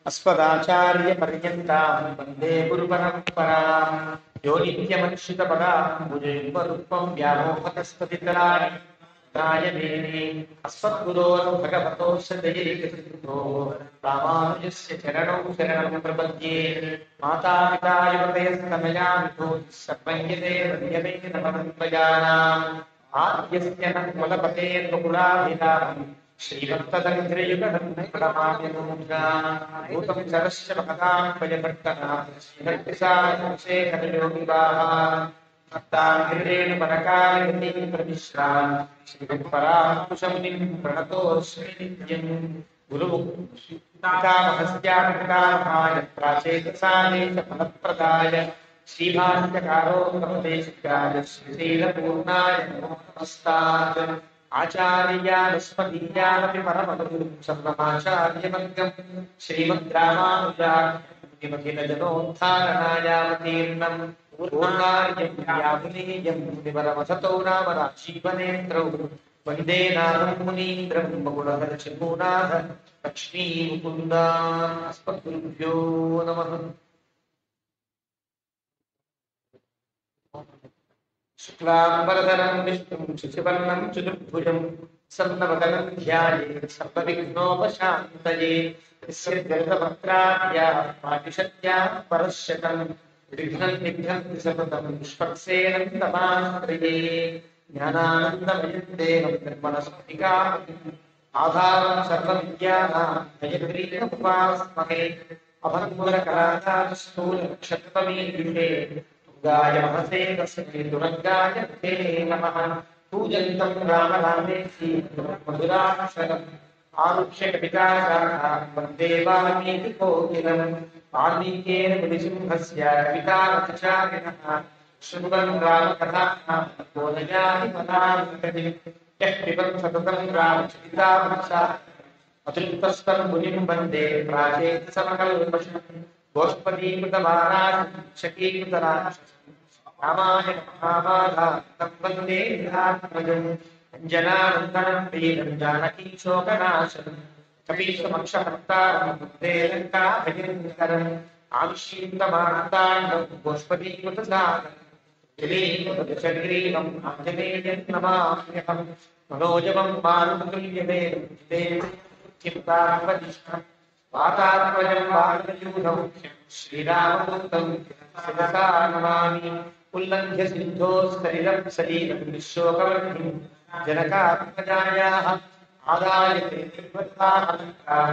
अस्मदाचार्यपर्यन्तां वन्दे गुरुपरम्परां यो नित्यमच्युतपदाम्बुजयुग्मरुक्मं व्यामोहतस्तदितराणि नायमेने अस्मद्गुरोर्भगवतोऽस्य दयैकसिन्धो रामानुजस्य चरणौ शरणं प्रपद्ये मातापिता युवतयस्तनया विभूतिः सर्वज्ञते हृदयमेन परम्पराणाम् आद्यस्य न कुलपतेर्बहुलाभिरामम् श्रीभक्तदङ्घ्रियुगधं भूतं चरश्च महतां भजभट्टनाथ श्रीभक्तिसारशेखरयोगिवाः भक्ताङ्घ्रिरेण परकालयतीं प्रविश्रान् श्रीपराकुशमुनिं प्रणतोऽस्मि नित्यं गुरुमुक्तामहस्यापितामहाय प्राचेतसानेश फलप्रदाय श्रीभाष्यकारोत्तमदेशिकाय श्रीशीलपूर्णाय नमो नमस्तात् आचार्यानुस्मदीयानपि परमगुरुं सर्वमाचार्यवर्गं श्रीमद्रामानुजाखिलजनोद्धारणायावतीर्णं पूर्णार्यं व्यापुनीयं विवरमसतो नाम राजीवनेत्रौ वन्दे नाथं मुनीन्द्रं बहुलहर्षिपूनाथ लक्ष्मीमुकुन्दान् अस्मद्गुरुभ्यो नमः। शुक्लांबरधरं विष्णुं शशिवर्णं चतुर्भुजं सन्नवदनं ध्यायेत् सर्वविघ्नोपशान्तये यस्य जगदभद्राद्याः पाटिशत्याः परश्यतं विघ्नं निघ्नन्ति सततं स्पर्शेन तमाश्रये ज्ञानानन्दमयं देवं निर्मलस्फटिकामणिम् आधारं सर्वविद्यानां हयग्रीवमुपास्महे अभङ्गुरकलाकाशस्थूलक्षत्रमीलिते गाय महसे तस्मै दुरङ्गाय ते नमः। पूजन्तं राम रामेति मधुराक्षरम् आरुह्य कविताशाखां वन्दे वाल्मीकिकोकिलम् वाल्मीकेन मुनिसिंहस्य कवितारचनारिणः शृण्वन् रामकथां बोधयामि पदान्वयम् यः पिबन् सततं रामचरितामृतसारम् अतृप्तस्तं मुनिं वन्दे प्राचेतसमकल्मषम् गोष्पदीकृतवाराशं शकीकृतराक्षसं रामायण महाभारतं वन्दे विधात्मजम् अञ्जनानन्दनं वीरं जानकीशोकनाशनं कपीशमक्षहर्तारं वन्दे लङ्काभयङ्करम् आविष्यन्तमार्ताण्डं गोष्पदीकृतसागरम् जलीकृतशरीरम् आञ्जनेयं नमाम्यहं मनोजवं मारुतुल्यवेगं चिन्तात्मनिष्ठम् वातात्मजं वानरयूथमुख्यं श्रीरामदूतं शिरसा नमामि। उल्लङ्घ्य सिन्धोस्तरिलं सलीलं विश्वकवर्णिं जनकात्मजायाः आदाय देवताः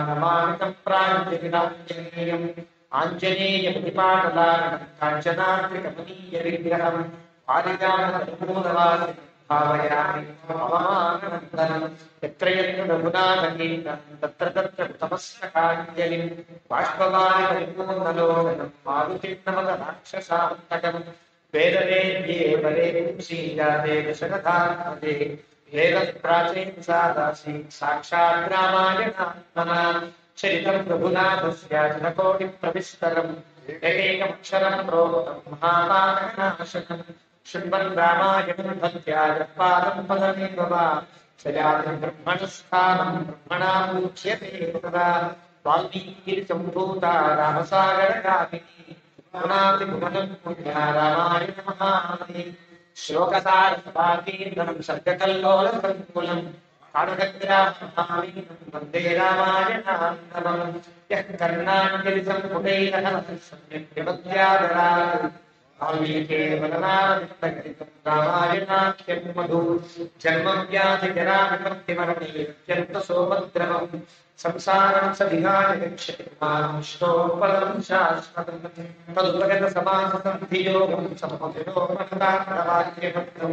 नमामि तं प्राञ्जलिराञ्जनेयम् आञ्जनेयप्रतिपाटलारणं काञ्चनाद्रिकमनीयविग्रहं पारिजातमूलवासिनं भावयामि पवमाननन्दनं यत्र यत्र रघुनाथगीतं तत्र तत्र तमस्काञ्जलिं बाष्पवारि परिपूर्णलोचनं मारुतिं नमत राक्षसान्तकम् वेदवेद्ये वरे पुंसीजाते दशरथात्मजे वेदप्राचीनसादासी साक्षात् रामायणात्मना चरितं रघुनाथस्य जनकोटिप्रविस्तरम् एकैकमक्षरं प्रोक्तं महापातकनाशकम् शृण्वन् रामायणं भक्त्या पादं पदमेव वा सजातं ब्रह्मणस्थानं ब्रह्मणा पूज्यते तदा वाल्मीकिर्सम्भूता रामसागरगामिनी पुनाति भुवनं पुण्या रामायण महामती श्लोकसारसभाकीर्णं सर्गकल्लोलसङ्कुलं काणकग्रामहामीनं वन्दे रामायणान्तमं यः कर्णाञ्जलिसम्पुटैः सम्यक् विभक्त्यादरात् वाल्मीके वदनादितं रामायणाख्यं मधु जन्मव्याधिजराविपत्तिमरणेत्यन्तसोपद्रवं संसारं सविहाय गच्छति मां विष्णोपरं शाश्वतं तदुपगतसमाससन्धियोगं सम्मतिरोमहतार्थवाक्यभक्तं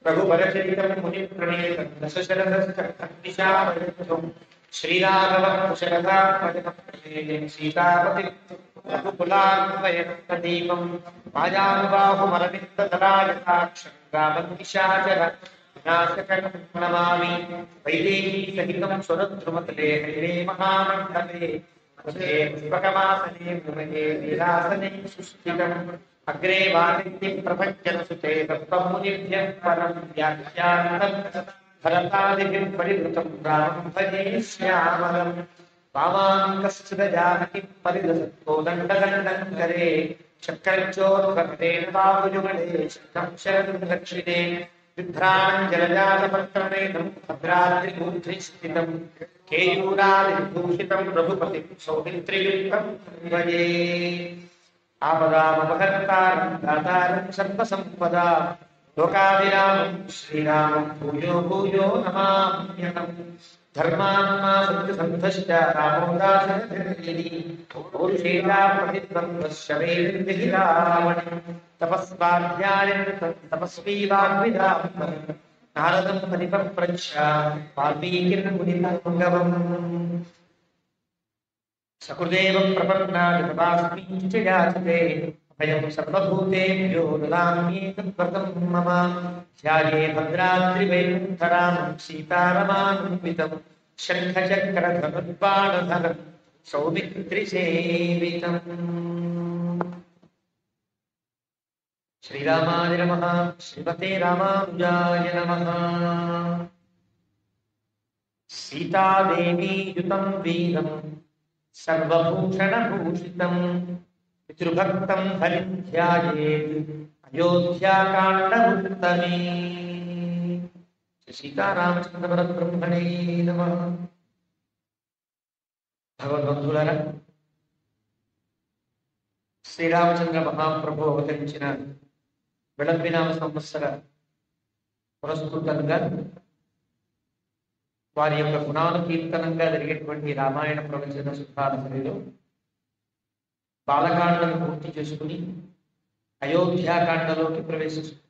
रघुवरचरितं मुनिप्रणीतं दशशरथश्चक्निशामयुक्तं श्रीराघवं कुशलतात्मजं सीतापतिं रघुकुलान्वयदीपं मायानुबाहुमरविन्ददलायताक्षं रामं निशाचर विनाशकं नमामि। वैदेही सहितं स्वरध्रुमतले हरे महामण्डले पुष्पकमासने मुमये लीलासने सुस्थितम् अग्रे वादित्यं प्रभञ्जनसुते तत्त्वमुनिभ्यः परं व्याख्यानं भरतादिभिः परिवृतं रामं भजे श्यामलम् वामान् कश्चिद जानति परिदशतो दण्डदण्डं करे चक्रञ्चोर्ध्वगतेन बाहुयुगले शतं शरदं दक्षिणे बिभ्राणं जलजातपत्रनेदं भद्राद्रिबुद्धिस्थितं केयूरादिभूषितं रघुपतिं सौमित्रियुक्तं भजे आपदामपहर्तारं दातारं सर्वसम्पदा लोकाभिरामं श्रीरामं भूयो भूयो नमाम्यहम् धर्मात्मा सत्यसन्धश्च रामो दासरथिर्यदि पौरुषेता प्रतिद्वन्द्वश्च वेदिर्विहिरावणि तपस्वी वाग्विदात्मन् नारदं परिपप्रच्छ वाल्मीकिर्मुनिपुङ्गवम् सकृदेवं प्रपन्नादितपास्मि च याचते अभयं सर्वभूतेभ्यो ददाम्येतद्व्रतं मम ध्याये भद्राद्रिवैकुण्ठरामं सीतारमान्वितं शङ्खचक्रधनुर्बाणधरं सौमित्रिसेवितम् श्रीरामाय नमः। श्रीमते रामानुजाय नमः। सीतादेवी युतं वीरं सर्वभूषणभूषितं पितृभक्तं हरिं ध्यायेत् अयोध्याकाण्डमुत्तमे। सीतारामचंद्र परब्रह्मणे नमः। भगवद्बंधुलारा, శ్రీరామచంద్ర మహాప్రభు అవతరించిన విళంబినామ సంవత్సర పురస్కృతంగా వారి యొక్క గుణానుకీర్తనంగా జరిగేటువంటి రామాయణ ప్రవచన శుభారంభంలో బాలకాండను పూర్తి చేసుకుని అయోధ్యాకాండలోకి ప్రవేశిస్తుంది.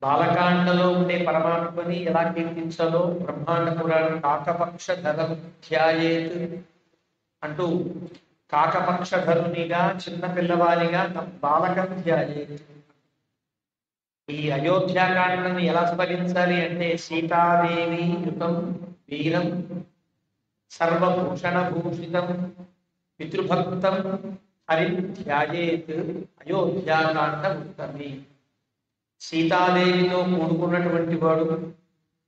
బాలకాండలో ఉండే పరమాత్మని ఎలా కీర్తించాలో బ్రహ్మాండ పురాణం కాకపక్షధరం ధ్యాయేత్ అంటూ కాకపక్షధరునిగా చిన్న పిల్లవాడిగా బాలకం ధ్యాయేత్. ఈ అయోధ్యాకాండను ఎలా స్మరించాలి అంటే సీతాదేవి యుతం వీరం సర్వభూషణభూషితం పితృభక్తం హరిం ధ్యాయేత్ అయోధ్యాకాండ ఉత్తమే. సీతాదేవితో కూడుకున్నటువంటి వాడు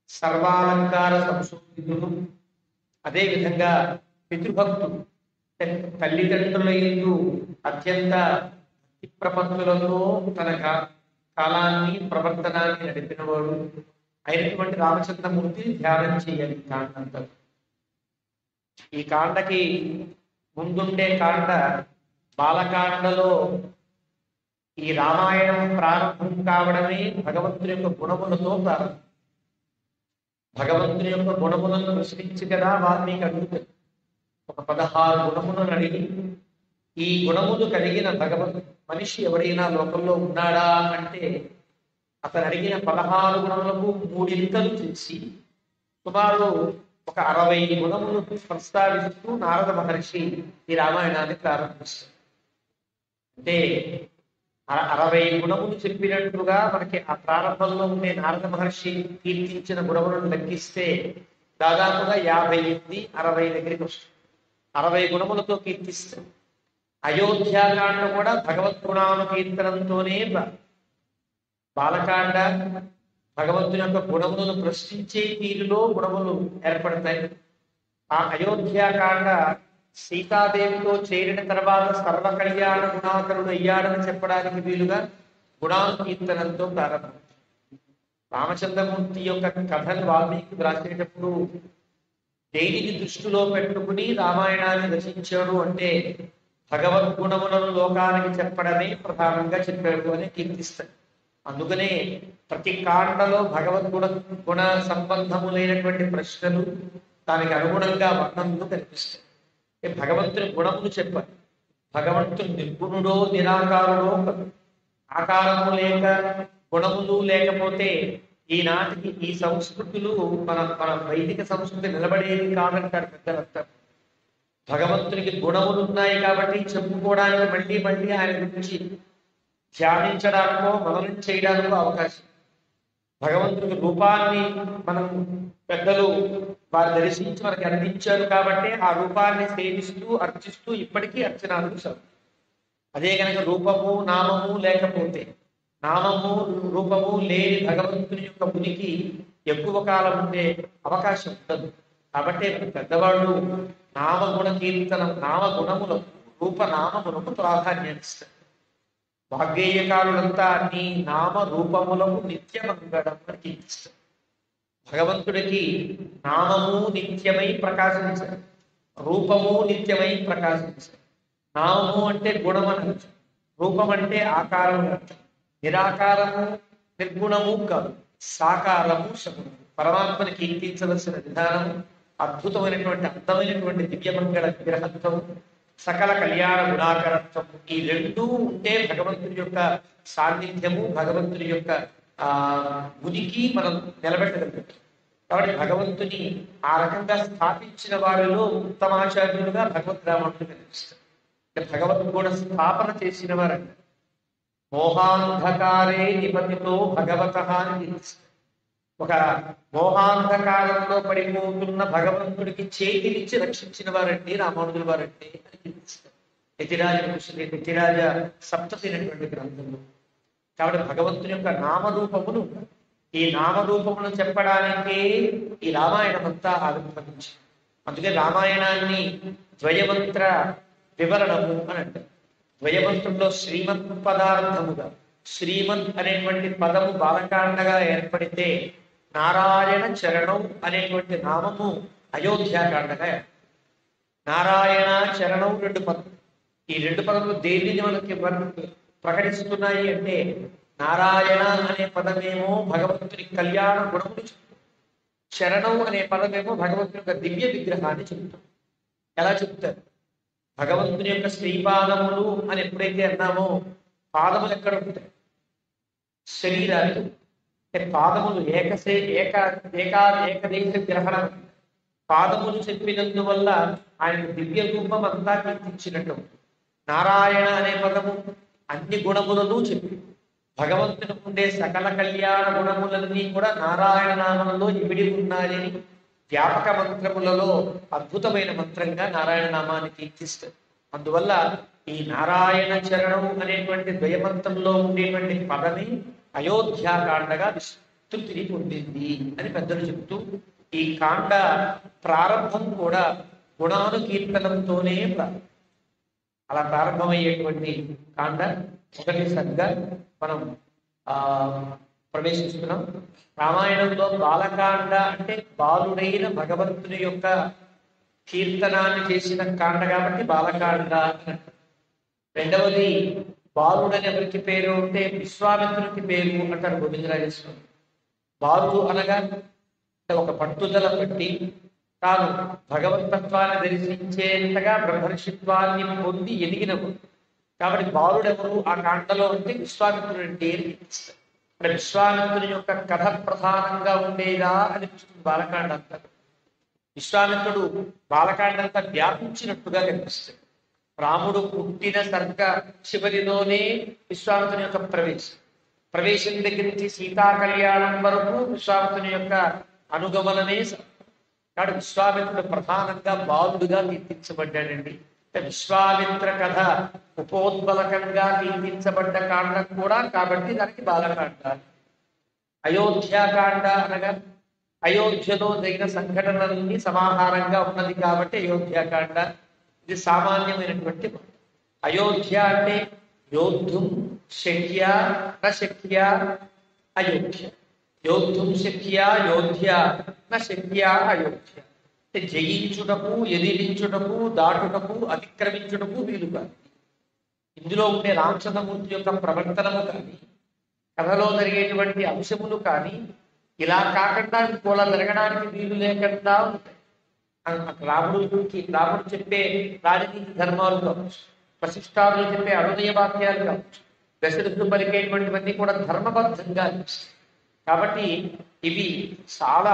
సర్వాలంకార సంశోధితుడు, అదేవిధంగా పితృభక్తుడు, తల్లిదండ్రుల యందు అత్యంత ప్రపంచులతో తన కాలాన్ని ప్రవర్తనాన్ని నడిపినవాడు అయినటువంటి రామచంద్రమూర్తిని ధ్యానం చేయాలి కాండంతా. ఈ కాండకి ముందుండే కాండ బాలకాండలో ఈ రామాయణం ప్రారంభం కావడమే భగవంతుని యొక్క గుణములతో ప్రారంభం. భగవంతుని యొక్క గుణములను ప్రశ్నించి కదా వాల్మీకి అడుగుతారు. ఒక 16 గుణములను అడిగి ఈ గుణములు కలిగిన మనిషి ఎవరైనా లోకంలో ఉన్నాడా అంటే అతను అడిగిన 16 గుణములకు 3 చేసి సుమారు ఒక 60 గుణములు ప్రస్తావిస్తూ నారద మహర్షి ఈ రామాయణాన్ని ప్రారంభిస్తారు. అంటే 60 గుణములు చెప్పినట్టుగా మనకి ఆ ప్రారంభంలో ఉండే నారద మహర్షి కీర్తించిన గుణములను లెక్కిస్తే దాదాపుగా 58, 60 దగ్గరికి వస్తుంది. 60 గుణములతో కీర్తిస్తారు. అయోధ్యాకాండ కూడా భగవద్గుణాను కీర్తనంతోనే బాలకాండ భగవంతుని యొక్క గుణములను ప్రశ్నించే తీరులో గుణములు ఏర్పడతాయి. ఆ అయోధ్యాకాండ సీతాదేవితో చేరిన తర్వాత సర్వ కళ్యాణ గుణాకరుడు అయ్యాడని చెప్పడానికి వీలుగా గుణాను కీర్తనంతో ప్రారంభం. రామచంద్రమూర్తి యొక్క కథను వాల్మీకి రాసేటప్పుడు దేనిని దృష్టిలో పెట్టుకుని రామాయణాన్ని రచించాడు అంటే భగవద్గుణములను లోకానికి చెప్పడమే ప్రధానంగా చెప్పాడు అని కీర్తిస్తాడు. అందుకనే ప్రతి కాండలో గుణ సంబంధములైనటువంటి ప్రశ్నలు దానికి అనుగుణంగా వర్ణములు కనిపిస్తాయి. భగవంతుని గుణములు చెప్పాలి. భగవంతుడు నిర్గుణుడో నిరాకారుడో, ఆకారము లేక గుణములు లేకపోతే ఈనాటికి ఈ సంస్కృతులు మన వైదిక సంస్కృతి నిలబడేది కాదంటారు పెద్దలంతా. భగవంతునికి గుణములు ఉన్నాయి కాబట్టి చెప్పుకోవడానికి మళ్ళీ మళ్ళీ ఆయన గురించి ధ్యానించడానికో మననం చేయడానికో అవకాశం. భగవంతునికి రూపాన్ని మనం పెద్దలు వారు దర్శించి మనకి అందించారు కాబట్టి ఆ రూపాన్ని సేవిస్తూ అర్చిస్తూ ఇప్పటికీ అర్చనాలు సాగు. అదే కనుక రూపము నామము లేకపోతే, నామము రూపము లేని భగవంతుని యొక్క ఉనికి ఎక్కువ కాలం ఉండే అవకాశం ఉండదు. కాబట్టి పెద్దవాళ్ళు నామగుణ కీర్తనం నామగుణములకు రూపనామములకు ప్రాధాన్యం ఇస్తారు. వాగ్గేయకారులంతా నీ నామ రూపములకు నిత్యమంగళం అని కీర్తిస్తారు. భగవంతుడికి నామము నిత్యమై ప్రకాశించాలి, రూపము నిత్యమై ప్రకాశించాలి. నామము అంటే గుణమని అర్థం, రూపం అంటే ఆకారం అర్థం. నిరాకారము నిర్గుణము కాదు, సాకారము శకునము. పరమాత్మని కీర్తించవలసిన విధానం అద్భుతమైనటువంటి అందమైనటువంటి దివ్యమంగళ విగ్రహత్వం, సకల కళ్యాణ గుణాకరత్వం. ఈ రెండూ ఉంటే భగవంతుడి యొక్క సాన్నిధ్యము, భగవంతుడి యొక్క ఉనికి మనం నిలబెట్టగలుగుతాం. కాబట్టి భగవంతుని ఆ రకంగా స్థాపించిన వారిలో ఉత్తమాచార్యులుగా భగవద్ రామానుడు కనిపిస్తారు. భగవద్గుణ స్థాపన చేసిన వారంట. మోహాంధకారే నిపతితో భగవత అని కీర్తిస్తారు. ఒక మోహాంధకారంలో పడిపోతున్న భగవంతుడికి చేతినిచ్చి రక్షించిన వారండి రామానుజుల వారండి అని కీర్తిస్తారు. యతిరాజ సప్తతి అనేటువంటి గ్రంథంలో. కాబట్టి భగవంతుని యొక్క నామరూపములు, ఈ నామరూపమును చెప్పడానికే ఈ రామాయణం అంతా ఆవిర్భవించింది. అందుకే రామాయణాన్ని ద్వయమంత్ర వివరణము అని అంటారు. ద్వయమంత్రంలో శ్రీమత్ పదార్థముగా శ్రీమత్ అనేటువంటి పదము బాలకాండగా ఏర్పడితే నారాయణ చరణం అనేటువంటి నామము అయోధ్యాకాండగా నారాయణ చరణం రెండు పదములు. ఈ రెండు పదములు దేనిని మనకి ప్రకటిస్తున్నాయి అంటే నారాయణ అనే పదమేమో భగవంతుని కళ్యాణ గుణములు చెప్తాం, చరణం అనే పదమేమో భగవంతుని యొక్క దివ్య విగ్రహాన్ని చెప్తాం. ఎలా చెప్తారు? భగవంతుని యొక్క శ్రీపాదములు అని ఎప్పుడైతే అన్నామో పాదములు ఎక్కడ ఉంటాయి? శరీరాలు. పాదములు ఏకదేశ గ్రహణం. పాదములు చెప్పినందువల్ల ఆయన దివ్య రూపం అంతా కీర్తించినట్టు. నారాయణ అనే పదము అన్ని గుణములను చెప్పి భగవంతుని ఉండే సకల కళ్యాణ గుణములన్నీ కూడా నారాయణ నామంలో ఇమిడి ఉన్నాయని వ్యాపక మంత్రములలో అద్భుతమైన మంత్రంగా నారాయణ నామాన్ని కీర్తిస్తారు. అందువల్ల ఈ నారాయణ చరణం అనేటువంటి ద్వయమంత్రంలో ఉండేటువంటి పదమే అయోధ్యాకాండగా విస్తృతిని పొందింది అని పెద్దలు చెబుతూ, ఈ కాండ ప్రారంభం కూడా గుణానుకీర్తనంతోనే అలా ప్రారంభమయ్యేటువంటి కాండ ఒకటి సరిగ్గా మనం ప్రవేశిస్తున్నాం. రామాయణంలో బాలకాండ అంటే బాలుడైన భగవంతుని యొక్క కీర్తనాన్ని చేసిన కాండ కాబట్టి బాలకాండ. రెండవది బాలుడని ఎవరికి పేరు అంటే విశ్వామిత్రునికి పేరు అంటారు గోవిందరాజస్వామి. బాలుడు అనగా ఒక పట్టుదల పట్టి తాను భగవతత్వాన్ని దర్శించేంతగా బ్రహ్మర్షిత్వాన్ని పొంది ఎదిగినప్పుడు. కాబట్టి బాలుడెవరు ఆ కాండలో అంటే విశ్వామిత్రుడు అంటే అంటే విశ్వామిత్రుని యొక్క కథ ప్రధానంగా ఉండేదా అనిపిస్తుంది బాలకాండ అంతా. విశ్వామిత్రుడు బాలకాండ అంతా వ్యాపించినట్టుగా కనిపిస్తుంది. రాముడు పుట్టిన సర్గ చివరిలోనే విశ్వామిత్రుని యొక్క ప్రవేశం దగ్గర నుంచి సీతా కళ్యాణం వరకు విశ్వామిత్రుని యొక్క అనుగమనమే. కాబట్టి విశ్వామిత్రుడు ప్రధానంగా బాలుడుగా కీర్తించబడ్డాడండి. విశ్వామిత్ర కథ ఉపోద్బలకంగా కీర్తించబడ్డ కాండం కూడా కాబట్టి దానికి బాలకాండ. అయోధ్యాకాండ అనగా అయోధ్యలో జరిగిన సంఘటనలన్నీ సమాహారంగా ఉన్నది కాబట్టి అయోధ్యాకాండ. ఇది సామాన్యమైనటువంటి అయోధ్య అంటే యోద్ధుం శక్య నశక్య అయోధ్య. యోద్ధుం శక్య యోధ్య నశక్య అయోధ్య. అంటే జయించుటకు, ఎదిరించుటకు, దాటుటకు, అతిక్రమించుటకు వీలు కాదు. ఇందులో ఉండే రామచంద్రమూర్తి యొక్క ప్రవర్తనము కానీ, కథలో జరిగేటువంటి అంశములు కానీ ఇలా కాకుండా ఇంకోలా జరగడానికి వీలు లేకుండా ఉంటాయి. రాముడు చెప్పే రాజనీతి ధర్మాలు కావచ్చు, వశిష్ఠాదులు చెప్పే అరుణయ వాక్యాలు కావచ్చు, దశరథుడు పలికేటువంటివన్నీ కూడా ధర్మబద్ధంగా అనిపిస్తాయి. కాబట్టి ఇవి చాలా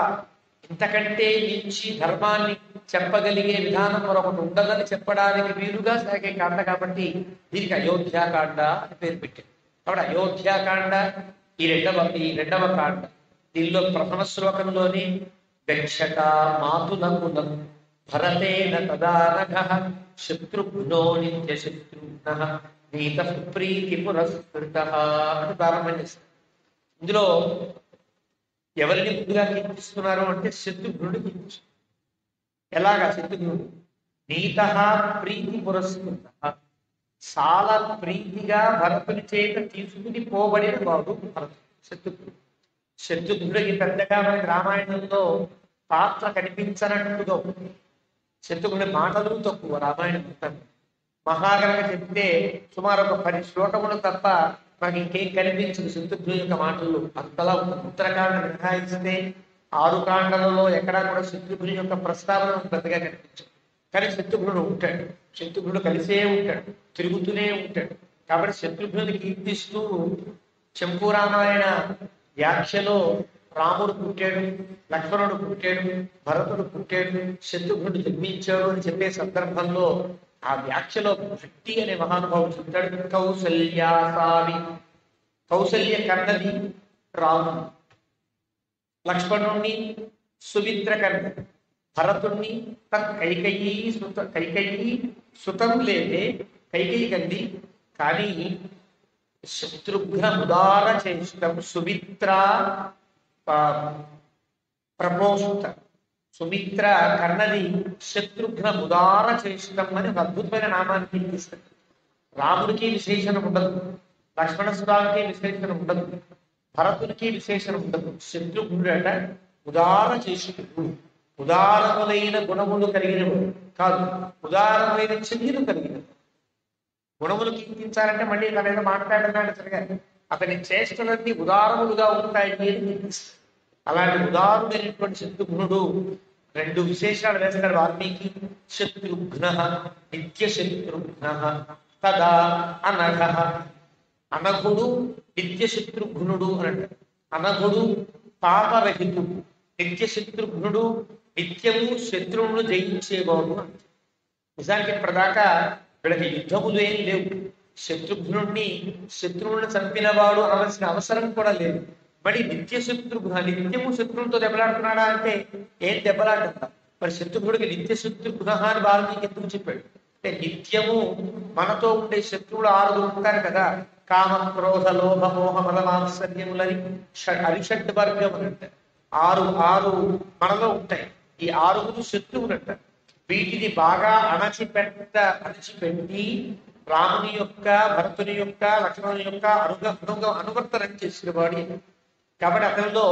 ఇంతకంటే మించి ధర్మాన్ని చెప్పగలిగే విధానం మరొకటి ఉండదని చెప్పడానికి వీలుగా సాగే కాండ కాబట్టి దీనికి అయోధ్యాకాండ అని పేరు పెట్టారు. కాబట్టి అయోధ్యాకాండ ఈ రెండవ కాండ. దీనిలో ప్రథమ శ్లోకంలోని గచ్చట మాతులకులం భరతేన తదానఘః శత్రుఘ్నో నిత్య శత్రుఘ్నః నీత ప్రీతి పురస్కృతః అని ప్రారంభం చేస్తారు. ఇందులో ఎవరిని ముందుగా కీర్తిస్తున్నారు అంటే శత్రుఘ్నుడు కీర్తిస్తున్నారు. ఎలాగా శత్రుఘ్నుడు నీత ప్రీతి పురస్కృత, చాలా ప్రీతిగా భరతుని చేత తీసుకుని పోబడిన వాడు భరతుడు శత్రుఘ్నుడు. శత్రుఘ్నుడికి పెద్దగా మనకి రామాయణంలో పాత్ర కనిపించనట్టుగా శత్రుఘ్నుడి మాటలు తక్కువ రామాయణం మొత్తం. మహాగణక చెప్తే సుమారు ఒక 10 శ్లోకములు తప్ప మనకి ఇంకేం కనిపించదు శత్రుఘ్నుడి యొక్క మాటలు. అంతలా ఉత్తరకాండ మినహాయిస్తే 6 కాండలలో ఎక్కడా కూడా శత్రుఘ్నుడి యొక్క ప్రస్తావన పెద్దగా కనిపించదు. కానీ శత్రుఘ్నుడు ఉంటాడు, శత్రుఘ్నుడు కలిసే ఉంటాడు, తిరుగుతూనే ఉంటాడు. కాబట్టి శత్రుఘ్నుడిని కీర్తిస్తూ చంపూ రామాయణ వ్యాఖ్యలో రాముడు పుట్టాడు, లక్ష్మణుడు పుట్టాడు, భరతుడు పుట్టాడు, శత్రుఘ్నుడు జన్మించాడు అని చెప్పే సందర్భంలో ఆ వ్యాఖ్యలో భక్తి అనే మహానుభావుడు చెప్తాడు. కౌసల్యాసావి, కౌసల్య కన్నది రాముడు, లక్ష్మణుణ్ణి సుమిత్ర కన్నది, భరతుణ్ణి కైకేయీ సుతం లేదే కైకేయి కంది. కానీ శత్రుఘ్న ఉదార చేష్టం సుమిత్ర ప్రపోష్ట, సుమిత్ర కన్నది శత్రుఘ్న ఉదార చేష్టం అని ఒక అద్భుతమైన నామాన్ని కీర్తిస్తుంది. రాముడికి విశేషణం ఉండదు, లక్ష్మణ స్వామికి విశేషణం ఉండదు, భరతునికి విశేషణం ఉండదు. శత్రుఘ్నుడు అట ఉదార చేష్టుడు, ఉదారములైన గుణములు కలిగినవాడు కాదు, ఉదారమైన చర్యలు కలిగినవాడు. గుణములు కీర్తించాలంటే మళ్ళీ తన మీద మాట్లాడన్నాడు జరగాలి. అతని చేష్టలన్నీ ఉదారములుగా ఉంటాయి అని కీర్తిస్తాడు. అలాంటి ఉదారుడైనటువంటి శత్రుఘ్నుడు 2 విశేషాలు వేస్తాడు వాల్మీకి. శత్రుఘ్న నిత్య శత్రుఘ్న తదా అనఘ, అనఘుడు నిత్య శత్రుఘ్నుడు అని అంటాడు. అనఘుడు పాపరహితుడు, నిత్య శత్రుఘ్నుడు నిత్యము శత్రువును జయించేవాడు అంటే. నిజానికి ఇప్పటిదాకా వీళ్ళకి యుద్ధములు ఏం లేవు. శత్రుఘ్నుడిని శత్రువులను చంపినవాడు అనవలసిన అవసరం కూడా లేదు. మరి నిత్య శత్రుఘ్న, నిత్యము శత్రువులతో దెబ్బలాడుతున్నాడా అంటే ఏం దెబ్బలాడుతా. మరి శత్రుఘ్నుడికి నిత్య శత్రుఘ్న అని వాల్మీకి ఎందుకు చెప్పాడు అంటే నిత్యము మనతో ఉండే శత్రువులు 6 ఉంటారు కదా. కామ క్రోధ లోభ మోహ మద మాత్సర్యములని అరిషడ్ వర్గం అని అంటారు. 6 మనలో ఉంటాయి. ఈ 6 శత్రువులు అంటారు. వీటిని బాగా అణచిపెట్టి రాముని యొక్క, భరతుని యొక్క, లక్ష్మణుని యొక్క అనువర్తనం చేసిన వాడి. కాబట్టి అతనిలో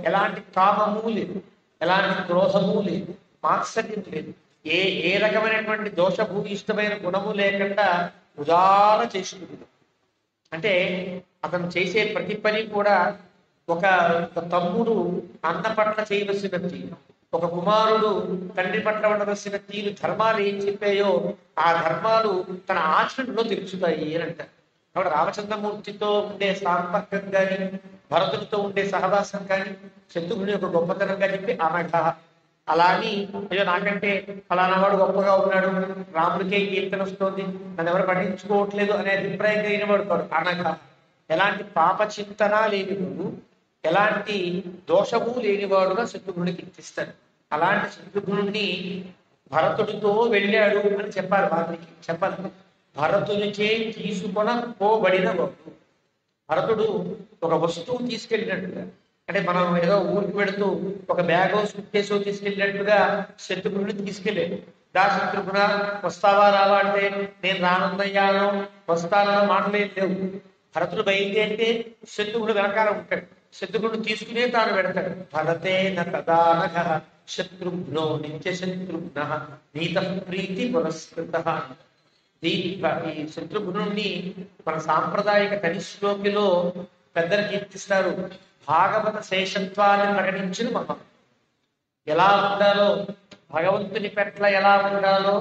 ఎలాంటి కామము లేదు, ఎలాంటి క్రోధము లేదు, మాత్సర్యం లేదు, ఏ రకమైనటువంటి దోషభూయిష్టమైన గుణము లేకుండా ఉదార చేసుకుంటుంది. అంటే అతను చేసే ప్రతి పని కూడా ఒక తమ్ముడు అన్న పట్ల చేయవలసిన తీరు, ఒక కుమారుడు తండ్రి పట్ల ఉండవలసిన తీరు, ధర్మాలు ఏం చెప్పాయో ఆ ధర్మాలు తన ఆచరణలో తెలుసుతాయి అని అంటారు. కాబట్టి రామచంద్రమూర్తితో ఉండే సాంపర్కం కానీ, భరతునితో ఉండే సహవాసం కానీ శత్రుఘ్నుడి యొక్క గొప్పతనంగా చెప్పి అనఘ. అలా అని అయ్యో నాకంటే ఫలానా వాడు గొప్పగా ఉన్నాడు, రాముడికే కీర్తన వస్తుంది, నన్ను ఎవరు పట్టించుకోవట్లేదు అనే అభిప్రాయం కలిగిన వాడు కాడు అనఘ. ఎలాంటి పాప చింతన లేనివాడు, ఎలాంటి దోషము లేనివాడుగా శత్రుఘ్నుడికి కీర్తిస్తాడు. అలాంటి శత్రుఘ్నుడిని భరతుడితో వెళ్ళాడు అని చెప్పాలి వారికి. చెప్పాలి భరతునిచే తీసుకొన పోబడిన వాడు. భరతుడు ఒక వస్తువు తీసుకెళ్ళినట్టుగా, అంటే మనం ఏదో ఊరికి వెళుతూ ఒక బ్యాగో సుట్కేసో తీసుకెళ్ళినట్టుగా శత్రుఘ్నుడిని తీసుకెళ్ళాడు. శత్రుఘ్న వస్తావా రావా అంటే నేను రానున్నయ్యాను వస్తానన్న మాటలు ఏం లేవు. భరతుడు బయలుదేరితే శత్రుఘ్నుడు వెనకాల ఉంటాడు, శత్రుఘ్నుడు తీసుకునే తాను పెడతాడు. భరతేన తదానఘ శత్రుఘ్నో నిత్య శత్రుఘ్న నీత ప్రీతి పురస్కృత. ఈ శత్రుఘ్నుడిని మన సాంప్రదాయిక కనిశ్లోకిలో పెద్దలు కీర్తిస్తారు. భాగవత శేషత్వాన్ని ప్రకటించిన మహా. ఎలా ఉండాలో, భగవంతుని పట్ల ఎలా ఉండాలో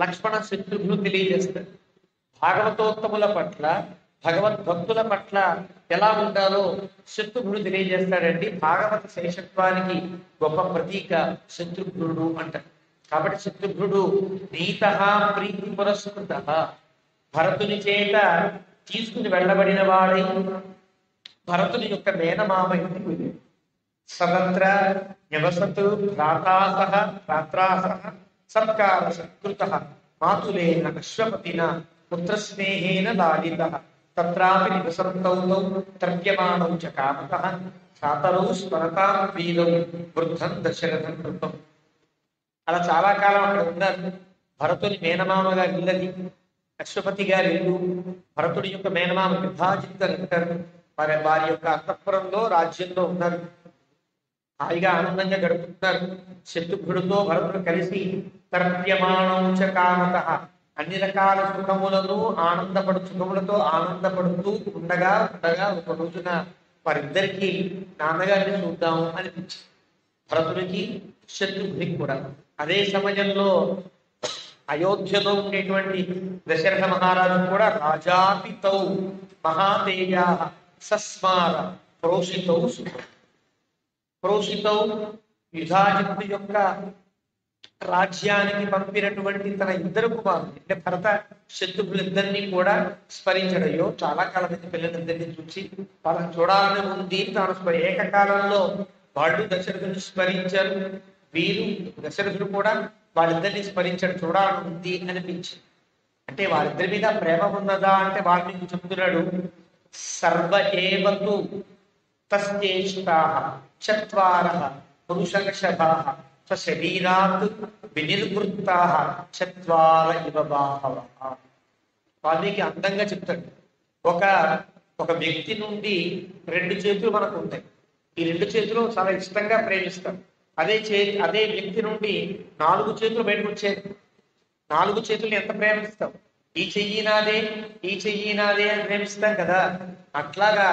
లక్ష్మణ శత్రుఘ్నుడు తెలియజేస్తారు. భాగవతోత్తముల పట్ల, భగవద్భక్తుల పట్ల ఎలా ఉండాలో శత్రుఘ్నుడు తెలియజేస్తాడండి. భాగవత శేషత్వానికి గొప్ప ప్రతీక శత్రుఘ్నుడు అంటారు. కాబట్టి శత్రుఘ్నుడు నీత ప్రీతి పురస్కృత, భరతుని చేత తీసుకుని వెళ్ళబడిన వాడై భరతుని యొక్క మేనమామ ఇంటికి వెళ్ళాడు. సదత్ర నివసతు భ్రాత్రాసహ సత్కార సత్కృత మాతులేన అశ్వపతిన పుత్రస్నేహేన లాలిత తత్రాపి నివసంతౌ త్రవ్యమానౌ చ కామతః భ్రాతరౌ స్మరతాం వీరౌ వృద్ధం దశరథం కృతం. అలా చాలా కాలం అక్కడ ఉన్నారు. భరతుని మేనమామగా ఇల్లది, అశ్వపతి గారి ఇల్లు. భరతుడి యొక్క మేనమామ విభాజిత్ అని అంటారు. వారి యొక్క అంతఃపురంలో రాజ్యంలో ఉన్నారు. హాయిగా ఆనందంగా గడుపుతున్నారు. శత్రుఘ్నుడితో భరతుడు కలిసి తర్ప్యమాణం చ కామతః, అన్ని రకాల సుఖములను సుఖములతో ఆనందపడుతూ ఉండగా ఒక రోజున వారిద్దరికి నాన్నగారిని చూద్దాము అనిపించింది. భరతుడికి శత్రుఘ్నికి కూడా. అదే సమయంలో అయోధ్యలో ఉండేటువంటి దశరథ మహారాజు కూడా రాజాపితౌ మహాతేజా సస్మార ప్రోషితౌ ప్రోషితౌ యుధాజిత్తు యొక్క రాజ్యానికి పంపినటువంటి తన ఇద్దరు కుమారులు అంటే భరత శత్రుఘ్నులిద్దరినీ కూడా స్మరించడయో చాలా కాలం నుంచి పిల్లలిద్దరినీ చూసి వాళ్ళని చూడాలని ఉంది. తాను ఏకకాలంలో వాళ్ళు దశరథుని స్మరించారు, వీరు దశరథుడు కూడా వాళ్ళిద్దరిని స్మరించడం చూడాలని ఉంది అనిపించింది. అంటే వారిద్దరి మీద ప్రేమ ఉన్నదా అంటే వారిని చెప్తున్నాడు. సర్వ ఏవతు తస్యేష్టాః చత్వారః పురుషక్షభాః స్వశరీరాత్ వినిర్వృత్తాః చత్వార ఇవ బాహవః. వాల్మీకి అందంగా చెప్తాడు. ఒక వ్యక్తి నుండి రెండు చేతులు మనకు ఉంటాయి. ఈ రెండు చేతులు చాలా ఇష్టంగా ప్రేమిస్తాం. అదే వ్యక్తి నుండి 4 చేతులు బయటకు వచ్చేది. 4 చేతులు ఎంత ప్రేమిస్తాం. ఈ చెయ్యి నాదే, ఈ చెయ్యి నాదే అని ప్రేమిస్తాం కదా. అట్లాగా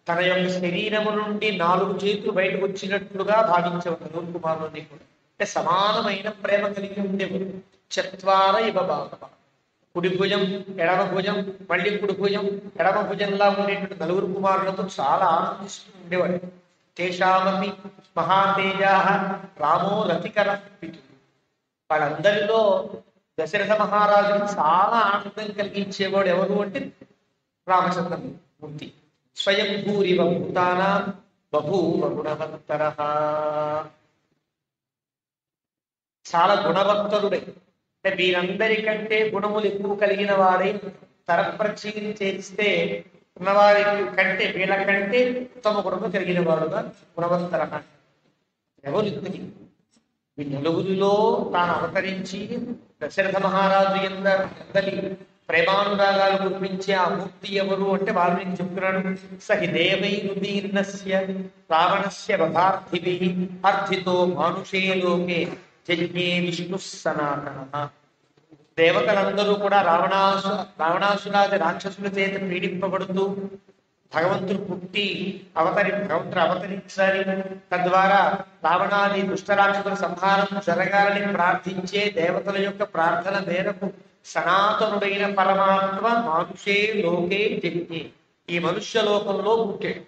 తన యొక్క శరీరము నుండి 4 చేతులు బయటకు వచ్చినట్లుగా భావించేవారు కుమారుని కూడా. అంటే సమానమైన ప్రేమ కలిగి ఉండేవారు. చత్వార ఇవ బాహవ, కుడి భుజం ఎడమ భుజం మళ్ళీ కుడి భుజం ఎడమ భుజంలా ఉండేటువంటి 4 కుమారులతో చాలా ఆనందిస్తూ ఉండేవాడు. తేషామపి మహాతేజా రామో రతికర పితు. వాళ్ళందరిలో దశరథ మహారాజుకి చాలా ఆనందం కలిగించేవాడు ఎవరు అంటే రామచంద్రమూర్తి. స్వయం భూరివ భూతానాం బభూవ గుణవత్తరః. చాలా గుణవత్తరుడై అంటే వీరందరికంటే గుణములు ఎక్కువ కలిగిన వాడై తరప్రచీని చేస్తే ఉన్నవారి కంటే వీళ్ళకంటే ఉత్తమ గుణము కలిగిన వాడుగా గుణవత్తరః. ఎవరు ఈ నలుగురిలో తాను అవతరించి దశరథ మహారాజు ఎందరి ప్రేమానురాగాలు కురిపించే ఆ మూర్తి ఎవరు అంటే వాల్మీకి చెప్తున్నాడు. సహి దేవైరుదీర్ణస్య రావణస్య వధార్థిభిః అర్థితో మానుషే లోకే జజ్ఞే విష్ణు సనాతనః. దేవతలందరూ కూడా రావణాసురాది రాక్షసుల చేత పీడింపబడుతూ భగవంతుడు భగవంతుడు అవతరించాలి, తద్వారా రావణాది దుష్టరాక్షసుల సంహారం జరగాలని ప్రార్థించే దేవతల యొక్క ప్రార్థన మేరకు సనాతనుడైన పరమాత్మ మానుషే లోకే జన్మే, ఈ మనుష్య లోకంలో పుట్టాడు.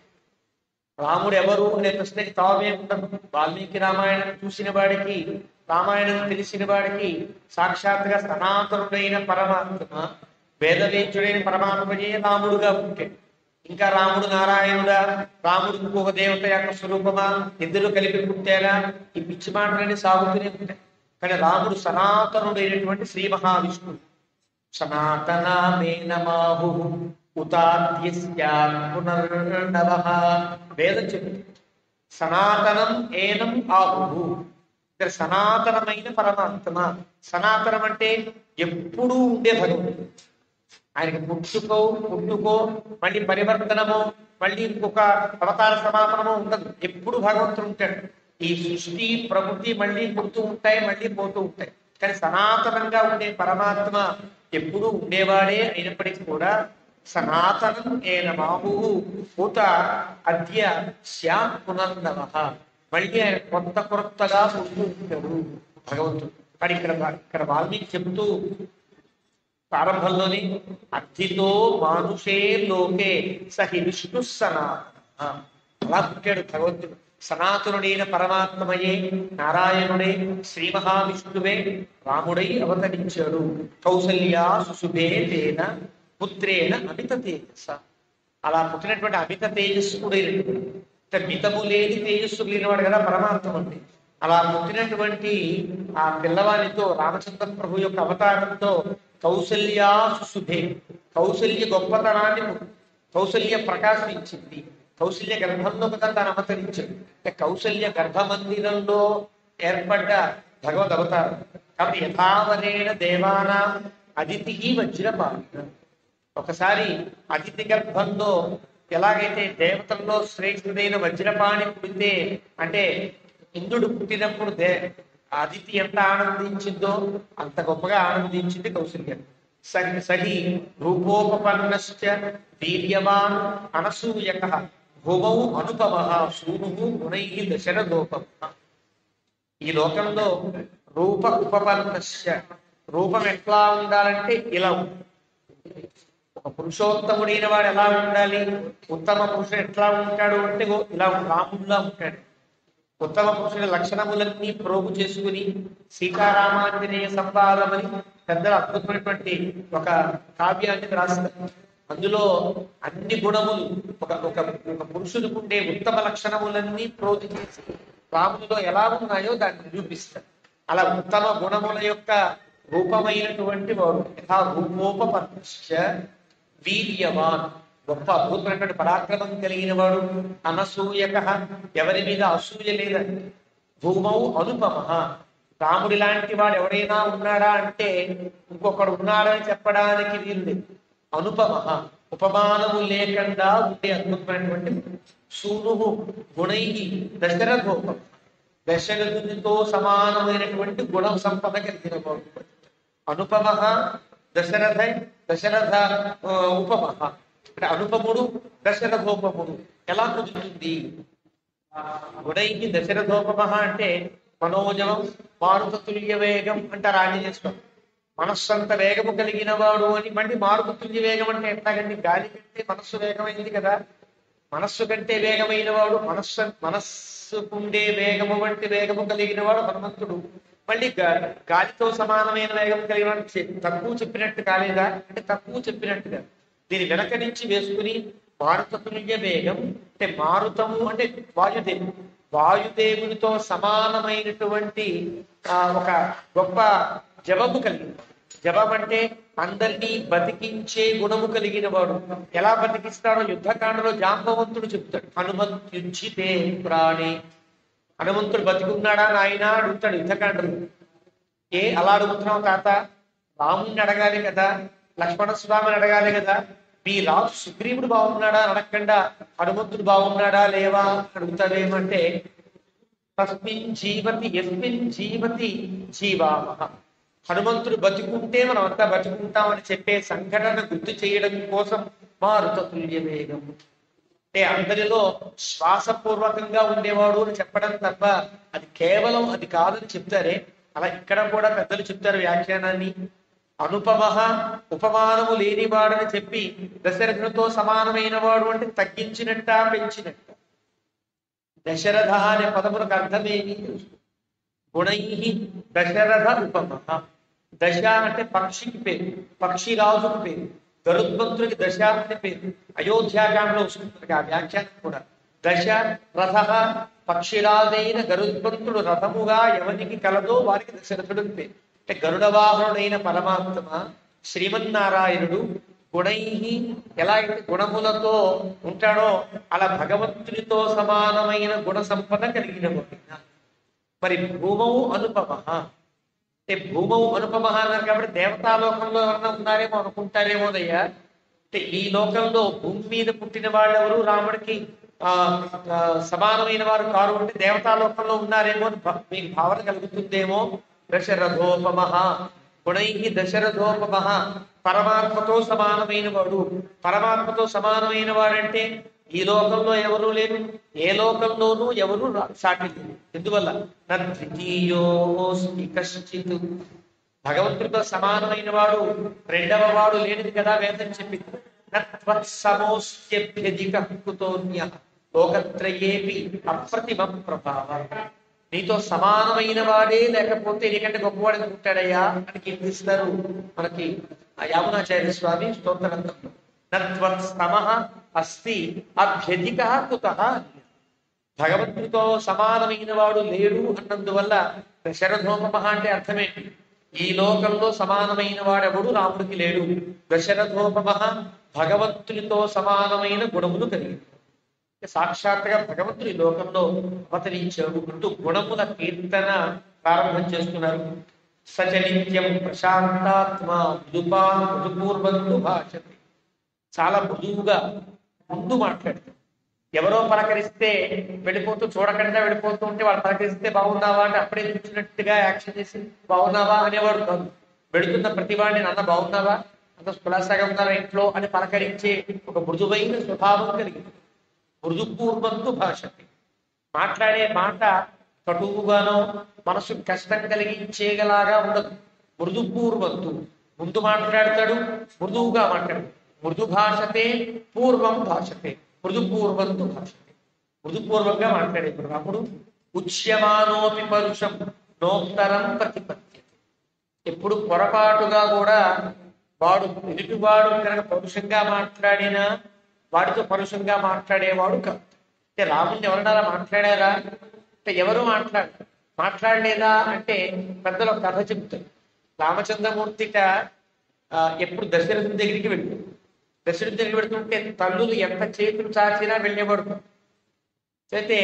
రాముడు ఎవరు అనే ప్రశ్నకి తావే ఉండదు. వాల్మీకి రామాయణం చూసిన వాడికి, రామాయణం తెలిసిన వాడికి సాక్షాత్తుగా సనాతనుడైన పరమాత్మ, వేదవేద్యుడైన పరమాత్మయే రాముడుగా పుట్టాడు. ఇంకా రాముడు నారాయణుడా, రాముడు ఇంకొక దేవత యొక్క స్వరూపమా, ఇద్దరు కలిపి పుట్టారా, ఈ పిచ్చి మాటలన్నీ సాగుతూనే ఉంటాయి. కానీ రాముడు సనాతనుడైనటువంటి శ్రీ మహావిష్ణువు. సనాతనమే నమాహు ఉతాద్యస్యాత్ పునర్నవః. వేదం చెప్తుంది సనాతనం ఏనం ఆహు. ఇక్కడ సనాతనమైన పరమాత్మ. సనాతనం అంటే ఎప్పుడూ ఉండే భగవంతుడు. ఆయనకి పుట్టుకో మళ్ళీ పరివర్తనమో మళ్ళీ ఇంకొక అవతార సమాపనమో ఉండదు. ఎప్పుడు భగవంతుడు ఉంటాడు. ఈ సృష్టి ప్రకృతి మళ్ళీ పుడుతూ ఉంటాయి, మళ్ళీ పోతూ ఉంటాయి. కానీ సనాతనంగా ఉండే పరమాత్మ ఎప్పుడూ ఉండేవాడే అయినప్పటికీ కూడా సనాతనం ఏన మాహు ఉత అద్య శ్యాం పునర్నవః. మళ్ళీ ఆయన కొత్తగా పుడుతూ ఉంటాడు భగవంతుడు. కానీ ఇక్కడ వాల్మీకి చెబుతూ ప్రారంభంలోని అర్థితో మానుషే లోకే సహి విష్ణు సనాతన. అలా పుట్టాడు భగవంతుడు. సనాతనుడైన పరమాత్మయే, నారాయణుడే, శ్రీ మహావిష్ణువే రాముడై అవతరించాడు. కౌసల్యా సుశుభే తేన పుత్రేణ అమిత తేజస్స. అలా పుట్టినటువంటి అమిత తేజస్సుడైనటువంటి మితము లేని తేజస్సు లేనివాడు కదా పరమాత్మ అంటే. అలా పుట్టినటువంటి ఆ పిల్లవాడితో రామచంద్ర ప్రభు యొక్క అవతారంతో కౌసల్యా సుశుభే, కౌసల్య గొప్పతనాన్ని కౌసల్య ప్రకాశించింది. కౌసల్య గర్భంలో కదా తాను అవతరించాడు. కౌసల్య గర్భమందిరంలో ఏర్పడ్డ భగవద్ అవతారం. కాబట్టి యథావరేణ దేవానా అదితి వజ్రపాలిన. ఒకసారి అతిథి గర్భంలో ఎలాగైతే దేవతల్లో శ్రేష్ఠుడైన వజ్రపాణి పుడితే, అంటే ఇంద్రుడు పుట్టినప్పుడు అదితి ఎంత ఆనందించిందో అంత గొప్పగా ఆనందించింది కౌసల్య. సహి రూపోపపన్నశ్చ వీర్యవాన్ అనసూయక భూమౌ అనుపమ సూను గుణై దశరథోపమ. ఈ లోకంలో రూప ఉపపన్నశ్చ, రూపం ఎట్లా ఉండాలంటే ఇలా ఉంది. ఒక పురుషోత్తముడైన వాడు ఎలా ఉండాలి, ఉత్తమ పురుషుడు ఎట్లా ఉంటాడు అంటే ఇలా రాముడిలా ఉంటాడు. ఉత్తమ పురుషుడి లక్షణములన్నీ ప్రోగు చేసుకుని సీతారామాంజనేయ సంవాదమని పెద్దలు అద్భుతమైనటువంటి ఒక కావ్యాన్ని రాస్తారు. అందులో అన్ని గుణములు ఒక ఒక పురుషుడికి ఉండే ఉత్తమ లక్షణములన్నీ ప్రోగు చేసి రాముడిలో ఎలా ఉన్నాయో దాన్ని నిరూపిస్తారు. అలా ఉత్తమ గుణముల యొక్క రూపమైనటువంటి వాడు యథా రూపోపపశ్చ వీర్యవాన్, గొప్ప అద్భుతమైనటువంటి పరాక్రమం కలిగిన వాడు. అనసూయక, ఎవరి మీద అసూయ లేదండి. భూమౌ అనుపమ, రాముడి లాంటి వాడు ఎవరైనా ఉన్నాడా అంటే ఇంకొకడు ఉన్నాడని చెప్పడానికి వీలు. అనుపమ, ఉపమానము లేకుండా ఉండే అద్భుతమైనటువంటి. సూను గుణై దశరథోపమ, దశరథునితో సమానమైనటువంటి గుణ సంపద కలిగిన వాడు. అనుపమ దశరథ ఉపమ, అంటే అనుపముడు దశరథోపముడు ఎలా కుదురుతుంది? గుణైకి దశరథోపమ అంటే మనోజవం మారుత తుల్య వేగం అంటారు ఆంజనేయుడు. మనస్సంత వేగము కలిగిన వాడు అని. మళ్ళీ మారుత తుల్య వేగం అంటే ఎట్లాగండి? గాలి కంటే మనస్సు వేగమైంది కదా. మనస్సు కంటే వేగమైన వాడు, మనస్సుకుండే వేగము వంటి వేగము కలిగిన వాడు హనుమంతుడు. మళ్ళీ గాలితో సమానమైన వేగం కలిగిన వాడు తక్కువ చెప్పినట్టు కాలేదా అంటే తక్కువ చెప్పినట్టుగా. దీని వెనక నుంచి వేసుకుని మారుత తుల్య వేగం అంటే మారుతము అంటే వాయుదేవుడు, వాయుదేవునితో సమానమైనటువంటి ఒక గొప్ప జవము కలిగిన. జవం అంటే అందరినీ బతికించే గుణము కలిగిన వాడు. ఎలా బతికిస్తాడో యుద్ధకాండలో జాంబవంతుడు చెప్తాడు. హనుమంతుచితే ప్రాణి, హనుమంతుడు బతికున్నాడా నాయన అడుగుతాడు యుద్ధకాండలు. అలా అడుగుతున్నావు తాత? రాముడిని అడగాలి కదా, లక్ష్మణ స్వామిని అడగాలి కదా. మీ రాజు సుగ్రీవుడు బాగున్నాడా అని అడగకుండా హనుమంతుడు బాగున్నాడా లేవా అడుగుతాడేమంటే తస్మిన్ జీవతి యస్మిన్ జీవతి జీవామహ. హనుమంతుడు బతికుంటే మనం అంతా బతికుంటామని చెప్పే సంఘటన గుర్తు చేయడం కోసం మారుత తుల్య వేగం అంటే అందరిలో శ్వాసపూర్వకంగా ఉండేవాడు అని చెప్పడం తప్ప అది కేవలం అది కాదని చెప్తారే. అలా ఇక్కడ కూడా పెద్దలు చెప్తారు వ్యాఖ్యానాన్ని. అనుపమ, ఉపమానము లేనివాడని చెప్పి దశరథునితో సమానమైన వాడు అంటే తగ్గించినట్ట పెంచినట్ట. దశరథ అనే పదములకు అర్థమేమి? గుణై దశరథ ఉపమ. దశ అంటే పక్షికి పేరు, పక్షి రాజుకి పేరు. గరుత్మంతుడికి దశ అనే పేరు. అయోధ్యాకాండలో వస్తుంది ఆ వ్యాఖ్యానం కూడా. దశ రథ, పక్షిరాజైన గరుత్మంతుడు రథముగా ఎవరికి కలదో వారికి దశరథుడు పేరు. అంటే గరుడవాహనుడైన పరమాత్మ శ్రీమన్నారాయణుడు గుణై ఎలా అయితే గుణములతో ఉంటాడో అలా భగవంతునితో సమానమైన గుణ సంపద కలిగిన వాడు. మరి భూమౌ అనుపమ అంటే భూమౌ అనుపమ అన్నారు కాబట్టి దేవతాలోకంలో ఎవరన్నా ఉన్నారేమో అనుకుంటారేమోనయ్యా. అంటే ఈ లోకంలో భూమి మీద పుట్టిన వాళ్ళు ఎవరు రాముడికి సమానమైన వారు కారు అంటే దేవతాలోకంలో ఉన్నారేమో అని మీకు భావన కలుగుతుందేమో. దశరథోపమ గుణై దశరథోపమ, పరమాత్మతో సమానమైన వాడు. పరమాత్మతో సమానమైన వాడంటే ఈ లోకంలో ఎవరు లేరు, ఏ లోకంలోనూ ఎవరు సాటి లేరు. ఎందువల్ల నద్వితీయోస్తి కశ్చిత్, భగవంతుడితో సమానమైన వాడు రెండవ వాడు లేనిది కదా వేదం చెప్పింది. నత్వత్సమోస్త్యభ్యధిక కుతోన్య లోకత్రయేపి అప్రతిమ ప్రభావ. నీతో సమానమైన వాడే లేకపోతే నీకంటే గొప్పవాడు అనుకుంటాడయ్యా అని కీర్తిస్తారు మనకి యామునాచార్య స్వామి స్తోత్రగ్రంథంలో. నత్వత్సమ అస్తి అభ్యధిక కుతః, భగవంతుడితో సమానమైన వాడు లేడు అన్నందువల్ల దశరథోపమ అంటే అర్థమేంటి? ఈ లోకంలో సమానమైన వాడెవడు రాముడికి లేడు. దశరథోపమ భగవంతునితో సమానమైన గుణములు కలిగి సాక్షాత్తుగా భగవంతుడి లోకంలో అవతరించాడు అంటూ గుణముల కీర్తన ప్రారంభం చేస్తున్నారు. సచనిత్యం ప్రశాంతాత్మ మృదుపూర్వంతు భాషతి. చాలా మృదువుగా ముందు మాట్లాడతారు. ఎవరో పలకరిస్తే వెళ్ళిపోతూ చూడకుండా వెళ్ళిపోతూ ఉంటే వాళ్ళు పలకరిస్తే బాగున్నావా అంటే అప్పుడే చూసినట్టుగా యాక్షన్ చేసి బాగున్నావా అనేవాడు కాదు. వెళుతున్న ప్రతివాడిని నాన్న బాగున్నావా, అంత కులాసాగా ఉన్నారా ఇంట్లో అని పలకరించే ఒక మృదువైన స్వభావం కలిగింది. మృదుపూర్వంతు భాషతి. మాట్లాడే మాట కటువుగానో మనసు కష్టం కలిగించేగలాగా ఉండదు. మృదుపూర్వంతు, ముందు మాట్లాడతాడు, మృదువుగా మాట్లాడు. మృదు భాషతే పూర్వం భాషతే, మృదుపూర్వంతు భాషతే. మృదుపూర్వంగా మాట్లాడేప్పుడు అప్పుడు ఉచ్యమానోపి పరుషం నోత్తరం ప్రతిపత్తి. ఎప్పుడు పొరపాటుగా కూడా వాడు ఎదుటివాడు కనుక పరుషంగా మాట్లాడినా వాడితో పరుషంగా మాట్లాడేవాడు కాదు. అంటే రాముడిని ఎవరన్నా మాట్లాడారా అంటే ఎవరు మాట్లాడలేదా అంటే పెద్దలు ఒక కథ చెబుతారు. రామచంద్రమూర్తిట ఎప్పుడు దశరథుని దగ్గరికి వెళ్తాడు. దశరథుని దగ్గరికి వెళుతుంటే తల్లులు ఎంత చేతులు చాచినా వెళ్ళేవాడు. అయితే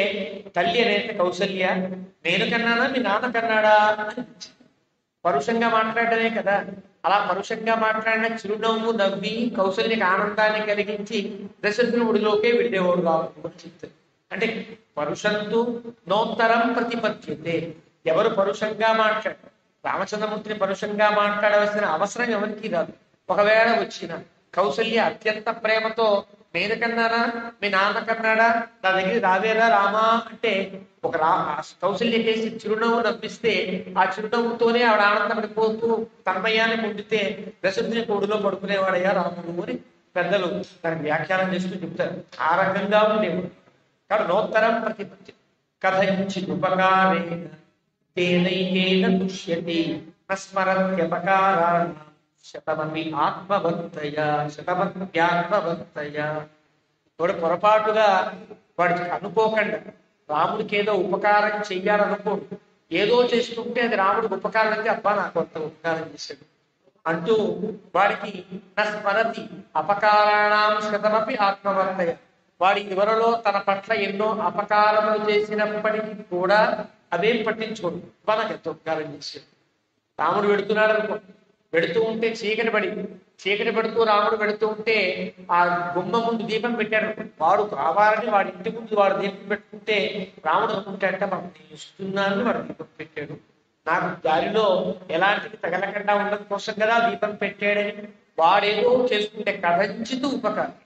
తల్లి అనేది కౌసల్య, నేను కన్నానా మీ నాన్న కన్నాడా అని పరుషంగా మాట్లాడటమే కదా. అలా పరుషంగా మాట్లాడిన చిరునవ్వు నవ్వి కౌసల్యకి ఆనందాన్ని కలిగించి దశరథుని ఒడిలోకే వెళ్ళేవాడు రాముడు అని చెప్తారు. అంటే పరుషంతు నోత్తరం ప్రతిపత్యతే. ఎవరు పరుషంగా మాట్లాడారు, రామచంద్రమూర్తిని పరుషంగా మాట్లాడవలసిన అవసరం ఎవరికి రాదు. ఒకవేళ వచ్చిన కౌసల్య అత్యంత ప్రేమతో నేను కన్నానా మీ నాన్న కన్నాడా, నా దగ్గర రావేరా రామా అంటే ఒక కౌసల్య చేసి చిరునవ్వు నవ్విస్తే ఆ చిరునవ్వుతోనే ఆవిడ ఆనందపడిపోతూ తన్మయాన్ని పొందితే దశరథుని కోడిలో పడుకునేవాడయ్యా రాముడు అని పెద్దలు దానికి వ్యాఖ్యానం చేస్తూ చెప్తారు. ఆ రకంగా ఉండేవాడు. కాబట్టి నోత్తరం ప్రతిపత్తి. కథంచిదుపకారేణ తేనైకేన తుష్యతి నస్మరత్యపకారాణ శతమపి ఆత్మభక్తయ శతమప్యాత్మభక్తయ. వాడు పొరపాటుగా వాడికి అనుకోకుండా రాముడికి ఏదో ఉపకారం చెయ్యాలనుకోడు. ఏదో చేస్తుంటే అది రాముడికి ఉపకారం అయితే అబ్బా నాకు అంత ఉపకారం చేశాడు అంటూ వాడికి నస్మరతి అపకారాణం శతమపి ఆత్మభక్తయ. వాడి ఎవరిలో తన పట్ల ఎన్నో అపకారములు చేసినప్పటికీ కూడా అవేం పట్టించుకోడు. మనకు ఎంత ఉపకారం చేశాడు. రాముడు వెడుతున్నాడు అనుకో, వెడుతూ ఉంటే చీకటి పడుతూ రాముడు వెడుతూ ఉంటే ఆ గుమ్మ ముందు దీపం పెట్టాడు. వాడు కావాలని వాడి ఇంటి ముందు వాడు దీపం పెట్టుకుంటే రాముడు అనుకుంటాడంటే మనం ఇస్తున్నానని వాడు దీపం పెట్టాడు, నాకు దారిలో ఎలాంటిది తగలకుండా ఉండడం కోసం కదా దీపం పెట్టాడని వాడేదో చేసుకుంటే కథంచితూ ఉపకారం.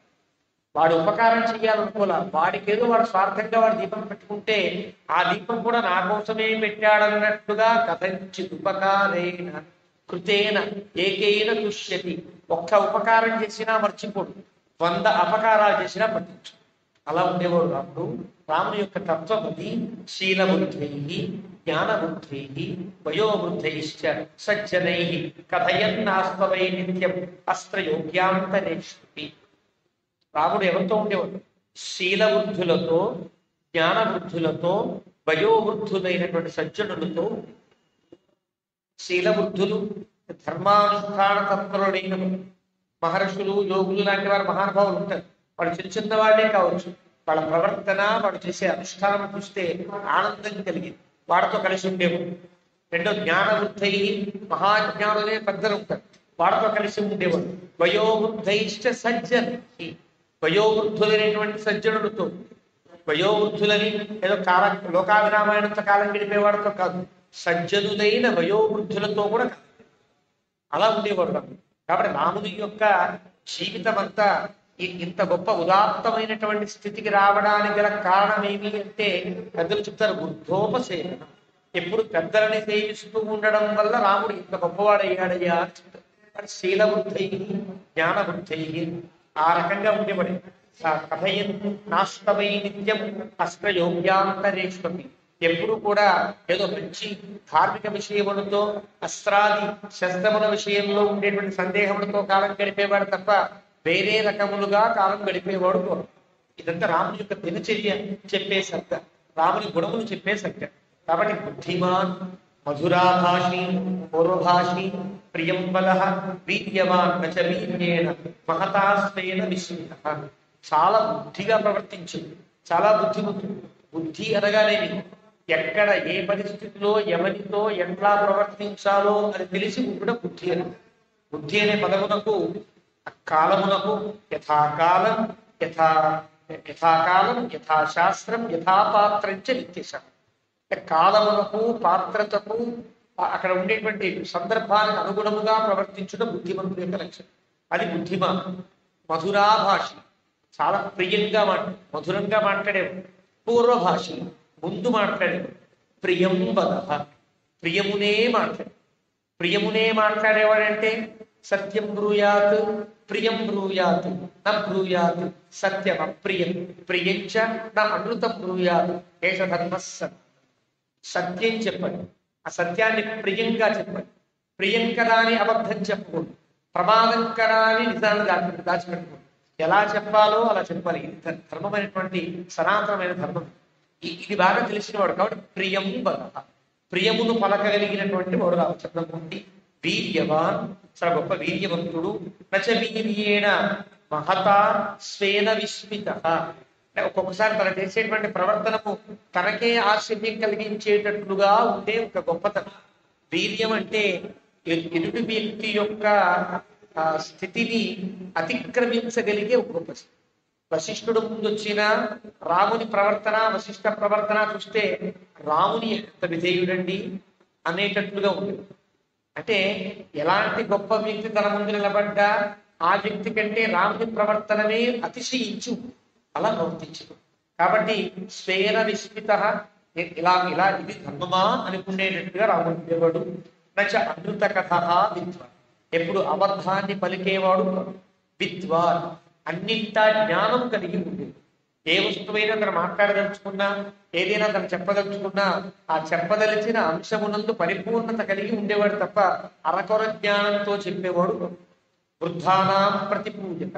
వాడు ఉపకారం చెయ్యాలనుకోలే, వాడికేదో వాడు స్వార్థంగా వాడు దీపం పెట్టుకుంటే ఆ దీపం కూడా నా కోసమే పెట్టాడన్నట్టుగా కథంచిత్ ఉపకారేణ కృతేన ఏకైన తుష్యతి. ఒక్క ఉపకారం చేసినా మర్చిపోడు, 100 అపకారాలు చేసినా పట్టించు. అలా ఉండేవాడు రాముడు. రాముని యొక్క తత్వం అది. శీలబుద్ధై జ్ఞానబుద్ధై వయోబుద్ధైశ్చ సజ్జనై కథయన్నాస్తవై నిత్యం అస్త్రయోగ్యాంతరేష్టి. రాముడు ఎవరితో ఉండేవాడు? శీలబుద్ధులతో, జ్ఞానబుద్ధులతో, వయోవృద్ధులైనటువంటి సజ్జనులతో. శీలబుద్ధులు ధర్మానుష్ఠాన తత్పరులైన మహర్షులు, యోగులు లాంటి వారు మహానుభావులు ఉంటారు. వాళ్ళు చిన్న చిన్న వాళ్ళే కావచ్చు, వాళ్ళ ప్రవర్తన వాడు చేసే అనుష్ఠానం చూస్తే ఆనందం కలిగింది, వాడితో కలిసి ఉండేవాడు. రెండో జ్ఞానవృద్ధై, మహాజ్ఞానులే పెద్దలు ఉంటారు, వాడితో కలిసి ఉండేవాడు. వయోవృద్ధైశ్చ సజ్జనై, వయోవృద్ధులైనటువంటి సజ్జనులతో. వయోవృద్ధులని ఏదో లోకాభిరామాయణంతో కాలం గడిపేవాడితో కాదు, సజ్జనులైన వయోవృద్ధులతో కూడా కాదు, అలా ఉండేవాడు రాముడు. కాబట్టి రాముడి యొక్క జీవితం అంతా ఇంత గొప్ప ఉదాత్తమైనటువంటి స్థితికి రావడానికి గల కారణం ఏమి అంటే పెద్దలు చెప్తారు వృద్ధోపసేవన. ఎప్పుడు పెద్దలని సేవిస్తూ ఉండడం వల్ల రాముడు ఇంత గొప్పవాడయ్యాడయ్యా అని చెప్తారు. అది శీలవృద్ధై జ్ఞానవృద్ధై ఆ రకంగా ఉండేవాడు. కథయన్ నాస్తవై నిత్యం అస్త్రయోగ్యాంతరేష్వపి. ఎప్పుడు కూడా ఏదో మంచి ధార్మిక విషయములతో, అస్త్రాది శస్త్రముల విషయంలో ఉండేటువంటి సందేహములతో కాలం గడిపేవాడు తప్ప వేరే రకములుగా కాలం గడిపేవాడు. ఇదంతా రాముని యొక్క దినచర్య చెప్పే సత్త, రాముని గుణములు చెప్పే సత్య. కాబట్టి బుద్ధిమాన్, మధురాభాషి, పూర్వభాషి, ప్రియం బల, వీర్యవాన్ నచ వీర్యేణ మహతాస్వేన విస్మిత. చాలా బుద్ధిగా ప్రవర్తించింది, చాలా బుద్ధిమంతుడు. బుద్ధి అనగానేమి ఎక్కడ ఏ పరిస్థితిలో ఎవరితో ఎట్లా ప్రవర్తించాలో అని తెలిసి ఉండడం బుద్ధి అని. బుద్ధి అనే పదమునకు కాలమునకు యథాకాలం యథా యథాకాలం యథాశాస్త్రం యథాపాత్రంచ నిత్యశం. కాలమునకు పాత్రతకు అక్కడ ఉండేటువంటి సందర్భానికి అనుగుణముగా ప్రవర్తించడం బుద్ధిమంతుడి యొక్క లక్ష్యం. అది బుద్ధిమా. మధురాభాష, చాలా ప్రియంగా మధురంగా మాట్లాడేవాడు. పూర్వభాష, ముందు మాట్లాడేవాడు. ప్రియం వద, ప్రియమునే మాట్లాడేవాడంటే సత్యం బ్రూయాత్ ప్రియం బ్రూయాత్ న బ్రూయాత్ సత్యం అప్రియం ప్రియంచ న అనృతం బ్రూయాత్ ఏష ధర్మస్స. సత్యం చెప్పండి, ఆ సత్యాన్ని ప్రియంగా చెప్పండి. ప్రియంకరాని అబద్ధం చెప్పకూడదు, ప్రమాదంకరాని నిజాన్ని దాచిపెట్టుకోండి. ఎలా చెప్పాలో అలా చెప్పాలి. ఇది ధర్మమైనటువంటి సనాతనమైన ధర్మం. ఇది బాగా తెలిసినవాడు కాబట్టి ప్రియం వద, ప్రియమును పలకగలిగినటువంటి వాడు రామచంద్రమూర్తి. వీర్యవాన్, చాలా గొప్ప వీర్యవంతుడు. నచ వీర్యేణ మహత స్వేన విస్మిత. ఒక్కొక్కసారి తన చేసేటువంటి ప్రవర్తనము తనకే ఆశ్చర్యం కలిగించేటట్లుగా ఉండే ఒక గొప్పతనం. వీర్యం అంటే ఎదుటి వ్యక్తి యొక్క స్థితిని అతిక్రమించగలిగే ఒక గొప్ప. వశిష్ఠుడు ముందొచ్చిన రాముని ప్రవర్తన, వశిష్ఠ ప్రవర్తన చూస్తే రాముని ఎంత విధేయుడండి అనేటట్లుగా ఉంది. అంటే ఎలాంటి గొప్ప వ్యక్తి తన ముందు నిలబడ్డా ఆ వ్యక్తి కంటే రాముని ప్రవర్తనమే అతిశయించు, అలా ప్రవర్తించు. కాబట్టి స్వేన విస్మిత, ఇలా ఇది ధర్మమా అనుకునేటట్టుగా రాముడు ఉండేవాడు. నచ అనృత కథ విద్వాన్, ఎప్పుడు అబద్ధాన్ని పలికేవాడు. విద్వాన్, అన్నింటా జ్ఞానం కలిగి ఉండేది. ఏ వస్తువైనా తను మాట్లాడదలుచుకున్నా, ఏదైనా తను చెప్పదలుచుకున్నా ఆ చెప్పదలిచిన అంశమునందు పరిపూర్ణత కలిగి ఉండేవాడు తప్ప అరకొర జ్ఞానంతో చెప్పేవాడు. వృద్ధానాం ప్రతిపూజక,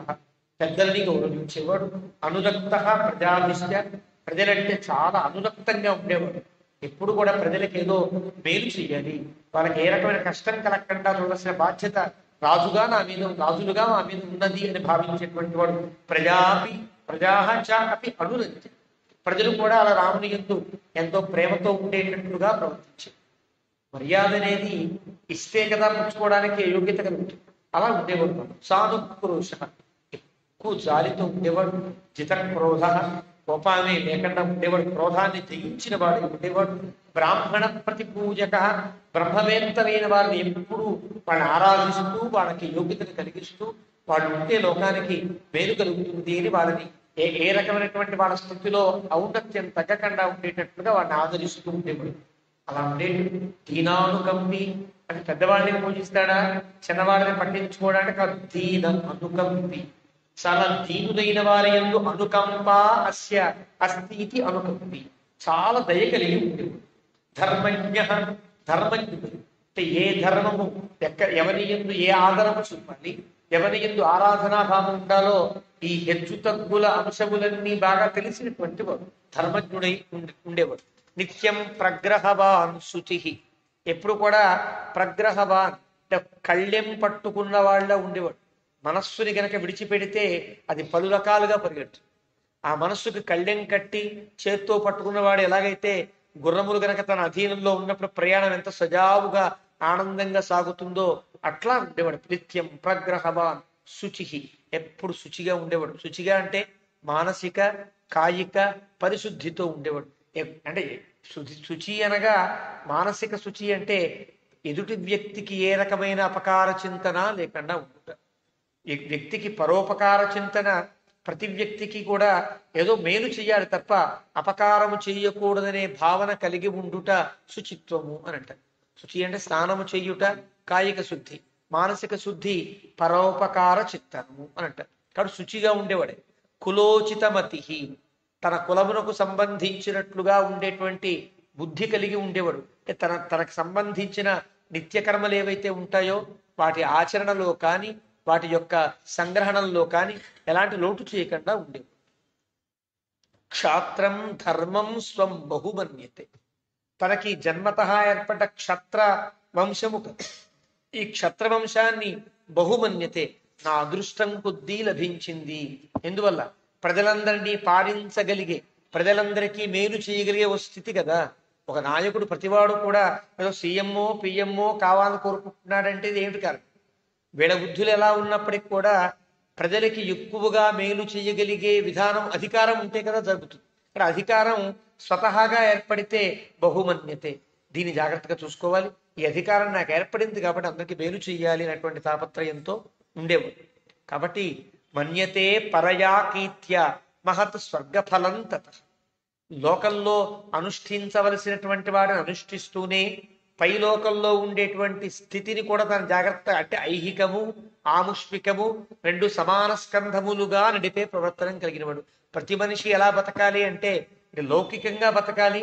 పెద్దల్ని గౌరవించేవాడు. అనురక్త ప్రజాభిష్ట, ప్రజలంటే చాలా అనురక్తంగా ఉండేవాడు. ఎప్పుడు కూడా ప్రజలకు ఏదో మేలు చెయ్యాలి, వాళ్ళకి ఏ రకమైన కష్టం కలగకుండా చూడాల్సిన బాధ్యత రాజులుగా మా మీద ఉన్నది అని భావించేటువంటి వాడు. ప్రజాహ చ అపి అనురంజ, ప్రజలు కూడా అలా రాముని యందు ఎంతో ప్రేమతో ఉండేటట్లుగా ప్రవర్తించారు. మర్యాద అనేది ఇస్తే కదా పుచ్చుకోవడానికి యోగ్యత కలుగుతుంది. అలా ఉండేవాడు. సానుక్రోశ, ఎక్కువ జాలితో ఉండేవాడు. జిత క్రోధ, కోపాన్ని లేకుండా ఉండేవాడు. క్రోధాన్ని జయించిన వాడు ఉండేవాడు. బ్రాహ్మణ ప్రతిపూజక, బ్రహ్మవేత్తలైన వారిని ఎప్పుడు వాళ్ళని ఆరాధిస్తూ వాళ్ళకి యోగ్యతను కలిగిస్తూ వాళ్ళు ఉంటే లోకానికి మేలు కలుగుతుంది అని వాళ్ళని ఏ రకమైనటువంటి వాళ్ళ స్థితిలో ఔన్నత్యం తగ్గకుండా ఉండేటట్లుగా వాళ్ళని ఆదరిస్తూ ఉండేవాడు. అలా ఉండేది. దీనానుకంపి అంటే పెద్దవాళ్ళని పూజిస్తాడా, చిన్నవాళ్ళని పట్టించుకోవడానికి దీన అనుకంపి, చాలా దీనులైన వారి యందు అనుకంప అస్య అస్థితి అనుకంపి, చాలా దయ కలిగి ఉండేవాడు. ధర్మజ్ఞుడు అంటే ఏ ధర్మము ఎవరి యందు ఏ ఆదరము చూపాలి, ఎవరి యందు ఆరాధనా భావం ఉండాలో ఈ హెచ్చు తగ్గుల అంశములన్నీ బాగా తెలిసినటువంటి వాడు ధర్మజ్ఞుడై ఉండేవాడు. నిత్యం ప్రగ్రహవాన్ శుచి, ఎప్పుడు కూడా ప్రగ్రహవాన్ అంటే కళ్ళెం పట్టుకున్న వాళ్ళ ఉండేవాడు. మనస్సుని గనక విడిచిపెడితే అది పలు రకాలుగా పరిగెట్టు. ఆ మనస్సుకి కళ్ళెం కట్టి చేత్తో పట్టుకున్నవాడు ఎలాగైతే గుర్రములు గనక తన అధీనంలో ఉన్నప్పుడు ప్రయాణం ఎంత సజావుగా ఆనందంగా సాగుతుందో అట్లా ఉండేవాడు. నిత్యం ప్రగ్రహవాన్ శుచి, ఎప్పుడు శుచిగా ఉండేవాడు. శుచిగా అంటే మానసిక కాయిక పరిశుద్ధితో ఉండేవాడు. అంటే శుచి అనగా మానసిక శుచి అంటే ఎదుటి వ్యక్తికి ఏ రకమైన అపకార చింతన లేకుండా ఉండుట. వ్యక్తికి పరోపకార చింతన, ప్రతి వ్యక్తికి కూడా ఏదో మేలు చేయాలి తప్ప అపకారము చేయకూడదనే భావన కలిగి ఉండుట శుచిత్వము అని అంటారు. శుచి అంటే స్నానము చేయుట కాయిక శుద్ధి, మానసిక శుద్ధి పరోపకార చిత్తము అని అంటారు. కాబట్టి శుచిగా ఉండేవాడే. కులోచితమతి, తన కులమునకు సంబంధించినట్లుగా ఉండేటువంటి బుద్ధి కలిగి ఉండేవాడు. తనకు సంబంధించిన నిత్యకర్మలు ఏవైతే ఉంటాయో వాటి ఆచరణలో కానీ వాటి యొక్క సంగ్రహణంలో కానీ ఎలాంటి లోటు చేయకుండా ఉండేవాడు. క్షాత్రం ధర్మం స్వం బహుమన్యతే, తనకి జన్మతః ఏర్పడ్డ క్షత్ర వంశము, ఈ క్షత్ర వంశాన్ని బహుమన్యతే, నా అదృష్టం కొద్దీ లభించింది. ఎందువల్ల? ప్రజలందరినీ పాలించగలిగే, ప్రజలందరికీ మేలు చేయగలిగే ఓ స్థితి కదా. ఒక నాయకుడు ప్రతివాడు కూడా ఏదో సీఎంఓ పిఎంఓ కావాలని కోరుకుంటున్నాడంటే ఇది ఏమిటి కాదు. వీళ్ళ బుద్ధులు ఎలా ఉన్నప్పటికీ కూడా ప్రజలకి ఎక్కువగా మేలు చేయగలిగే విధానం అధికారం ఉంటే కదా జరుగుతుంది. ఇక్కడ అధికారం స్వతహాగా ఏర్పడితే బహుమన్యతే, దీన్ని జాగ్రత్తగా చూసుకోవాలి. ఈ అధికారం నాకు ఏర్పడింది కాబట్టి అందరికీ మేలు చేయాలి అనేటువంటి తాపత్రయంతో ఉండేవాడు. కాబట్టి మన్యతే పరయా కీర్త్య మహత్ స్వర్గఫలం తత. లోకంలో అనుష్ఠించవలసినటువంటి వాడిని అనుష్ఠిస్తూనే పై లోకంలో ఉండేటువంటి స్థితిని కూడా తన జాగ్రత్త, అంటే ఐహికము ఆముష్మికము రెండు సమాన స్కంధములుగా నడిపే ప్రవర్తన కలిగిన వాడు. ప్రతి మనిషి ఎలా బతకాలి అంటే లౌకికంగా బతకాలి,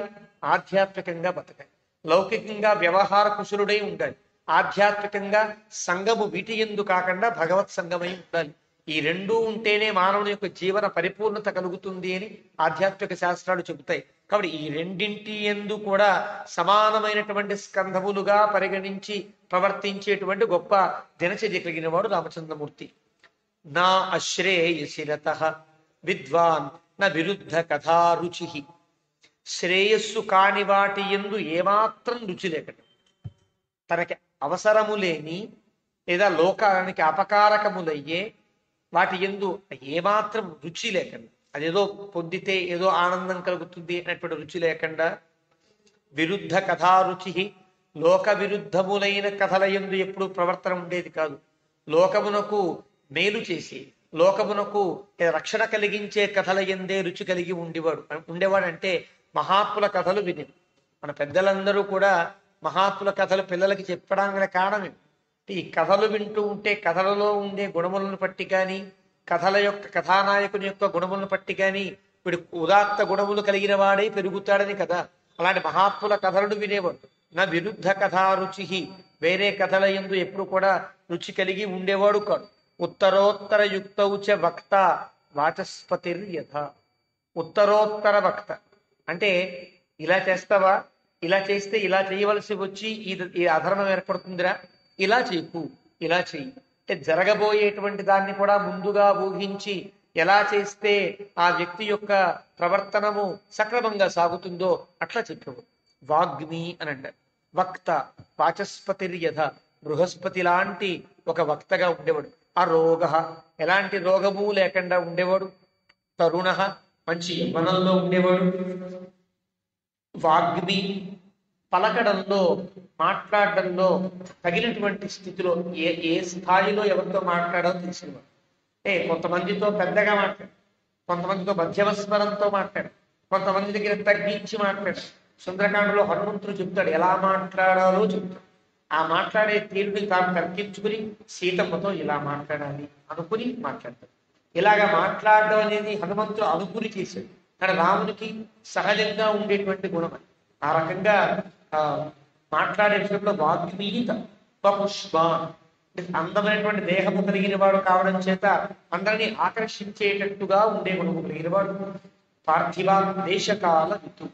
ఆధ్యాత్మికంగా బతకాలి. లౌకికంగా వ్యవహార కుశలుడై ఉండాలి, ఆధ్యాత్మికంగా సంగము వీటి ఎందు కాకుండా భగవత్ సంగమై ఉండాలి. ఈ రెండూ ఉంటేనే మానవుని యొక్క జీవన పరిపూర్ణత కలుగుతుంది అని ఆధ్యాత్మిక శాస్త్రాలు చెబుతాయి. కాబట్టి ఈ రెండింటి యందు కూడా సమానమైనటువంటి స్కంధములుగా పరిగణించి ప్రవర్తించేటువంటి గొప్ప దినచర్య కలిగిన వాడు రామచంద్రమూర్తి. నా అశ్రేయసిరత విద్వాన్ నా విరుద్ధ కథారుచి. శ్రేయస్సు కాని వాటి యందు ఏమాత్రం రుచి లేకట, తనకి అవసరము లేని లేదా లోకానికి అపకారకములయ్యే వాటి యందు ఏమాత్రం రుచి లేకుండా, అదేదో పొందితే ఏదో ఆనందం కలుగుతుంది అనేటువంటి రుచి లేకుండా, విరుద్ధ కథారుచి, లోక విరుద్ధములైన కథల యందు ఎప్పుడు ప్రవర్తన ఉండేది కాదు. లోకమునకు మేలు చేసి లోకమునకు రక్షణ కలిగించే కథల యందే రుచి కలిగి ఉండేవాడు అంటే మహాత్ముల కథలు విని. మన పెద్దలందరూ కూడా మహాత్ముల కథలు పిల్లలకి చెప్పడానికి కారణమే ఈ కథలు వింటూ ఉంటే కథలలో ఉండే గుణములను పట్టి కానీ, కథల యొక్క కథానాయకుని యొక్క గుణములను పట్టి కానీ వీడు ఉదాత్త గుణములు కలిగిన వాడే పెరుగుతాడని కదా. అలాంటి మహాత్ముల కథలను వినేవాడు. నా విరుద్ధ కథారుచి, వేరే కథల యందు ఎప్పుడు కూడా రుచి కలిగి ఉండేవాడు కాడు. ఉత్తరోత్తర యుక్తౌచ వక్త వాచస్పతిర్యథ. ఉత్తరోత్తర వక్త అంటే ఇలా చేస్తావా, ఇలా చేస్తే ఇలా చేయవలసి వచ్చి ఈ అధర్మం ఏర్పడుతుందిరా, ఇలా చేయకు, ఇలా చెయ్యి అంటే జరగబోయేటువంటి దాన్ని కూడా ముందుగా ఊహించి ఎలా చేస్తే ఆ వ్యక్తి యొక్క ప్రవర్తనము సక్రమంగా సాగుతుందో అట్లా చెప్పేవాడు. వాగ్మి అని అంటారు. వక్త వాచస్పతిర్యథ, బృహస్పతి లాంటి ఒక వక్తగా ఉండేవాడు. ఆ రోగ, ఎలాంటి రోగము లేకుండా ఉండేవాడు. తరుణ, మంచి యవ్వనంలో ఉండేవాడు. వాగ్మి, పలకడంలో మాట్లాడడంలో తగినటువంటి స్థితిలో ఏ స్థాయిలో ఎవరితో మాట్లాడాలో తెలిసినవాడు. అంటే కొంతమందితో పెద్దగా మాట్లాడు, కొంతమందితో మధ్యమ స్వరంతో మాట్లాడు, కొంతమంది దగ్గర తగ్గించి మాట్లాడు. సుందరకాండలో హనుమంతుడు చెప్తాడు ఎలా మాట్లాడాలో చెప్తాడు. ఆ మాట్లాడే తీరుని తాను తర్కించుకుని సీతమ్మతో ఇలా మాట్లాడాలి అనుకుని మాట్లాడతాడు. ఇలాగా మాట్లాడడం అనేది హనుమంతుడు అనుకుని చేశాడు. కానీ రామునికి సహజంగా ఉండేటువంటి గుణం. ఆ రకంగా మాట్లాడే విషయంలో వాగ్మీత పుష్ప, అందమైనటువంటి దేహము కలిగిన వాడు కావడం చేత అందరినీ ఆకర్షించేటట్టుగా ఉండే గుణము కలిగిన వాడు. పార్థివా దేశకాల ఋతు,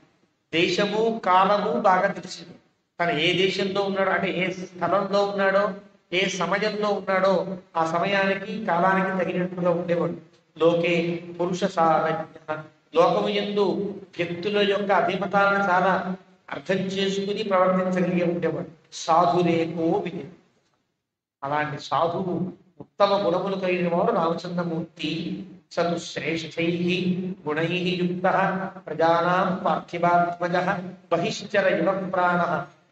దేశము కాలము బాగా తెలిసింది. తను ఏ దేశంలో ఉన్నాడో అంటే ఏ స్థలంలో ఉన్నాడో ఏ సమయంలో ఉన్నాడో ఆ సమయానికి కాలానికి తగినట్టుగా ఉండేవాడు. లోకే పురుష సారజ్ఞ, లోకము యందు వ్యక్తుల యొక్క అభిమతాలను చాలా అర్థం చేసుకుని ప్రవర్తించగలిగే ఉండేవాడు. సాధురేకో విజయ, అలాంటి సాధువు ఉత్తమ గుణములు కలిగిన వాడు రామచంద్రమూర్తి. సతు శ్రేష్ఠై గుణై యుక్త ప్రజానాం పార్థివాత్మజ బహిశ్చర యువ ప్రాణ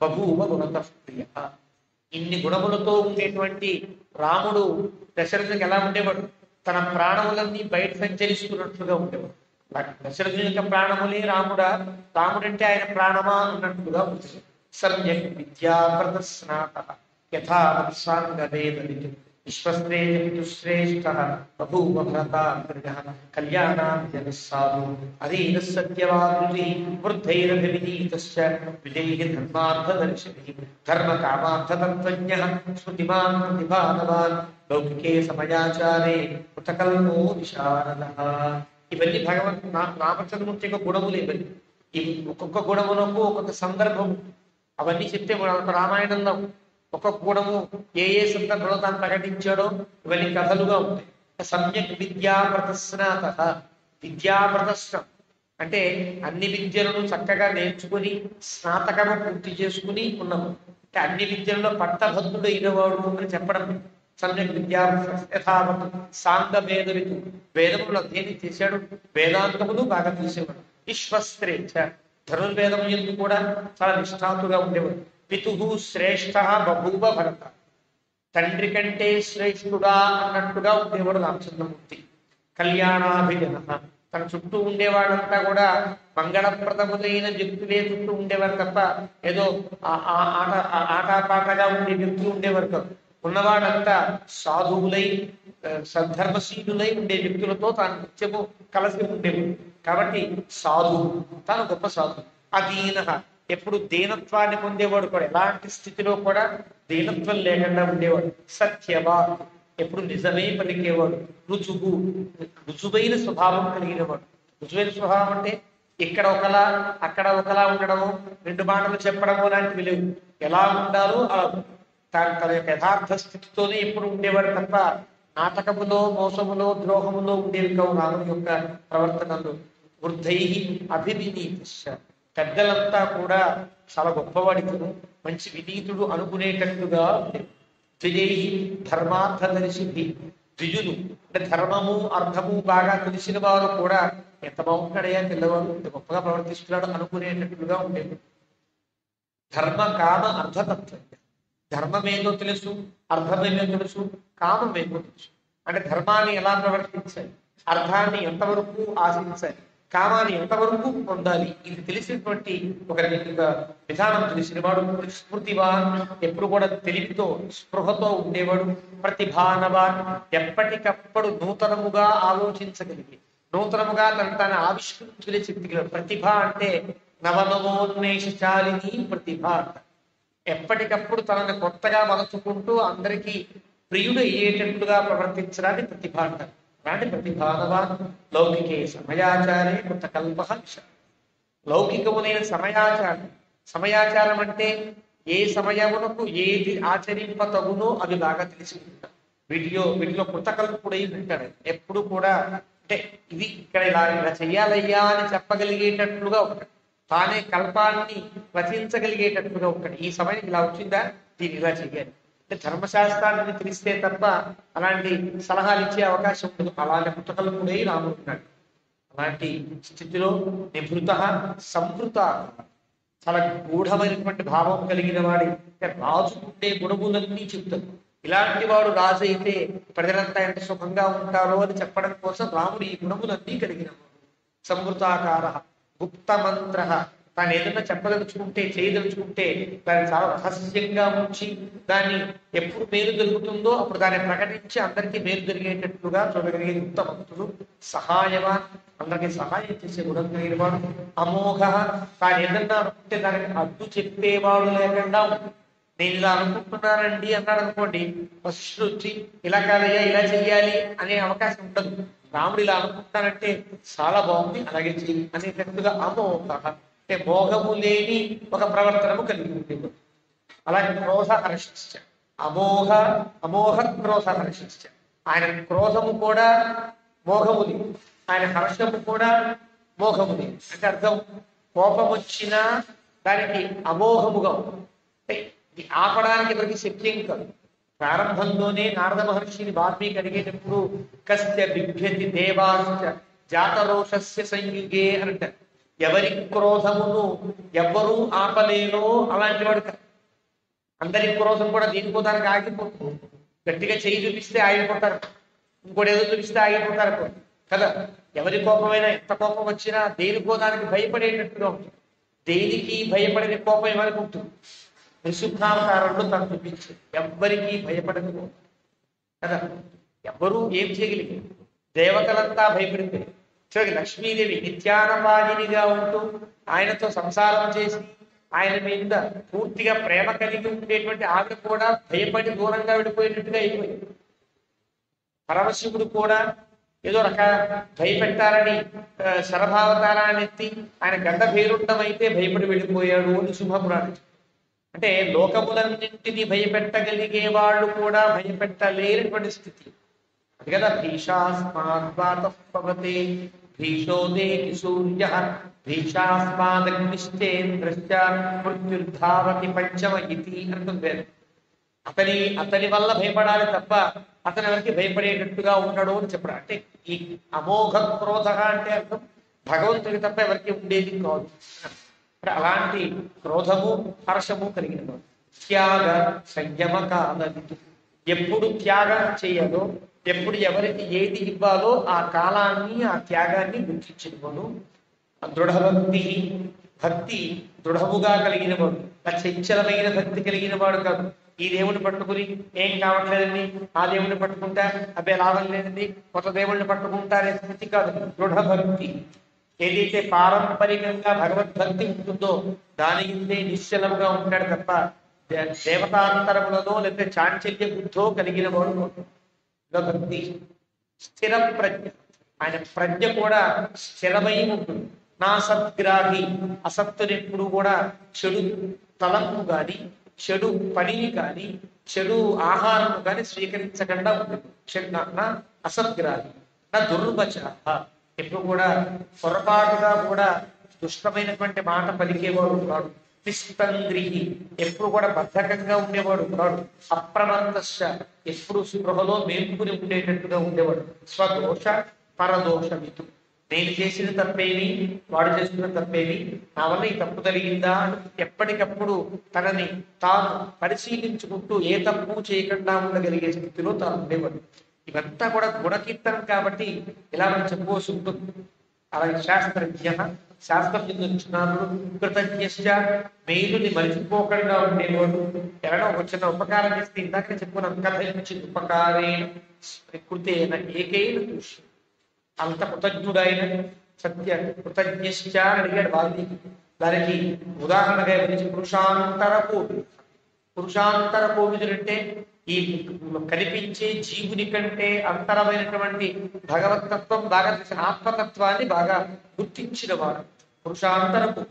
బభూవ గుణతః ప్రియ. ఇన్ని గుణములతో ఉండేటువంటి రాముడు దశరథునికి ఎలా ఉండేవాడు? తన ప్రాణములన్నీ బయట సంచరిస్తున్నట్లుగా ఉండేవాడు. దశరథుని యొక్క ప్రాణములే రాముడంటే ఆయన ప్రాణమా అన్నట్లుగా ఉంటుంది. సమ్యక్ విద్యావ్రత స్నాత యథావత్సాంగవేద విశ్వశ్రేష్ఠ బభూవ భరతాంతర్యః కళ్యాణాంజన సాధు అధీన సత్యవాది వృద్ధైరభినీతశ్చ విజయీ ధర్మార్థదర్శిని ధర్మ కామార్థతత్వజ్ఞః స్మృతిమాన్ ప్రతిభానవాన్ లౌకికే సమయాచారే కృతకల్పో విశారదః. ఇవన్నీ రామచంద్రమూర్తి యొక్క గుణములు. ఇవన్నీ ఇవి ఒక్కొక్క గుణములకు ఒక్కొక్క సందర్భము. అవన్నీ చెప్తే రామాయణంలో ఒక్కొక్క గుణము ఏ సందర్భంలో తాను ప్రకటించాడో ఇవన్నీ కథలుగా ఉంటాయి. సమ్యక్ విద్యా ప్రదర్శనాత, విద్యా ప్రదర్శనం అంటే అన్ని విద్యలను చక్కగా నేర్చుకుని స్నాతకము పూర్తి చేసుకుని ఉన్నాము. అంటే అన్ని విద్యల్లో పట్టభద్రుడు అయినవాడు అని చెప్పడం. సమ్యక్ విద్యా యథావత్ సాంగ వేద విధు, వేదములు అధ్యయనం చేశాడు, వేదాంతములు బాగా తెలిసేవాడు. విశ్వశ్రేష్ఠ, ధనుర్వేదము ఎందు కూడా చాలా నిష్ఠాతుగా ఉండేవాడు. పితు శ్రేష్ఠ బభూవ భరత, తండ్రి కంటే శ్రేష్ఠుడా అన్నట్టుగా ఉండేవాడు రామచంద్రమూర్తి. కళ్యాణాభిజన, తన చుట్టూ ఉండేవాళ్ళంతా కూడా మంగళప్రదములైన వ్యక్తులే చుట్టూ ఉండేవారు తప్ప ఏదో ఆటపాటగా ఉండే వ్యక్తులు ఉండేవారు కాదు. ఉన్నవాడంతా సాధువులై సద్ధర్మశీలులై ఉండే వ్యక్తులతో తాను నిత్యము కలిసి ఉండేవాడు. కాబట్టి సాధువు, తాను గొప్ప సాధువు. అదీన, ఎప్పుడు దీనత్వాన్ని పొందేవాడు కూడా, ఎలాంటి స్థితిలో కూడా దీనత్వం లేకుండా ఉండేవాడు. సత్యవా, ఎప్పుడు నిజమే పలికేవాడు. రుజువు, రుజువైన స్వభావం కలిగినవాడు. రుజువైన స్వభావం అంటే ఇక్కడ ఒకలా అక్కడ ఒకలా ఉండడము, రెండు మాటలు చెప్పడము లాంటివి లేవు. ఎలా ఉండాలో అలా తన యొక్క యథార్థ స్థితితోనే ఎప్పుడు ఉండేవాడు తప్ప నాటకములో మోసములో ద్రోహములో ఉండేవి కావు రాముని యొక్క ప్రవర్తనలు. వృద్ధై అభివినీతిశ్చ, పెద్దలంతా కూడా చాలా గొప్పవాడితను, మంచి వినీతుడు అనుకునేటట్టుగా ఉండేవి. ద్విజై ధర్మార్థదర్శిభి, ద్విజులు అంటే ధర్మము అర్థము బాగా తెలిసిన వారు కూడా ఎంత బాగుంటాడయ్యా పిల్లవాడు, ఎంత గొప్పగా ప్రవర్తిస్తున్నాడు అనుకునేటట్లుగా ఉండేవి. ధర్మ కామ అర్థతత్వం, ధర్మమేదో తెలుసు, అర్థమేదో తెలుసు, కామమేదో తెలుసు. అంటే ధర్మాన్ని ఎలా ప్రవర్తించాలి, అర్థాన్ని ఎంతవరకు ఆశించాలి, కామాన్ని ఎంతవరకు పొందాలి, ఇది తెలిసినటువంటి ఒక విధానం తెలిసినవాడు. స్మృతివాన్, ఎప్పుడు కూడా తెలివితో స్పృహతో ఉండేవాడు. ప్రతిభానవాన్, ఎప్పటికప్పుడు నూతనముగా ఆలోచించగలిగి నూతనముగా తను ఆవిష్కరించుకునే శక్తి. ప్రతిభ అంటే నవనవోన్మేషశాలిని ప్రతిభ. ఎప్పటికప్పుడు తనని కొత్తగా మలచుకుంటూ అందరికీ ప్రియుడు అయ్యేటట్లుగా ప్రవర్తించడాన్ని ప్రతిభ అంటారు. అలాంటి ప్రతిభానవాన్ లౌకికే సమయాచారే కృతకల్ప. లౌకికములైన సమయాచారం, సమయాచారం అంటే ఏ సమయమునకు ఏది ఆచరింపతగునో అవి బాగా తెలిసి ఉంటారు. వీటిలో కృతకల్పుడై ఉంటాడు. ఎప్పుడు కూడా అంటే ఇది ఇక్కడ ఇలా చెయ్యాలయ్యా అని చెప్పగలిగేటట్లుగా ఉంటాడు. తానే కల్పాన్ని రచించగలిగేటట్టుగా ఉంటాడు. ఈ సమయం ఇలా వచ్చిందా, దీన్ని ఇలా చెయ్యాలి అంటే ధర్మశాస్త్రాన్ని తెలిస్తే తప్ప అలాంటి సలహాలు ఇచ్చే అవకాశం ఉండదు. అలాంటి కృతకల్పుడై రాముడు ఉన్నాడు. అలాంటి స్థితిలో నిభృత సంవృత, చాలా గూఢమైనటువంటి భావం కలిగిన వాడి రాజు ఉండే గుణములన్నీ చెప్తారు. ఇలాంటి వాడు రాజు అయితే ప్రజలంతా ఎంత సుఖంగా ఉంటారో అని చెప్పడం కోసం రాముడు ఈ గుణములన్నీ కలిగిన వాడు. సంవృతాకార, గుప్త మంత్ర, తాను ఏదైనా చెప్పదలుచుకుంటే చేయదలుచుకుంటే దాన్ని చాలా రహస్యంగా ఉంచి దాన్ని ఎప్పుడు మేలు జరుగుతుందో అప్పుడు దాన్ని ప్రకటించి అందరికీ మేలు జరిగేటట్లుగా చూడగలిగే గుప్త మంత్రులు. సహాయవాన్, అందరికీ సహాయం చేసే గుణం కలిగిన వాడు. అమోఘ, తాను ఏదన్నా అనుకుంటే దానికి అడ్డు చెప్పేవాడు లేకుండా ఉంటుంది. నేను ఇలా అనుకుంటున్నానండి అన్నాడు అనుకోండి, ఫస్ట్ వచ్చి ఇలా కాదయ్యా ఇలా చెయ్యాలి అనే అవకాశం ఉండదు. రాముడు ఇలా అనుకుంటానంటే చాలా బాగుంది అలాగే చెయ్యి అనేటట్టుగా అమోఘ అంటే మోహము లేని ఒక ప్రవర్తనము కలిగి ఉండేది. అలాగే క్రోధ హర్షించ, అమోఘ క్రోధ హర్షించ, ఆయన క్రోధము కూడా మోహముది, ఆయన హర్షము కూడా మోహముది. అంటే అర్థం కోపం వచ్చినా దానికి అమోఘముగా అంటే ఇది ఆపడానికి ఎవరికి శక్యం కాదు. ప్రారంభంలోనే నారద మహర్షిని వాల్మీకి అడిగేటప్పుడు కస్య బిభ్యతి దేవాశ్చ జాతరోషస్య సంయుగే అని అంటారు. ఎవరి క్రోధమును ఎవ్వరూ ఆపలేనో అలాంటి వాడు కాదు. అందరి క్రోధం కూడా దేనికోదానికి ఆగిపోతుంది. గట్టిగా చేయి చూపిస్తే ఆగిపోతారు, ఇంకోటి ఏదో చూపిస్తే ఆగిపోతారు కదా. ఎవరి కోపమైనా ఎంత కోపం వచ్చినా దేనికోదానికి భయపడేటట్టుగా ఉంటుంది. దేనికి భయపడిన కోపం ఎవరికి ఉంటుంది? నిశుద్ధావతారంలో తను చూపించి ఎవ్వరికీ భయపడదు కదా. ఎవ్వరూ ఏం చేయగలిగారు? దేవతలంతా భయపడింది. చివరికి లక్ష్మీదేవి నిత్యానవాహినిగా ఉంటూ ఆయనతో సంసారం చేసి ఆయన మీద పూర్తిగా ప్రేమ కలిగి ఉండేటువంటి ఆవిడ కూడా భయపడి దూరంగా విడిపోయేటట్టుగా అయిపోయింది. పరమశివుడు కూడా ఏదో భయపెట్టాలని శరభావతారాన్ని ఎత్తి ఆయన గండ భేరుండం అయితే భయపడి వెళ్ళిపోయాడు అని శుభపురాణం. అంటే లోకములన్నింటినీ భయపెట్టగలిగే వాళ్ళు కూడా భయపెట్టలేనటువంటి స్థితి అది కదా. భీషాస్మాత్పవతే భీషోదేతి సూర్య భీషాస్మాదగ్నిశ్చేంద్రశ్చ మృత్యుర్ధావతి పంచమ ఇతి అంటుంది. అతని వల్ల భయపడాలి తప్ప అతని ఎవరికి భయపడేటట్టుగా ఉంటాడు అని చెప్పడం. అంటే ఈ అమోఘ క్రోధ అంటే అర్థం భగవంతుడికి తప్ప ఎవరికి ఉండేది కాదు. అలాంటి క్రోధము హర్షము కలిగిన వాడు. త్యాగ సంయమ కాలది, ఎప్పుడు త్యాగం చేయాలో, ఎప్పుడు ఎవరికి ఏది ఇవ్వాలో ఆ కాలాన్ని ఆ త్యాగాన్ని గుర్తించినవాడు. దృఢభక్తి, భక్తి దృఢముగా కలిగిన వాడు, చంచలమైన భక్తి కలిగిన వాడు కాదు. ఈ దేవుని పట్టుకుని ఏం కావట్లేదండి, ఆ దేవుని పట్టుకుంటా అబ్బే లాభం లేదండి, కొత్త దేవుణ్ణి పట్టుకుంటారే స్థితి కాదు. దృఢభక్తి, ఏదైతే పారంపరికంగా భగవద్భక్తి ఉంటుందో దాని ఇందే నిశ్చలముగా ఉంటాడు తప్ప దేవతాంతరములతో లేకపోతే చాంచల్య బుద్ధో కలిగిన వాడు భక్తి. స్థిర ప్రజ్ఞ, ఆయన ప్రజ్ఞ కూడా స్థిరమై ఉంటుంది. నా సద్గ్రాహి, అసత్తునెప్పుడు కూడా చెడు తలంపు కానీ చెడు పనిని కానీ చెడు ఆహారం కానీ స్వీకరించకుండా ఉంటుంది. నా అసద్గ్రాహి, నా దుర్వచ, ఎప్పుడు కూడా పొరపాటుగా కూడా దుష్టమైనటువంటి మాట పలికేవాడు కాడు. నిస్తంగ్రిహి, ఎప్పుడు కూడా బద్ధకంగా ఉండేవాడు కాడు. అప్రమత్తశ, ఎప్పుడు స్పృహలో మేల్కొని ఉండేటట్టుగా ఉండేవాడు. స్వదోష పరదోషమితు, నేను చేసిన తప్పేమి వాడు చేస్తున్న తప్పేమి, నా వల్ల ఈ తప్పు జరిగిందా అని ఎప్పటికప్పుడు తనని తాను పరిశీలించుకుంటూ ఏ తప్పు చేయకుండా ఉండగలిగే స్థితిలో తాను ఉండేవాడు. ఇవంతా కూడా గుణకీర్తనం కాబట్టి ఇలా మనం చెప్పుకోవాల్సి ఉంటుంది. అలాగే శాస్త్రజ్ఞ, శాస్త్రజ్ఞానుడు, కృతజ్ఞ, మేలుని మరిచిపోకుండా ఉండేవాడు. ఎవరైనా ఒక చిన్న ఉపకారం చేస్తే ఇందాక చెప్పుకున్నాం, కథ ఇచ్చింది ఉపకారే కృతేన ఏకైన దృశ్యం, అంత కృతజ్ఞుడైన సత్య కృతజ్ఞశ్చ అని అడిగాడు వాల్మీకి. దానికి ఉదాహరణగా గురించి పురుషాంతర కోవిదుడు. పురుషాంతర కోవిదుడు అంటే ఈ కనిపించే జీవుని కంటే అంతరమైనటువంటి భగవతత్వం బాగా తెలిసిన ఆత్మతత్వాన్ని బాగా గుర్తించిన వాడు పురుషాంతరపు.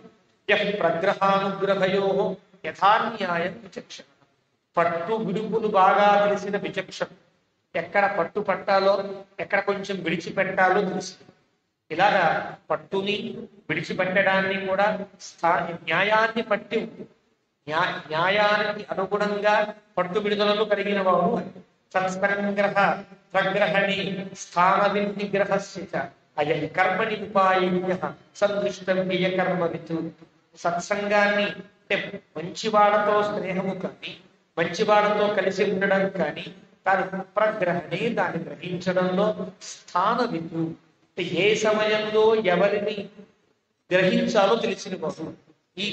ప్రగ్రహానుగ్రహయో యథాన్యాయం విచక్షణ, పట్టు విడుపులు బాగా తెలిసిన విచక్షణ, ఎక్కడ పట్టు పట్టాలో ఎక్కడ కొంచెం విడిచిపెట్టాలో తెలుసు. ఇలాగా పట్టుని విడిచిపెట్టడాన్ని కూడా న్యాయాన్ని పట్టి ఉంటుంది. న్యాయానికి అనుగుణంగా పట్టు విడుదలను కలిగిన వాడు. సత్సంగ్రహ ప్రగ్రహణి స్థాన వినిగ్రహస్య అయం కర్మని ఉపాయ సందృష్టవ్య కర్మవితు. సత్సంగాన్ని అంటే మంచివాడతో స్నేహము కానీ మంచివాడతో కలిసి ఉండడం కానీ తాను ప్రగ్రహణి దాన్ని గ్రహించడంలో స్థానవితు, ఏ సమయంలో ఎవరిని గ్రహించాలో తెలిసిన వాడు. ఈ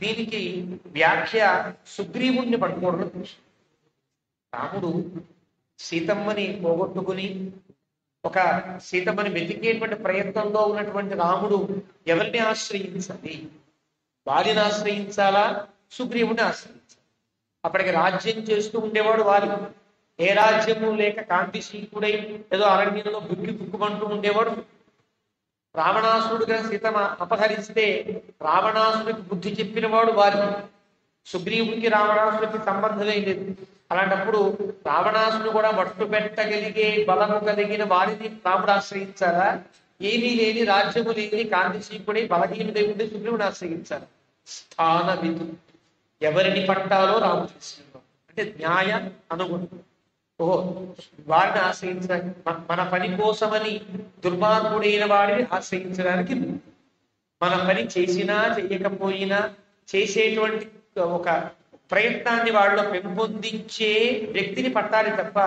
దీనికి వ్యాఖ్య సుగ్రీవుణ్ణి పట్టుకోవడం. రాముడు సీతమ్మని పోగొట్టుకుని ఒక సీతమ్మని వెతికేటువంటి ప్రయత్నంలో ఉన్నటువంటి రాముడు ఎవరిని ఆశ్రయించాలి? వారిని ఆశ్రయించాలా, సుగ్రీవుని ఆశ్రయించాలి? అప్పటికి రాజ్యం చేస్తూ ఉండేవాడు వారి, ఏ రాజ్యము లేక కాంతిశీకుడై ఏదో అరణ్యంలో బుక్కి బుక్కుమంటూ ఉండేవాడు. రావణాసురుడుగా సీతమ అపహరిస్తే రావణాసుడికి బుద్ధి చెప్పిన వాడు వారి. సుగ్రీవుడికి రావణాసుడికి సంబంధమే లేదు. అలాంటప్పుడు రావణాసుడు కూడా మట్టు పెట్టగలిగే బలము కలిగిన వారిని రాముడు ఆశ్రయించాలా? ఏమీ లేని రాజ్యము లేని కాంతిశీకుడై బలహీనుడై ఉండి సుగ్రీవుని ఆశ్రయించాలి. స్థానవిధు, ఎవరిని పట్టాలో రాముడు తెలుసుకున్నాం అంటే న్యాయ అనుగుణం. ఓహో, వారిని ఆశ్రయించడానికి, మన పని కోసమని దుర్మార్గుడైన వాడిని ఆశ్రయించడానికి, మన పని చేసినా చెయ్యకపోయినా చేసేటువంటి ఒక ప్రయత్నాన్ని వాళ్ళలో పెంపొందించే వ్యక్తిని పట్టాలి తప్ప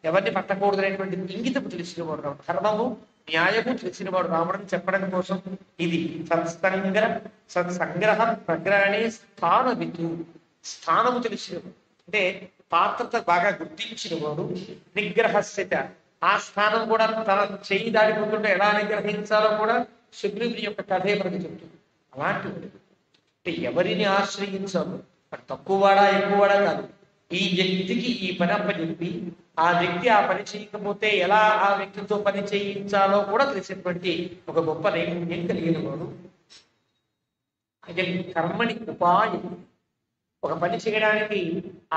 ఎవరిని పట్టకూడదు అనేటువంటి ఇంగితము తెలిసిన వాడు రాముడు. ధర్మము న్యాయము తెలిసిన వాడు రాముడని చెప్పడం కోసం ఇది సత్సంగ్రహ ప్రగ్రహణే స్థానవితు, స్థానము తెలిసిన అంటే పాత్రత బాగా గుర్తించిన వాడు. నిగ్రహస్యత, ఆ స్థానం కూడా తన చేయి దాడిపోతుంటే ఎలా నిగ్రహించాలో కూడా సుగ్రీవుని యొక్క కథే మనకి చెప్తుంది. అలాంటి అంటే ఎవరిని ఆశ్రయించాలో, తక్కువవాడా ఎక్కువవాడా కాదు, ఈ వ్యక్తికి ఈ పని అప్పచెప్పి ఆ వ్యక్తి ఆ పని చేయకపోతే ఎలా ఆ వ్యక్తితో పని చేయించాలో కూడా తెలిసినటువంటి ఒక గొప్ప నైపుణ్యం కలిగిన వాడు. అది కర్మని ఉపాయం, ఒక పని చేయడానికి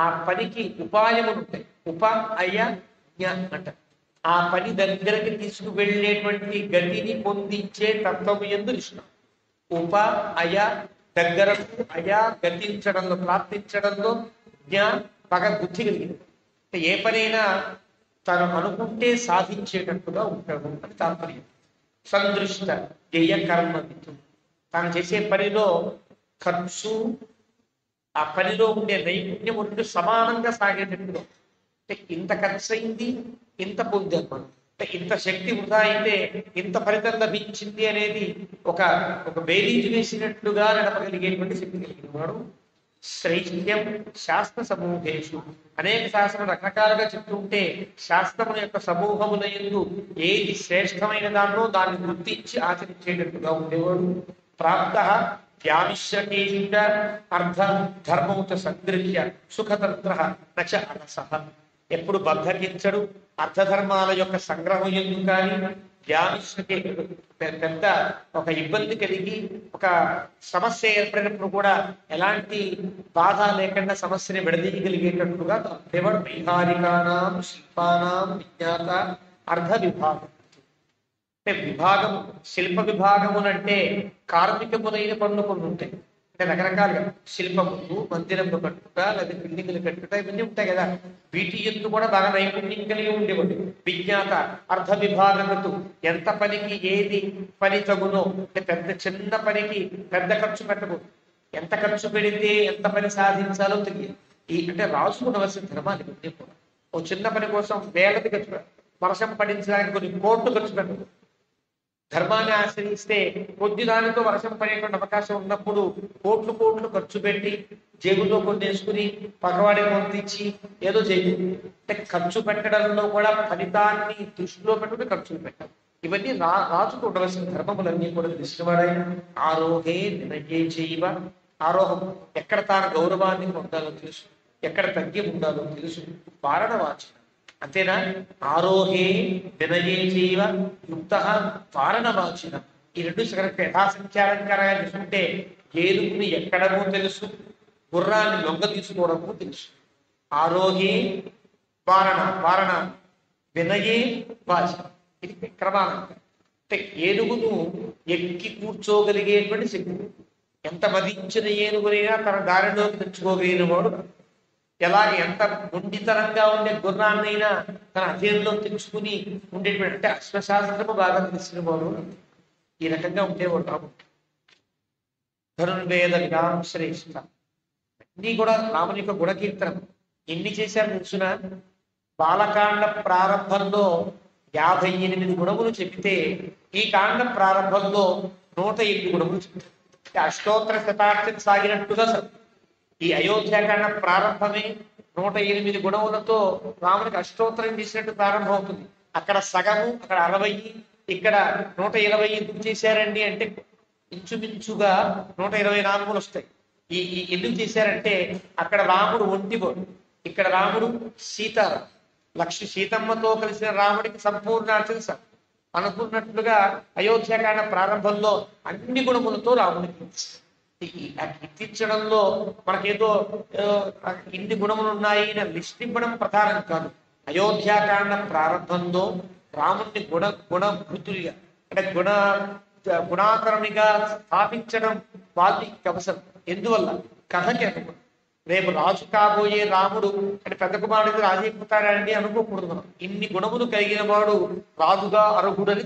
ఆ పనికి ఉపాయములు ఉంటాయి. అంట ఆ పని దగ్గరికి తీసుకువెళ్ళేటువంటి గతిని పొందించే తత్వము యందు నిష్ణ. ఉప అయ దగ్గరకు, అయ గతించడంలో, ప్రాప్తించడంలో జ్ఞ పగ బుద్ధి కలిగింది. ఏ పనైనా తను అనుకుంటే సాధించేటట్టుగా ఉంటాడు అని తాత్పర్యం. సందృష్ట జయ కర్మ వితు, తాను చేసే పనిలో ఖర్చు, ఆ పనిలో ఉండే నైపుణ్యం రెండు సమానంగా సాగేటట్టుగా. అంటే ఇంత ఖర్చు అయింది, ఇంత పొందాం మనం, అంటే ఇంత శక్తి వృధా అయితే ఇంత ఫలితం లభించింది అనేది ఒక ఒక బేరీజు వేసినట్లుగా నడపగలిగేటువంటి శక్తి కలిగిన వాడు. శ్రైష్ట్యం శాస్త్ర సమూహేషు, అనేక శాస్త్రం రకరకాలుగా చెప్తుంటే శాస్త్రముల యొక్క సమూహముల యందు ఏది శ్రేష్టమైన దాన్నో దాన్ని గుర్తించి ఆచరించేటట్టుగా ఉండేవాడు. ప్రాప్త వ్యామిశ్రకేషుట అర్ధ ధర్మముత సంగృహ్య సుఖతంత్ర నచ అనసః, ఎప్పుడు బద్ధకించడు, అర్ధధర్మాల యొక్క సంగ్రహం ఎందుకు కానీ వ్యామిశ్రకే పెద్ద ఒక ఇబ్బంది కలిగి ఒక సమస్య ఏర్పడినప్పుడు కూడా ఎలాంటి బాధ లేకుండా సమస్యని విడదీయగలిగేటట్టుగా దేవుడు వైహారికానాం శిల్పానాం విజ్ఞాత అర్ధ విభాగం. అంటే విభాగము, శిల్ప విభాగమునంటే కార్మికములైన పనులు కొన్ని ఉంటాయి. అంటే రకరకాలుగా శిల్పములు, మందిరములు కట్టుట, లేదా బిల్డింగులు కట్టుట, ఇవన్నీ ఉంటాయి కదా. వీటి ఎందు కూడా బాగా నైపుణ్యం కలిగి ఉండేవాడు. విజ్ఞాత అర్ధ విభాగముతో ఎంత పనికి ఏది పని తగునో, అంటే పెద్ద చిన్న పనికి పెద్ద ఖర్చు పెట్టకూడదు, ఎంత ఖర్చు పెడితే ఎంత పని సాధించాలో తెలియదు. అంటే రాజు ఉండవలసిన ధర్మాలు ఇవన్నీ కూడా. ఓ చిన్న పని కోసం వేలది ఖర్చు పెట్ట, వర్షం పడించడానికి కొన్ని కోట్లు ఖర్చు పెట్టకూడదు. ధర్మాన్ని ఆశ్రయిస్తే కొద్ది దానితో వర్షం పడేటువంటి అవకాశం ఉన్నప్పుడు కోట్లు కోట్లు ఖర్చు పెట్టి జేబులో కొన్ని వేసుకుని పగవాడి పొందించి ఏదో చేయదు. అంటే ఖర్చు పెట్టడంలో కూడా ఫలితాన్ని దృష్టిలో పెట్టుకుని ఖర్చులు పెట్టాలి. ఇవన్నీ రాజుకు ఉండవలసిన ధర్మములన్నీ కూడా తెలిసినవాడై ఆరోహే వినయే చేయవ, ఆరోహం ఎక్కడ తాను గౌరవాన్ని పొందాలో తెలుసు, ఎక్కడ తగ్గి ఉండాలో తెలుసు. వారణవాచన అంతేనా, ఆరోహే వినయే చేయవ యుక్త వారణవాచిన, ఈ రెండు యథాసంఖ్యాలంకారంగా చూసుకుంటే ఏనుగుని ఎక్కడమో తెలుసు, గుర్రాన్ని లొంగ తీసుకోవడము తెలుసు. ఆరోహే వారణ, వారణ వినయే వాచ, ఇది క్రమాలంక. అంటే ఏనుగును ఎక్కి కూర్చోగలిగేటువంటి శక్తి. ఎంత మదించిన ఏనుగునైనా తన దారిలోకి తెచ్చుకోగలిగిన వాడు. ఎలాగే ఎంత మొండితనంగా ఉండే గుర్రాన్నైనా తన అధీనంలో తెచ్చుకుని ఉండేటువంటి, అంటే అశ్వశాస్త్రము బాగా తెలిసిన వాడు. ఈ రకంగా ఉండేవాడు రాముడు. ధనుర్వేద విరామ శ్రేష్ఠ, అన్నీ కూడా రాముని యొక్క గుణకీర్తనం. ఎన్ని చేశారు తెలుసిన, బాలకాండ ప్రారంభంలో 58 గుణములు చెబితే ఈ కాండ ప్రారంభంలో 108 గుణములు చెప్తారు. అష్టోత్తర శతాబ్దం సాగినట్టుగా ఈ అయోధ్యాకాండ ప్రారంభమే 108 గుణములతో రామునికి అష్టోత్తరం చేసినట్టు ప్రారంభం అవుతుంది. అక్కడ సగము, అక్కడ 60, ఇక్కడ 120 ఎందుకు చేశారండి అంటే ఇంచుమించుగా 124 వస్తాయి. ఈ ఎందుకు చేశారంటే అక్కడ రాముడు ఒంటిపోడు, ఇక్కడ రాముడు సీతారాం, లక్ష్మి సీతమ్మతో కలిసిన రాముడికి సంపూర్ణ అర్చన అనుకున్నట్లుగా అయోధ్యాకాండ ప్రారంభంలో అన్ని గుణములతో రాముడికి కీర్తించడంలో మనకేదో ఇన్ని గుణములు ఉన్నాయి అని లిస్ట్ ఇవ్వడం ప్రధానం కాదు. అయోధ్యాకాండ ప్రారంభంలో రాముడిని గుణభృతుడిగా, అంటే గుణాకరునిగా స్థాపించడం వాల్మీకి అవసరం. ఎందువల్ల కథకి అనుకున్నాం. రేపు రాజు కాబోయే రాముడు అంటే పెద్ద కుమారుడికి రాజు అయిపోతాడండి అనుకోకూడదు మనం. ఇన్ని గుణములు కలిగిన వాడు రాజుగా అర్హుడని,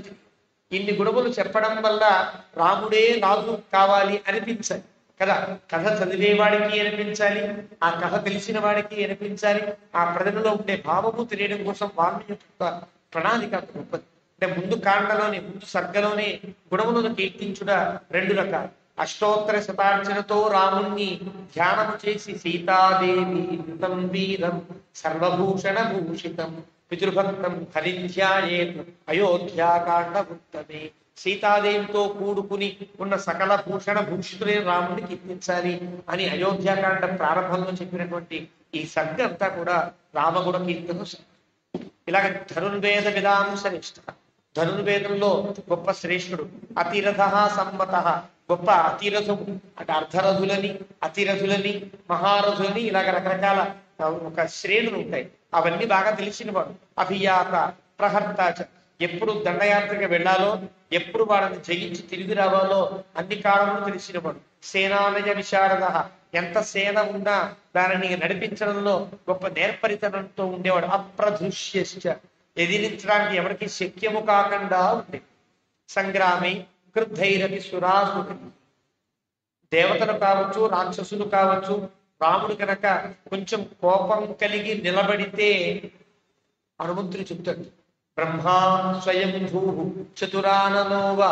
ఇన్ని గుణములు చెప్పడం వల్ల రాముడే రాజు కావాలి అనిపించాలి కదా. కథ చదివేవాడికి అనిపించాలి, ఆ కథ తెలిసిన వాడికి అనిపించాలి. ఆ ప్రజలలో ఉండే భావము తెలియడం కోసం వాల్మీకి యొక్క ప్రణాళిక గొప్పది. అంటే ముందు కాండలోనే, ముందు సర్గలోనే గుణములను కీర్తించుట 2 రకాలు. అష్టోత్తర శతార్చనతో రాముణ్ణి ధ్యానము చేసి సీతాదేవి నృతం వీరం సర్వభూషణ భూషితం పితృభక్తం హరిధ్యాయేత్ అయోధ్యాకాండ ఉత్తమే, సీతాదేవితో కూడుకుని ఉన్న సకల భూషణ భూషితులైన రాముడిని కీర్తించాలి అని అయోధ్యాకాండ ప్రారంభంలో చెప్పినటువంటి ఈ సర్గ అంతా కూడా రామగుణ కీర్తన. ఇలాగ ధనుర్వేద విధాం శ్రేష్ఠ, ధనుర్వేదంలో గొప్ప శ్రేష్ఠుడు. అతిరథ సమ్మత, గొప్ప అతిరథుడు అంటే అర్ధరథులని, అతిరథులని, మహారథులని ఇలాగ రకరకాల ఒక శ్రేణులు ఉంటాయి. అవన్నీ బాగా తెలిసిన వాడు. అభియాత ప్రహర్తాచ, ఎప్పుడు దండయాత్రకి వెళ్ళాలో, ఎప్పుడు వాళ్ళని జయించి తిరిగి రావాలో అన్ని కాలంలో తెలిసినవాడు. సేనాలయ విశారద, ఎంత సేన ఉన్నా దానిని నడిపించడంలో గొప్ప నేర్పరితనంతో ఉండేవాడు. అప్రదృశ్యశ్చ, ఎదిరించడానికి ఎవరికి శక్యము కాకుండా ఉండే. సంగ్రామి క్రుద్ధైరవి సురాసురి, దేవతలు కావచ్చు, రాక్షసులు కావచ్చు, రాముడు కనుక కొంచెం కోపం కలిగి నిలబడితే హనుమంతుడు చెప్తాడు, బ్రహ్మా స్వయంభూ చతురాననోవ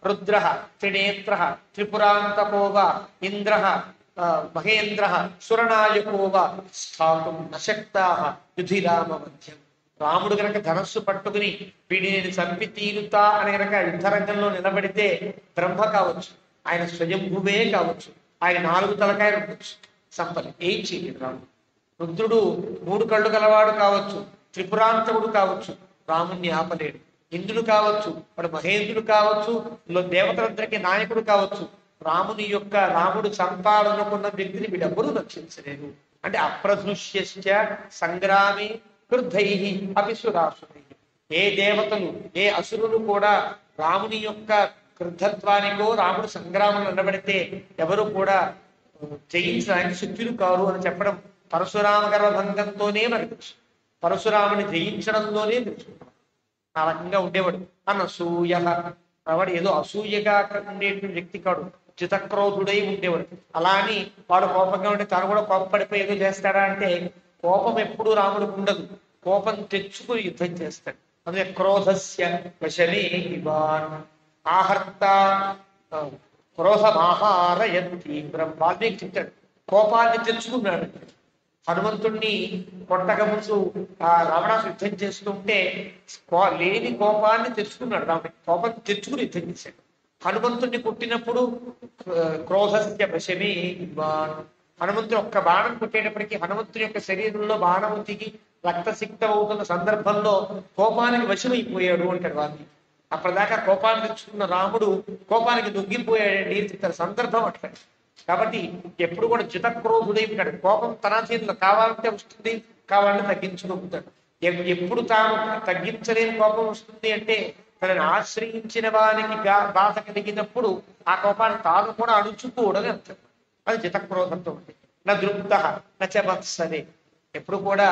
రుద్ర త్రినేత్ర త్రిపురాంతకోవ ఇంద్ర మహేంద్ర సురనాయకోవ స్థాతుం నశక్తా యుధిరామ మధ్యం. రాముడు గనక ధనస్సు పట్టుకుని వీడిని నేను చంపి తీరుతా అని గనక యుద్ధరంగంలో నిలబడితే బ్రహ్మ కావచ్చు, ఆయన స్వయంభువే కావచ్చు, ఆయన 4 తలకాయలు ఉండొచ్చు, సంపలి ఏం చేయలేదు రాముడు. రుద్రుడు 3 కళ్ళు గలవాడు కావచ్చు, త్రిపురాంతకుడు కావచ్చు, రాముణ్ణి ఆపలేడు. ఇంద్రుడు కావచ్చు, వాడు మహేంద్రుడు కావచ్చు, దేవతలందరికీ నాయకుడు కావచ్చు, రాముడు చంపాలనుకున్న వ్యక్తిని వీడెవరూ రక్షించలేరు. అంటే అప్రదృశ్యశ్చ సంగ్రామి క్రుద్ధై అపి సురాసురై, ఏ దేవతలు ఏ అసురులు కూడా రాముని యొక్క క్రుద్ధత్వానికో రాముడు సంగ్రామం నిలబడితే ఎవరు కూడా జయించడానికి శక్తులు కారు అని చెప్పడం పరశురామ గర్భభంగంతోనే మనకు తెలుసు. పరశురాముని జయించడంలోనే తెలుసుకున్నాం. ఆ రకంగా ఉండేవాడు. అనసూయ, వాడు ఏదో అసూయగా ఉండేటువంటి వ్యక్తి కాడు, చితక్రోధుడై ఉండేవాడు. అలా అని వాడు కోపంగా ఉంటే తను కూడా కోపపడిపోయి ఏదో చేస్తాడా అంటే, కోపం ఎప్పుడూ రాముడికి ఉండదు, కోపం తెచ్చుకుని యుద్ధం చేస్తాడు. అందుకే క్రోధస్య వశమే ఇవాన్ ఆహర్త క్రోధమాహారయతి వాల్మీకి చెప్తాడు, కోపాన్ని తెచ్చుకున్నాడు. హనుమంతుణ్ణి కొట్టక ముందు ఆ రావణాసు యుద్ధం చేస్తుంటే లేని కోపాన్ని తెచ్చుకున్నాడు. రాముడి కోపం తెచ్చుకుని యుద్ధం చేశాడు. హనుమంతుణ్ణి కొట్టినప్పుడు క్రోధస్య వశమే ఇవాన్, హనుమంతుడు ఒక్క బాణం కొట్టేటప్పటికీ హనుమంతుడి యొక్క శరీరంలో బాణం దిగి రక్తసిక్తం అవుతున్న సందర్భంలో కోపానికి వశమైపోయాడు అంటాడు వాల్మీకి. అప్పటిదాకా కోపాన్ని తెచ్చుకున్న రాముడు కోపానికి దొంగిపోయాడండి చెప్తారు, సందర్భం అట్లా. కాబట్టి ఎప్పుడు కూడా చితక్రోధుడై ఉంటాడు. కోపం తన చేతిలో కావాలంటే వస్తుంది, కావాలంటే తగ్గించుకుంటాడు. ఎప్పుడు తాను తగ్గించలేని కోపం వస్తుంది అంటే తనని ఆశ్రయించిన వారికి బాధ కలిగినప్పుడు ఆ కోపాన్ని తాను కూడా అణుచుకోవడం అర్థం. అది చితక్రోధంతో ఉంది. నా దృప్త నచమత్సరే, ఎప్పుడు కూడా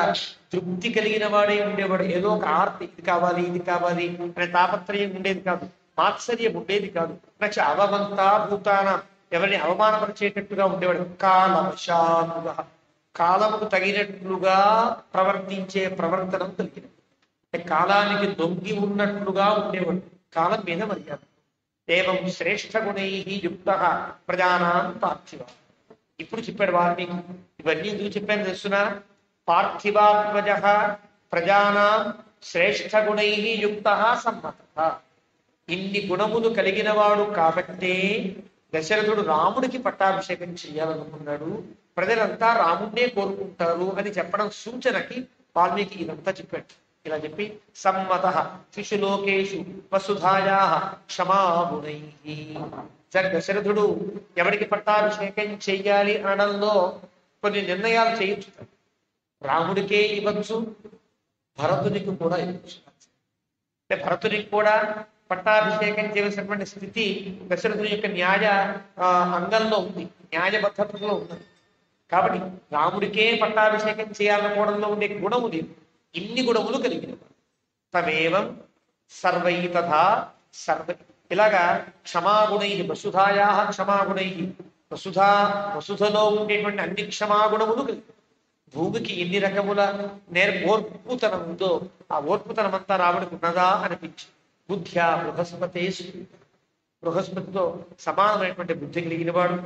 తృప్తి కలిగిన వాడే ఉండేవాడు. ఏదో ఒక ఆర్తి, ఇది కావాలి ఇది కావాలి అనే తాపత్రయం ఉండేది కాదు, మాత్సర్యం ఉండేది కాదు. నచ అవమంతా భూతాన, ఎవరిని అవమానపరిచేటట్టుగా ఉండేవాడు. కాలవశానుగా, కాలముకు తగినట్లుగా ప్రవర్తించే ప్రవర్తనం కలిగిన, కాలానికి దొంగి ఉన్నట్లుగా ఉండేవాడు. కాలం మీద మర్యాద. ఏవం శ్రేష్ఠ గుణై యుక్త ప్రజానాం పార్థివ. ఇప్పుడు చెప్పాడు వాల్మీకి. ఇవన్నీ ఎందుకు చెప్పాను తెలుసునా? పార్థివాత్మజ ప్రజానాం శ్రేష్ఠ గుణై యుక్త సమ్మత. ఇన్ని గుణములు కలిగిన వాడు కాబట్టే దశరథుడు రాముడికి పట్టాభిషేకం చేయాలనుకున్నాడు. ప్రజలంతా రాముడినే కోరుకుంటారు అని చెప్పడం సూచనకి వాల్మీకి ఇదంతా చెప్పాడు. ఇలా చెప్పి సమ్మత త్రిషు లోకేషు వసుధాయా క్షమాగుణై. దశరథుడు ఎవరికి పట్టాభిషేకం చెయ్యాలి అనడంలో కొన్ని నిర్ణయాలు చేయొచ్చు. రాముడికే ఇవ్వచ్చు, భరతునికి కూడా ఇవ్వచ్చు. అంటే భరతునికి కూడా పట్టాభిషేకం చేయవలసినటువంటి స్థితి దశరథుని యొక్క న్యాయ అంగంలో ఉంది, న్యాయబద్ధతలో ఉన్నది. కాబట్టి రాముడికే పట్టాభిషేకం చేయాలనుకోవడంలో ఉండే గుణము లేదు. ఇన్ని గుణములు కలిగిన తమేవం సర్వై తథా సర్వ. ఇలాగా క్షమాగుణై, వసుధాయా క్షమాగుణై, వసుధలో ఉండేటువంటి అన్ని క్షమాగుణములు కలిగి, భూమికి ఎన్ని రకముల ఓర్పుతనం ఉందో ఆ ఓర్పుతనం అంతా రాముడికి ఉన్నదా అనిపించి, బుద్ధ్యా బృహస్పతితో సమానమైనటువంటి బుద్ధి కలిగిన వాడు,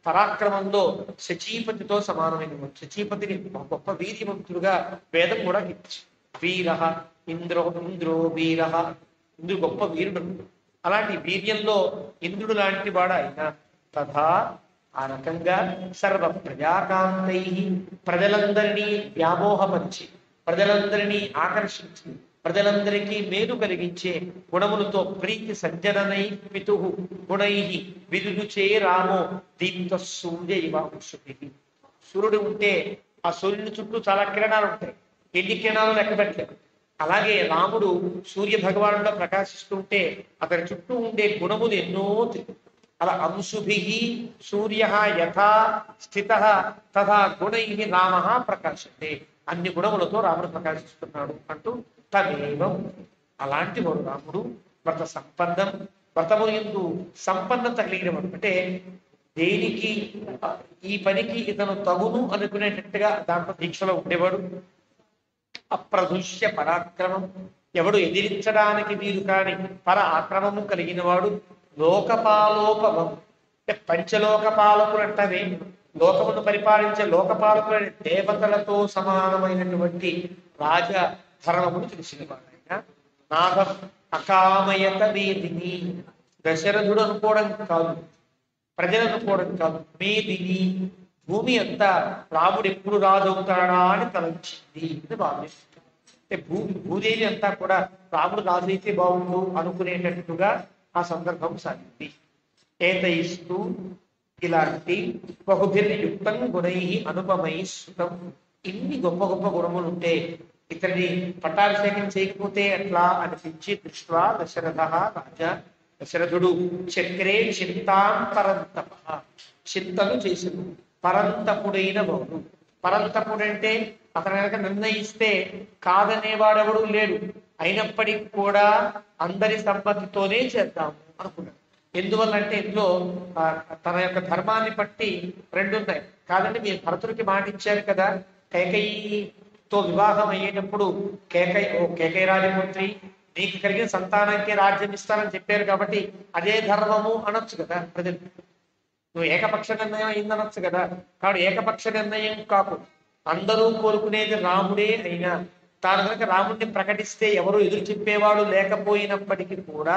పరాక్రమంలో శచీపతితో సమానమైన శచీపతిని గొప్ప వీర్యవంతుడుగా వేదం కూడా ఇచ్చి, వీర ఇంద్రో వీర, ఇంద్రుడు గొప్ప వీరుడు. అలాంటి వీర్యంలో ఇంద్రుడు లాంటి వాడు ఆయన. తథా ఆ రకంగా సర్వ ప్రజాకాంతై, ప్రజలందరినీ వ్యామోహపరిచి, ప్రజలందరినీ ఆకర్షించి, ప్రజలందరికీ మేలు కలిగించే గుణములతో ప్రీతి సంజననై పితు గుణై విరుచే రామో దీప్త సూర్య ఇవాంశుకి. సూర్యుడు ఉంటే ఆ సూర్యుని చుట్టూ చాలా కిరణాలు ఉంటాయి. ఎన్ని కిరణాలు లెక్క పెట్టలేదు. అలాగే రాముడు సూర్య భగవానుడిలో ప్రకాశిస్తుంటే అతని చుట్టూ ఉండే గుణములు ఎన్నో అలా అంశుభి సూర్య యథా స్థిత తథా గుణై రామ ప్రకాశతే. అన్ని గుణములతో రాముడు ప్రకాశిస్తున్నాడు అంటూ తదేవం అలాంటి వాడు రాముడు వ్రత సంపన్నం, వ్రతము యందు సంపన్నత కలిగిన వాడు. అంటే దేనికి ఈ పనికి ఇతను తగును అనుకునేటట్టుగా దాంట్లో దీక్షలో ఉండేవాడు. అప్రదృశ్య పరాక్రమం, ఎవడు ఎదిరించడానికి వీరు కాని పర ఆక్రమము కలిగిన వాడు. లోకపాలోపమం, అంటే పంచలోకపాలకులు అంటవే లోకమును పరిపాలించే లోకపాలకులు దేవతలతో సమానమైనటువంటి రాజ ధర్మమును తెలిసిన వాడైన. నాగం అకామయత వేదిని, దశరథుడు అనుకోవడం కాదు, ప్రజలు అనుకోవడం కాదు, మేదిని భూమి అంతా రాముడు ఎప్పుడు రాజవుతాడా అని తలంచింది అని భావిస్తుంది. అంటే భూదేవి అంతా కూడా రాముడు రాజు అయితే బాగుండు అనుకునేటట్టుగా ఆ సందర్భం సాగింది. ఏతయిస్తూ ఇలాంటి బహుభిర్యుక్తం గుణై అనుపమై సుతం, ఇన్ని గొప్ప గొప్ప గుణములు ఉంటే ఇతన్ని పట్టాభిషేకం చేయకపోతే ఎట్లా అనిపించి దృష్ట్వా దశరథ రాజా, దశరథుడు చక్రే చింతాం పరంతప, చింతలు చేసింది పరంతపుడైన వాడు. పరంతపుడంటే అతను కనుక నిర్ణయిస్తే కాదనేవాడెవడు లేడు, అయినప్పటికీ కూడా అందరి సమ్మతితోనే చేద్దాము అనుకున్నాడు. ఎందువల్ల అంటే ఇందులో తన యొక్క ధర్మాన్ని బట్టి రెండు ఉన్నాయి. కాదండి మీరు భరతుడికి మాట ఇచ్చారు కదా, కైకేయితో వివాహం అయ్యేటప్పుడు కేకై రాజపుత్రి నీకు కలిగిన సంతానానికి రాజ్యం ఇస్తానని చెప్పారు కాబట్టి అదే ధర్మము అనొచ్చు కదా ప్రజలు. నువ్వు ఏకపక్ష నిర్ణయం అయిందనొచ్చు కదా. కాబట్టి ఏకపక్ష నిర్ణయం కాకు, అందరూ కోరుకునేది రాముడే అయినా తాను కనుక రాముడిని ప్రకటిస్తే ఎవరు ఎదురు చెప్పేవాడు లేకపోయినప్పటికీ కూడా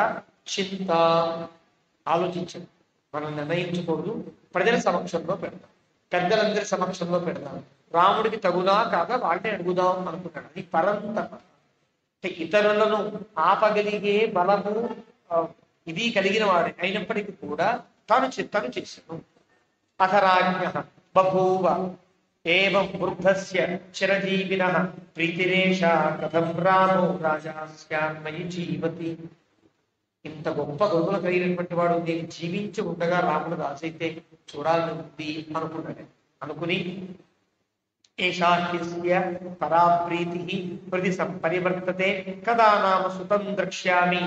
చింత ఆలోచించండి. మనం నిర్ణయించకూడదు, ప్రజల సమక్షంలో పెడతాం, పెద్దలందరి సమక్షంలో పెడతాం. రాముడికి తగునా కాక వాళ్ళని అడుగుదాం అనుకున్నాడు. అది పరంతప, అంటే ఇతరులను ఆపగలిగే బలము ఇది కలిగిన వాడే అయినప్పటికీ కూడా తాను చేశాను. అథరాజ్ఞ బభూవ ఏవం వృద్ధస్య చిరజీవినః ప్రీతిరేష కథం రామో రాజాస్యాన్మయి జీవతి. ఇంత గొప్ప గొప్పలు కలిగినటువంటి వాడు నేను జీవించి ఉండగా రాముడు రాజైతే చూడాలని ఉంది అనుకున్నాడు. అనుకుని ఏషాఖ్యస్య పరాప్రీతి ప్రతి పరివర్తతే కదా నామ సుతం ద్రక్ష్యామి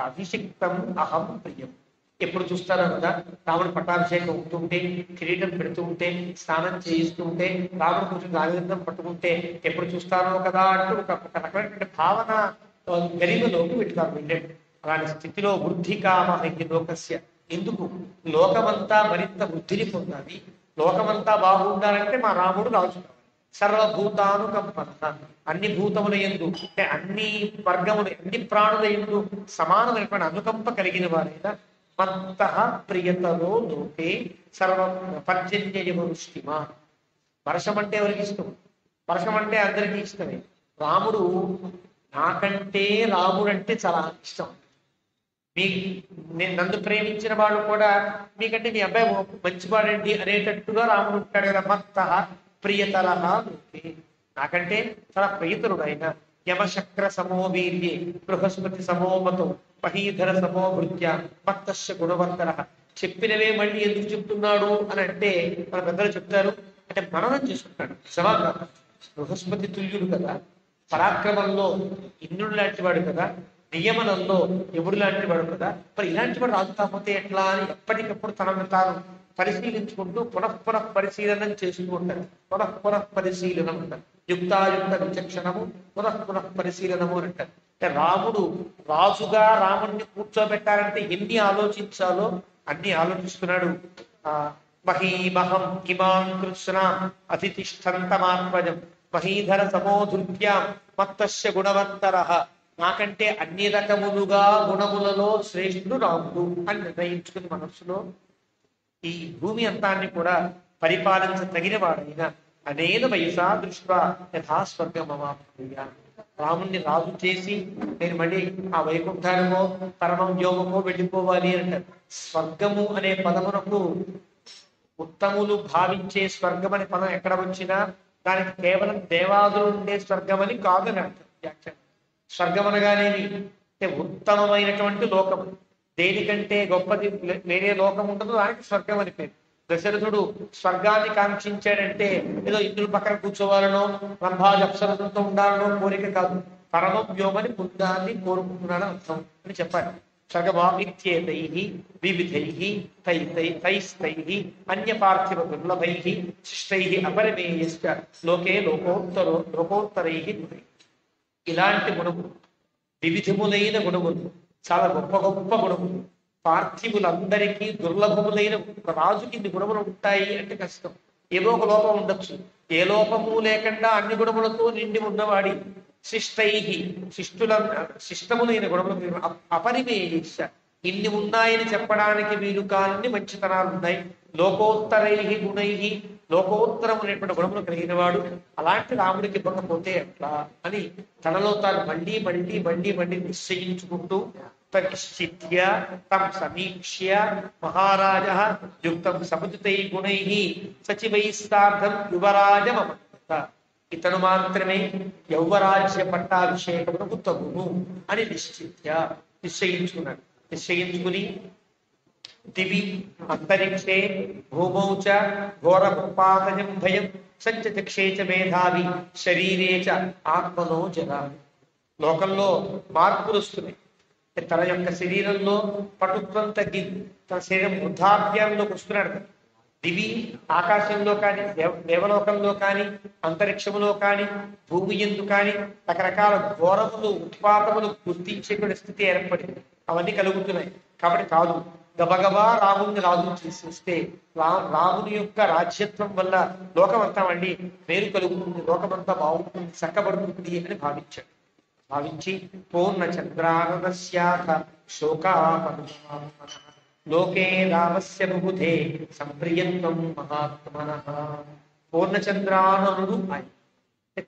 అభిషిక్తం అహం ప్రియం. ఎప్పుడు చూస్తారో కదా రాముడు పట్టాభిషేకం అవుతుంటే, కిరీటం పెడుతూ ఉంటే, స్నానం చేయిస్తూ ఉంటే, రాముడు కొంచెం రాజగంధం పట్టుకుంటే ఎప్పుడు చూస్తారో కదా అంటూ ఒక రకమైనటువంటి భావన గరిమలోకి వెళ్తారు వెళ్ళండి. అలాంటి స్థితిలో వృద్ధి కామ లోకస్య, ఎందుకు లోకమంతా మరింత వృద్ధిని పొందాలి, లోకమంతా బాగుండాలంటే మా రాముడు రాజు కావాలి. సర్వభూతానుకంపన, అన్ని భూతముల యందు అంటే అన్ని వర్గములు అన్ని ప్రాణుల యందు సమానమైనటువంటి అనుకంప కలిగిన వారైనా మత్త ప్రియతలో లోకే సర్వ పర్జన్యవృష్టిమా. వర్షం అంటే ఎవరికి ఇష్టం? వర్షం అంటే అందరికీ ఇష్టమే. రాముడు నాకంటే రాముడు అంటే చాలా ఇష్టం. నేను నన్ను ప్రేమించిన వాళ్ళు కూడా మీకంటే మీ అబ్బాయి మంచివాడండి అనేటట్టుగా రాముడు ఉంటాడు కదా. మత్త ప్రియతర లోకే, నాకంటే చాలా ప్రియతరుడు ఆయన. యమశక్ర సమో వీర్యే బృహస్పతి సమోమతో మహీధర సమో భృత్య మత్తస్య గుణవంతర. చెప్పినవే మళ్ళీ ఎందుకు చెప్తున్నాడు అని అంటే మన పెద్దలు చెప్తారు అంటే మననం చేసుకుంటాడు. నిజంగా బృహస్పతి తుల్యుడు కదా, పరాక్రమంలో ఇంద్రుడు లాంటి వాడు కదా, నియమనంలో ఎవడు లాంటి వాడు కదా, మరి ఇలాంటి వాడు రాజు కాకపోతే ఎట్లా అని ఎప్పటికప్పుడు తనను తాను పరిశీలించుకుంటూ పునః పరిశీలనం చేస్తూ ఉంటారు. పునః పరిశీలనం అంటారు. యుక్తాయుక్త విచక్షణము పునః పరిశీలనము అని అంటారు. అంటే రాముడు రాజుగా రాముడిని కూర్చోబెట్టాలంటే ఎన్ని ఆలోచించాలో అన్ని ఆలోచిస్తున్నాడు. మహీమహం కిమాం కృష్ణ అతిష్ఠంతమాత్మజం మహీధర సమోధృత్యాం మత్తస్య గుణవంతర. నాకంటే అన్ని రకములుగా గుణములలో శ్రేష్ఠుడు రాముడు అని నిర్ణయించుకుని మనస్సులో ఈ భూమి అంతాన్ని కూడా పరిపాలించ తగిన వాడైన అనేక వయసా దృష్ట్యా యథా స్వర్గమవాప్నుయ. రాముణ్ణి రాజు చేసి నేను మళ్ళీ ఆ వైకుంఠానికో పరమం యోగమో వెళ్ళిపోవాలి అంటారు. స్వర్గము అనే పదమునకు ఉత్తములు భావించే స్వర్గం అనే పదం ఎక్కడ వచ్చినా దానికి కేవలం దేవాదులు ఉండే స్వర్గం అని కాదని అర్థం. స్వర్గం అనగానేమి అంటే ఉత్తమమైనటువంటి లోకం. దేనికంటే గొప్పది వేరే లోకం ఉండదు, దానికి స్వర్గం అని పేరు. దశరథుడు స్వర్గాన్ని కాంక్షించాడంటే ఏదో ఇంద్రుల పక్కన కూర్చోవాలనో రంభాది అప్సరసలతో ఉండాలనో కోరిక కాదు. పరమ వ్యోమని బుద్ధాన్ని కోరుకుంటున్నాడు అర్థం అని చెప్పాలి. స్వర్గమామిత్యేతై వివిధై తైస్తై అన్యపార్థివ దుర్లభై శిష్టై అపరిమేయశ్చ లోకే లోకోత్తరై. ఇలాంటి గుణములు, వివిధములైన గుణములు, చాలా గొప్ప గొప్ప గుణములు, పార్థివులందరికీ దుర్లభములైన ఒక రాజుకి ఇన్ని గుణములు ఉంటాయి అంటే కష్టం. ఏదో ఒక లోపం ఉండొచ్చు. ఏ లోపము లేకుండా అన్ని గుణములతో నిండి ఉన్నవాడి శిష్టై శిష్టములైన గుణములు అపరిమేయశ్చ ఇన్ని ఉన్నాయని చెప్పడానికి వీలు కాని మంచితనాలు ఉన్నాయి. లోకోత్తరై గుణై లోకోత్తరమైనటువంటి గుణములు కలిగిన వాడు అలాంటి రాముడికి ఇవ్వకపోతే ఎట్లా అని తనలో తాను మళ్ళీ మళ్ళీ మళ్ళీ మళ్ళీ నిశ్చయించుకుంటూ తనిశ్చిత్య తం సమీక్ష్య మహారాజ యుక్తం సముదితై గుణై సచివైస్తార్థం యువరాజమమంత. ఇతను మాత్రమే యౌవరాజ్య పట్టాభిషేకమునకు తగును అని నిశ్చయించుకుని దివి అంతరిక్షే భూమౌ చ ఘోర ఉపాతజం భయం సంచక్షే చ మేధావి శరీరే చ ఆత్మనో జన. లోకంలో మార్పులు వస్తున్నాయి. తన యొక్క శరీరంలో పటుత్వం తగ్గింది. తన శరీరం వృద్ధాప్యంలోకి వస్తున్నాడు. దివి ఆకాశంలో కానీ దేవలోకంలో కానీ అంతరిక్షములో కానీ భూమి ఎందు కానీ రకరకాల ఘోరములు ఉత్పాతములు గుర్తించేటువంటి స్థితి ఏర్పడింది. అవన్నీ కలుగుతున్నాయి. కాబట్టి కాదు, గబగబా రాముని రాజు చేసేస్తే రాముని యొక్క రాజ్యత్వం వల్ల లోకమంతా మళ్ళీ మేలు కలుగుతుంది, లోకమంతా బాగుంటుంది, చక్కబడుతుంది అని భావించి పూర్ణ చంద్రానదస్యాథ శోకాపనుమాత్మనః లోకే రామస్య బుబుధే సంప్రియంతం మహాత్మనః. పూర్ణచంద్రాననుడు ఆయన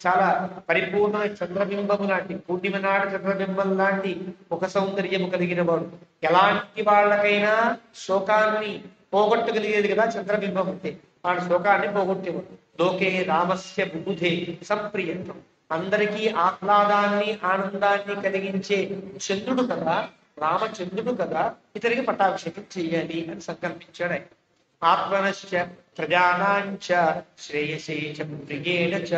చాలా పరిపూర్ణమైన చంద్రబింబము లాంటి, పూర్ణిమ నాడు చంద్రబింబం లాంటి ఒక సౌందర్యము కలిగిన వాడు. ఎలాంటి వాళ్ళకైనా శోకాన్ని పోగొట్టగలిగేది కదా చంద్రబింబం అంటే. ఆ శోకాన్ని పోగొట్టేవాడు. లోకే రామస్య బుబుధే సంప్రియంతం, అందరికీ ఆహ్లాదాన్ని ఆనందాన్ని కలిగించే చంద్రుడు కదా, రామచంద్రుడు కదా, ఇతనికి పట్టాభిషేకం చెయ్యాలి అని సంకల్పించాడు ఆయన. ఆత్మనశ్చ ప్రజానాంచ శ్రేయసే చ ప్రియేణ చ.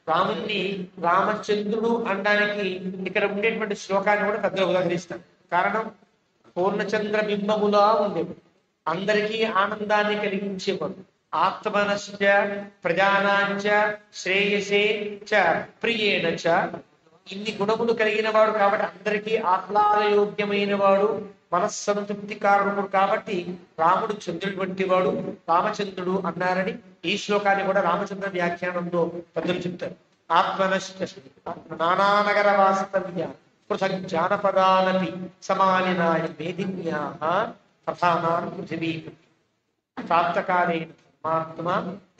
రాముణ్ణి రామచంద్రుడు అనడానికి ఇక్కడ ఉండేటువంటి శ్లోకాన్ని కూడా పెద్దలు ఉదహరిస్తాను. కారణం, పూర్ణచంద్ర బింబములా ఉండేది, అందరికీ ఆనందాన్ని కలిగించేవాడు. ఆత్మనశ్చ ప్రజానాంచ శ్రేయసే చ ప్రియేణ చ. ఇన్ని గుణములు కలిగిన వాడు కాబట్టి అందరికీ ఆహ్లాదయోగ్యమైన వాడు, మనస్సంతృప్తి కారణముడు. కాబట్టి రాముడు చంద్రుడి వంటి వాడు, రామచంద్రుడు అన్నారని ఈ శ్లోకాన్ని కూడా రామచంద్ర వ్యాఖ్యానంలో పెద్దలు చెప్తారు. ఆత్మనశ్చ నానానగర వాస్తవ్య పృథక్ జానపదానపి సమాలినాయ మేదిన్యాః ప్రధానాన్ పృథివీ ప్రాప్తకాలేన ధర్మాత్మ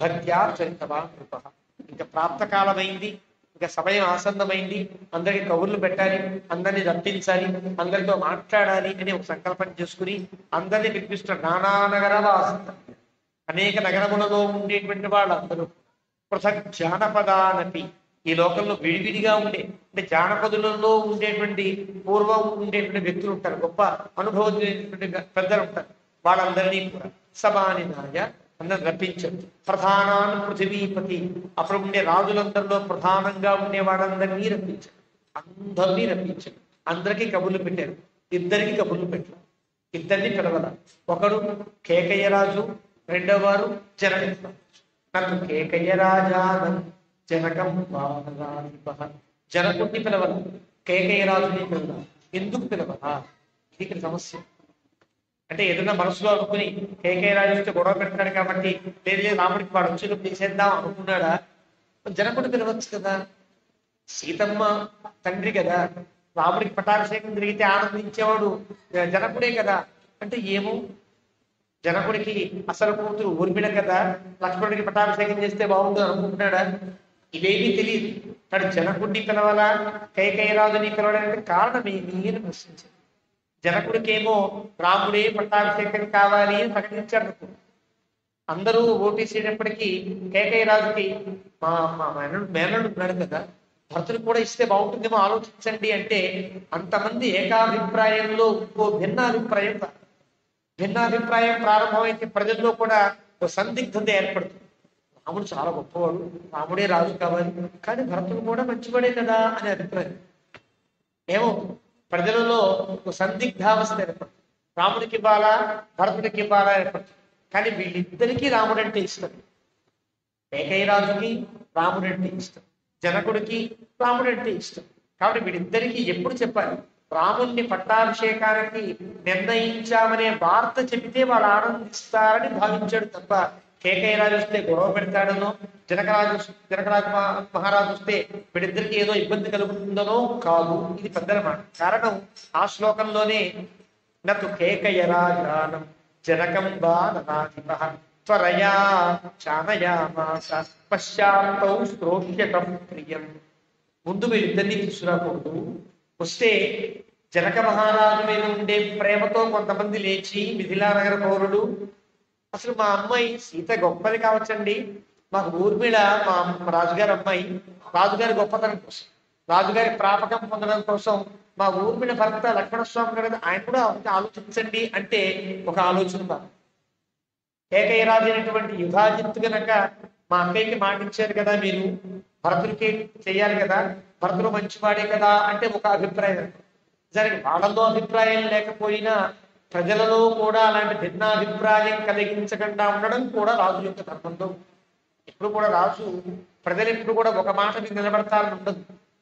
భక్త్యా చరితవాన్ నృపః. ఇంకా ప్రాప్తకాలమైంది, ఇంకా సమయం ఆసన్నమైంది, అందరికి కబుర్లు పెట్టాలి, అందరినీ రప్పించాలి, అందరితో మాట్లాడాలి అని ఒక సంకల్పం చేసుకుని అందరినీ పిలిపిస్తున్న నానా నగర వాస్తవ్య, అనేక నగరములలో ఉండేటువంటి వాళ్ళందరూ పృథక్ జానపదానపి, ఈ లోకంలో విడివిడిగా ఉండే అంటే జానపదులలో ఉండేటువంటి పూర్వం ఉండేటువంటి వ్యక్తులు ఉంటారు, గొప్ప అనుభవం పెద్దలు ఉంటారు, వాళ్ళందరినీ కూడా సమానినాయ అందరు రప్పించారు. ప్రధానాన్ని పృథివీపతి, అప్పుడు ఉండే రాజులందరిలో ప్రధానంగా ఉండే వాళ్ళందరినీ రప్పించారు. అందరినీ రప్పించారు. అందరికీ కబుర్లు పెట్టారు. ఇద్దరికి కబుర్లు పెట్టారు. ఇద్దరిని పిలవల. ఒకడు కేకయ్యరాజు, రెండవ వారు జనక. నన్ను కేకయ్యరాజానం జనకం బాలరాధిపః. జనకుడిని పిలవల, కేకయ్యరాజుని పిలవల. ఎందుకు పిలవలా? ఇది ఇక్కడ సమస్య. అంటే ఏదైనా మనసులో అనుకుని కేకయ్యరాజు వస్తే గొడవ పెడతాడు కాబట్టి లేదు రాముడికి వాడు వచ్చి చేసేద్దాం అనుకున్నాడా? జనకుడు పిలవచ్చు కదా. సీతమ్మ తండ్రి కదా, రాముడికి పట్టాభిషేకం జరిగితే ఆనందించేవాడు జనకుడే కదా. అంటే ఏమో జనకుడికి అసలు కూతురు ఊర్మిళ కదా, లక్ష్మణుడికి పట్టాభిషేకం చేస్తే బాగుంటుంది అనుకుంటున్నాడా? ఇవేమీ తెలియదు. కానీ జనకుడిని పిలవాలా, కేకయ్యరాజుని పిలవడానికి కారణం ఏమి అని ప్రశ్నించారు. జనకుడికేమో రాముడే పట్టాభిషేకం కావాలి అని ప్రకటించాడు. అందరూ ఓటేసేటప్పటికీ కేకయ్యరాజుకి మా మేనడు ఉన్నాడు కదా, భరతుడికి కూడా ఇస్తే బాగుంటుందేమో ఆలోచించండి అంటే అంతమంది ఏకాభిప్రాయంలో ఇంకో భిన్నాభిప్రాయం ప్రారంభమైతే ప్రజల్లో కూడా ఒక సందిగ్ధత ఏర్పడుతుంది. రాముడు చాలా గొప్పవాడు, రాముడే రాజు కావాలి, కానీ భరతుడు కూడా మంచివాడే కదా అనే అభిప్రాయం ఏమో ప్రజలలో ఒక సందిగ్ధావస్థ ఏర్పడుతుంది. రాముడికి ఇవ్వాలా భరతుడికి ఇవ్వాలా ఏర్పడుతుంది. కానీ వీళ్ళిద్దరికీ రాముడు అంటే ఇష్టం. ఏకైరాజుకి రాముడు అంటే ఇష్టం, జనకుడికి రాముడు అంటే ఇష్టం. కాబట్టి వీళ్ళిద్దరికీ ఎప్పుడు చెప్పాలి? రాముణ్ణి పట్టాభిషేకానికి నిర్ణయించామనే వార్త చెబితే వాళ్ళు ఆనందిస్తారని భావించాడు తప్ప కేకయ్యరాజు వస్తే గొడవ పెడతాడనో, జనకరాజు మహారాజు వస్తే వీడిద్దరికి ఏదో ఇబ్బంది కలుగుతుందనో కాదు. ఇది పెద్దల మాట. కారణం ఆ శ్లోకంలోనే నతు కేకయ్యరాజానం జనకం వా ననాధిప త్వరయా చానయామాస పశ్చాత్తౌ శ్రోష్యతం ప్రియం. ముందు వీళ్ళిద్దరినీ తీసుకురాకూడదు. వస్తే జనక మహారాజు మీద ఉండే ప్రేమతో కొంతమంది లేచి మిథిలా నగర పౌరుడు, అసలు మా అమ్మాయి సీత గొప్పది కావచ్చండి, మాకు ఊర్మిళ మా రాజుగారి అమ్మాయి, రాజుగారి గొప్పతనం కోసం, రాజుగారి ప్రాపకం పొందడం కోసం మా ఊర్మిళ భర్త లక్ష్మణస్వామి గారు ఆయన కూడా ఆలోచించండి అంటే ఒక ఆలోచన. ఏకైరాజు అయినటువంటి యుధాజిత్తు గనక మా అక్కయ్యకి మాటించారు కదా, మీరు భరతుడికి చెయ్యాలి కదా, భరతుడు మంచివాడే కదా అంటే ఒక అభిప్రాయం. నిజానికి వాళ్ళలో అభిప్రాయం లేకపోయినా ప్రజలలో కూడా అలాంటి భిన్నాభిప్రాయం కలిగించకుండా ఉండడం కూడా రాజు యొక్క ధర్మంలో. ఎప్పుడు కూడా రాజు ప్రజలు ఎప్పుడు కూడా ఒక మాట మీద నిలబడతారని ఉండదు.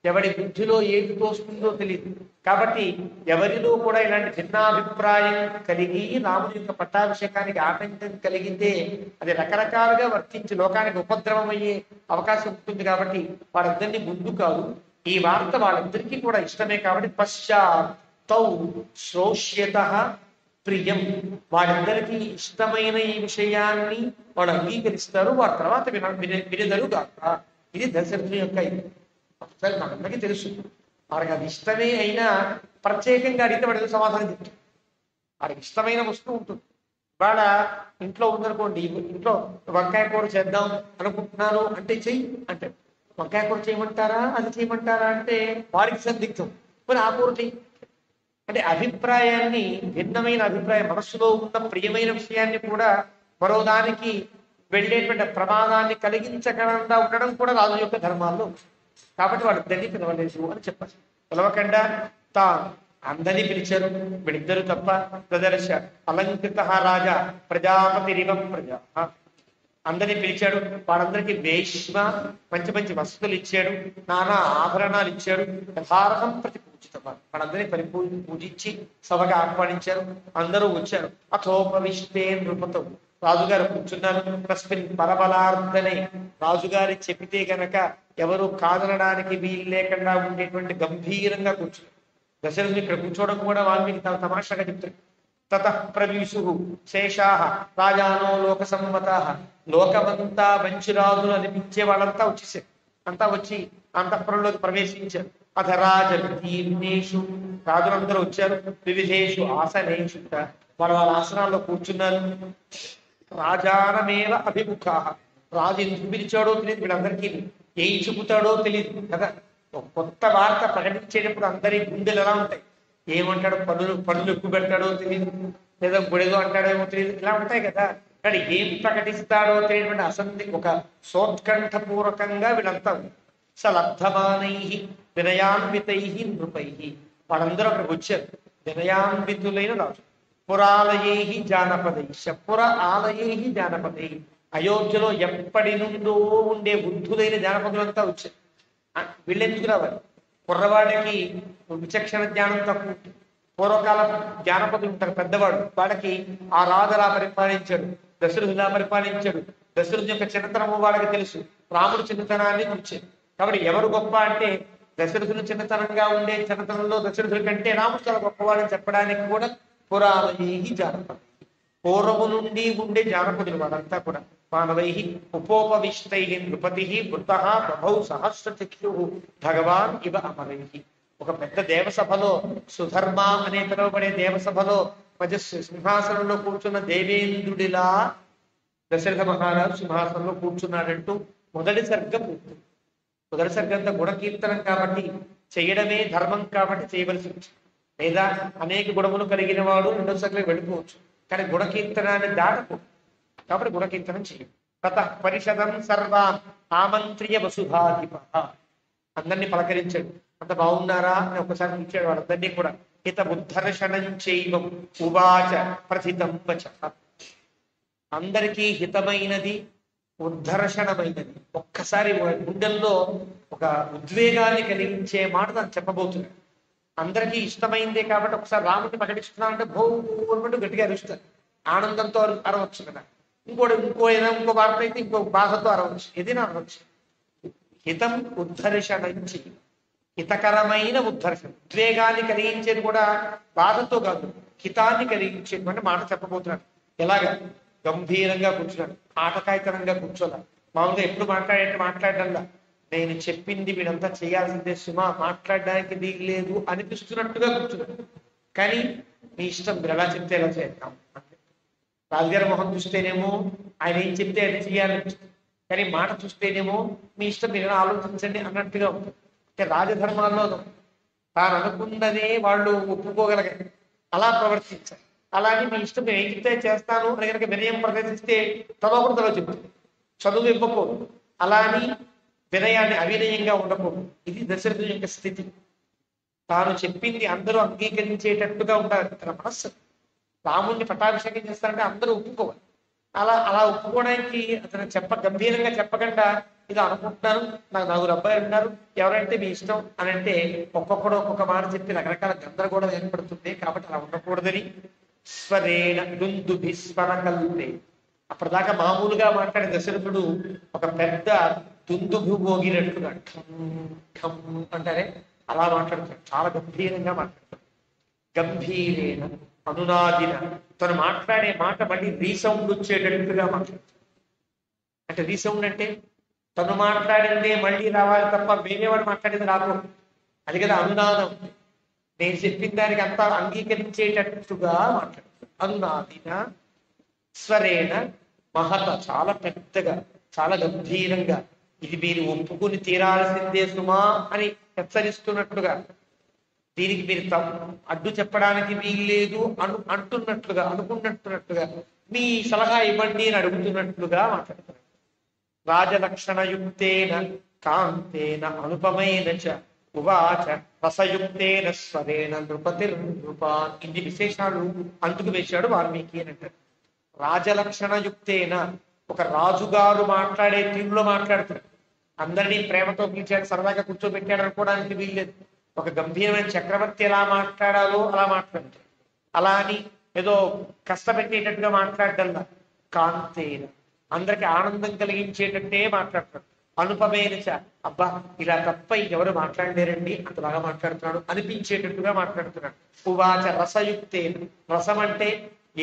ఎవడి బుద్ధిలో ఏది తోస్తుందో తెలియదు. కాబట్టి ఎవరిలో కూడా ఇలాంటి భిన్నాభిప్రాయం కలిగి రాముడి యొక్క పట్టాభిషేకానికి ఆటంకం కలిగితే అది రకరకాలుగా వర్తించి లోకానికి ఉపద్రవం అయ్యే అవకాశం ఉంటుంది. కాబట్టి వాళ్ళిద్దరినీ ముందు కాదు, ఈ వార్త వాళ్ళిద్దరికీ కూడా ఇష్టమే. కాబట్టి పశ్చాత్తౌ శ్రోష్యత ప్రియం, వాళ్ళిద్దరికీ ఇష్టమైన ఈ విషయాన్ని వాళ్ళు అంగీకరిస్తారు. వారి తర్వాత వినదరు కాక. ఇది దశరథుని యొక్క ఇది. ఒకసారి మనందరికీ తెలుసు, వాడికి అది ఇష్టమే అయినా ప్రత్యేకంగా అడిగితే వాడికి సమాధానం చెప్తాడు. వాడికి ఇష్టమైన వస్తువు ఉంటుంది. వాళ్ళ ఇంట్లో ఉందనుకోండి, ఇంట్లో వంకాయ కూర చేద్దాం అనుకుంటున్నాను అంటే చెయ్యి అంటే, వంకాయ కూర చేయమంటారా అది చేయమంటారా అంటే వాడికి సందిగ్ధం, మరి ఆ కూర చెయ్యి అంటే అభిప్రాయాన్ని, భిన్నమైన అభిప్రాయం, మనస్సులో ఉన్న ప్రియమైన విషయాన్ని కూడా మరో దానికి వెళ్ళేటువంటి ప్రమాదాన్ని కలిగించకుండా ఉండడం కూడా రాజు యొక్క ధర్మాల్లో. కాబట్టి వాడు ఇద్దరిని పిలవలేదు అని చెప్పారు. పిలవకుండా తాను అందరినీ పిలిచారు. వీళ్ళిద్దరు తప్ప ప్రదర్శ అలంకృత రాజా ప్రజాపతి రివం ప్రజా, అందరినీ పిలిచాడు. వాళ్ళందరికీ భీష్మ మంచి మంచి వసతులు ఇచ్చాడు, నానా ఆభరణాలు ఇచ్చాడు. యథార్హం ప్రతి పూజితం, వాళ్ళందరినీ పూజించి సభగా ఆహ్వానించారు. అందరూ వచ్చారు. అథోపవిష్టే నృపతం, రాజుగారు కూర్చున్నారు. తస్మిన్ పరబలార్థనే, రాజుగారి చెబితే గనక ఎవరు కాదనడానికి వీలు లేకుండా ఉండేటువంటి గంభీరంగా కూర్చున్నారు. దశరథుడు ఇక్కడ కూర్చోవడం కూడా వాల్మీకి తన తమాషాగా చెప్తారు. తతః ప్రవీశు శేషాః రాజానో లోక సమ్మతాః, లోకమంతా మంచి రాజులు అనిపించే వాళ్ళంతా వచ్చేసారు. అంతా వచ్చి అంతఃపురంలోకి ప్రవేశించారు. అథ రాజ విధీర్ణేషు, రాజులందరూ వచ్చారు. వివిధేషు ఆసనేషు, వాళ్ళ ఆసనాల్లో కూర్చున్నారు. రాజానమేవ అభిముఖా, రాజు ఎందుకు పిలిచాడో తెలియదు, వీళ్ళందరికీ ఏం చెబుతాడో తెలియదు కదా. కొత్త వార్త ప్రకటించేటప్పుడు అందరి గుండెలు ఎలా ఉంటాయి, ఏమంటాడో, పనులు ఎక్కువ పెడతాడో తెలియదు, లేదా గుడేదో అంటాడేమో తెలియదు, ఇలా ఉంటాయి కదా. కానీ ఏం ప్రకటిస్తాడో తెలియటువంటి అసంధి, ఒక సోత్కంఠపూర్వకంగా వీళ్ళంతా సలబ్ధమానై వినయాన్వితై నృపై, వాళ్ళందరూ అక్కడికి వచ్చారు. వినయాన్వితులైన రాజు. పురాలయై జానపదై, పుర ఆలయై జానపదై, అయోధ్యలో ఎప్పటి నుండో ఉండే బుద్ధులైన జానపదులంతా వచ్చారు. వీళ్ళెందుకు రావాలి? కుర్రవాడికి విచక్షణ జ్ఞానం తక్కువ. పూర్వకాల జానపదులు ఉంటారు పెద్దవాడు, వాళ్ళకి ఆ రాజు అలా పరిపాలించాడు, దశరథులా పరిపాలించాడు, దశరథుని యొక్క చిన్నతనము వాళ్ళకి తెలుసు, రాముడు చిన్నతనాన్ని చూచారు. కాబట్టి ఎవరు గొప్ప అంటే దశరథులు చిన్నతనంగా ఉండే చిన్నతనంలో దశరథుడి కంటే రాముడు చాలా గొప్పవాడని చెప్పడానికి కూడా పురాలయై జానపదై, పూర్వము నుండి ఉండే జానపదులు వాళ్ళంతా కూడా. మానవై ఉపోపవిష్టై నృపతి మృత ప్రభౌ సహస్రచక్షు భగవాన్ ఇవ అమరై. ఒక పెద్ద దేవసభలో, సుధర్మ అనే పిలువబడే దేవసభలో మధ్య సింహాసనంలో కూర్చున్న దేవేంద్రుడిలా దశరథ మహారాజు సింహాసనంలో కూర్చున్నాడంటూ మొదటి సర్గ పూర్తి. సుదర్శనంత గుణకీర్తనం కాబట్టి చేయడమే ధర్మం కాబట్టి చేయవలసి వచ్చింది. లేదా అనేక గుణములు కలిగిన వాడు రెండో సర్గలకు వెళ్ళిపోవచ్చు, కానీ గుణకీర్తనాన్ని దాటకు కాబట్టి గుణకీర్తనం చేయం. తత పరిషదం సర్వాన్ ఆమంత్రియ వసుధాధిప, అందరినీ పలకరించాడు. అంత బాగున్నారా అని ఒకసారి పిలిచాడు వాళ్ళందరినీ కూడా. హిత ఉద్ధర్షణం చైవం ఉవాచ ప్రథితం వచః, అందరికీ హితమైనది ఉద్ధర్షణమైనది, ఒక్కసారి గుండెల్లో ఒక ఉద్వేగాన్ని కలిగించే మాట తను చెప్పబోతున్నాడు. అందరికీ ఇష్టమైందే కాబట్టి ఒకసారి రాముడిని ప్రకటిస్తున్నా అంటే భూమంటూ గట్టిగా అరుస్తారు, ఆనందంతో అరవచ్చు కదా. ఇంకో వార్త అయితే ఇంకో బాధతో అరవచ్చు, ఏదైనా అరవచ్చు. హితం ఉద్ధర్షణించి, హితకరమైన ఉద్ధర్షణ, ఉద్వేగాన్ని కలిగించేది కూడా బాధతో కాదు, హితాన్ని కలిగించేటువంటి మాట చెప్పబోతున్నాడు. ఎలాగా? గంభీరంగా కూర్చున్నాడు, ఆటకాయతనంగా కూర్చోదా. మామూలుగా ఎప్పుడు మాట్లాడడంలా నేను చెప్పింది వీడంతా చేయాల్సిందే సుమా, మాట్లాడడానికి దిగలేదు అనిపిస్తున్నట్టుగా కూర్చున్నాడు. కానీ మీ ఇష్టం, మీరు ఎలా చెప్తే ఎలా చేద్దాం. రాజుగారి మొహం చూస్తేనేమో ఆయన ఏం చెప్తే అది చేయాలనిపిస్తుంది, కానీ మాట చూస్తేనేమో మీ ఇష్టం, మీరు ఎలా ఆలోచించండి అన్నట్టుగా ఉంటుంది. అంటే రాజధర్మాల్లో తాను అనుకున్నదే వాళ్ళు ఒప్పుకోగలగాలి, అలా ప్రవర్తించాలి. అలాగే మీ ఇష్టం, నేను ఏం చెప్తే చేస్తాను అని కనుక వినయం ప్రదర్శిస్తే తలో చెప్తుంది, చదువు ఇవ్వకూడదు. అలా అని వినయాన్ని అవినయంగా ఉండకూడదు. ఇది దశరథుని యొక్క స్థితి. తాను చెప్పింది అందరూ అంగీకరించేటట్టుగా ఉండాలి తన మనస్సు. రాముడిని పట్టాభిషేకం చేస్తారంటే అందరూ ఒప్పుకోవాలి. అలా ఒప్పుకోవడానికి అతను గంభీరంగా చెప్పకుండా, ఇది అనుకుంటున్నాను, నాకు నలుగురు అబ్బాయిలు ఉన్నారు, ఎవరంటే మీ ఇష్టం అని అంటే ఒక్కొక్కడు ఒక్కొక్క మాట చెప్పి రకరకాల గందరగోళం ఏర్పడుతుంది. కాబట్టి అలా ఉండకూడదని స్వరేణ దుందుభిస్వర కల్పే, అప్పటిదాకా మామూలుగా మాట్లాడే దశరథుడు ఒక పెద్ద దుందుభు మోగినట్టుగా అంటారే అలా మాట్లాడుతాడు, చాలా గంభీరంగా మాట్లాడతాడు. గంభీరేణ అనునాదిన, తను మాట్లాడే మాట మళ్ళీ రీసౌండ్ వచ్చేటట్టుగా మాట్లాడతాడు. అంటే రీసౌండ్ అంటే తను మాట్లాడిందే మళ్ళీ రావాలి తప్ప వేరేవాడు మాట్లాడేది రాకూడదు. అది కదా అనునాదం. నేను చెప్పిన దానికి అంతా అంగీకరించేటట్టుగా మాట్లాడతాడు. అనునాదిన స్వరేణ మహత, చాలా పెద్దగా, చాలా గంభీరంగా, ఇది మీరు ఒప్పుకుని తీరాల్సిందే సుమా అని హెచ్చరిస్తున్నట్లుగా, దీనికి మీరు అడ్డు చెప్పడానికి వీల్లేదు అంటున్నట్లుగా, అనుకున్నట్టుగా, మీ సలహా ఇవ్వండి అని అడుగుతున్నట్లుగా మాట్లాడతారు. రాజలక్షణయుక్తేన కాంతేన అనుపమైన చ ఉవాచ రసయుక్తేన స్వరేణ నృపాన్. ఇన్ని విశేషాలు అందుకు వేశాడు వాల్మీకి అని అంటారు. రాజలక్షణయుక్తేన, ఒక రాజుగారు మాట్లాడే తీరులో మాట్లాడుతున్నాడు. అందరినీ ప్రేమతో పిలిచాడు, సరదాగా కూర్చోబెట్టాడు అనుకోవడానికి వీల్లేదు. ఒక గంభీరమైన చక్రవర్తి ఎలా మాట్లాడాలో అలా మాట్లాడతాడు. అలా అని ఏదో కష్టపెట్టేటట్టుగా మాట్లాడడంలా, కాంతేన, అందరికి ఆనందం కలిగించేటట్టే మాట్లాడతాడు. అనుపమైన చ, అబ్బా ఇలా తప్ప ఇంకెవరు మాట్లాడలేరండి, అంత బాగా మాట్లాడుతున్నాడు అనిపించేటట్టుగా మాట్లాడుతున్నాడు. ఉవాచ రసయుక్తేన, రసం అంటే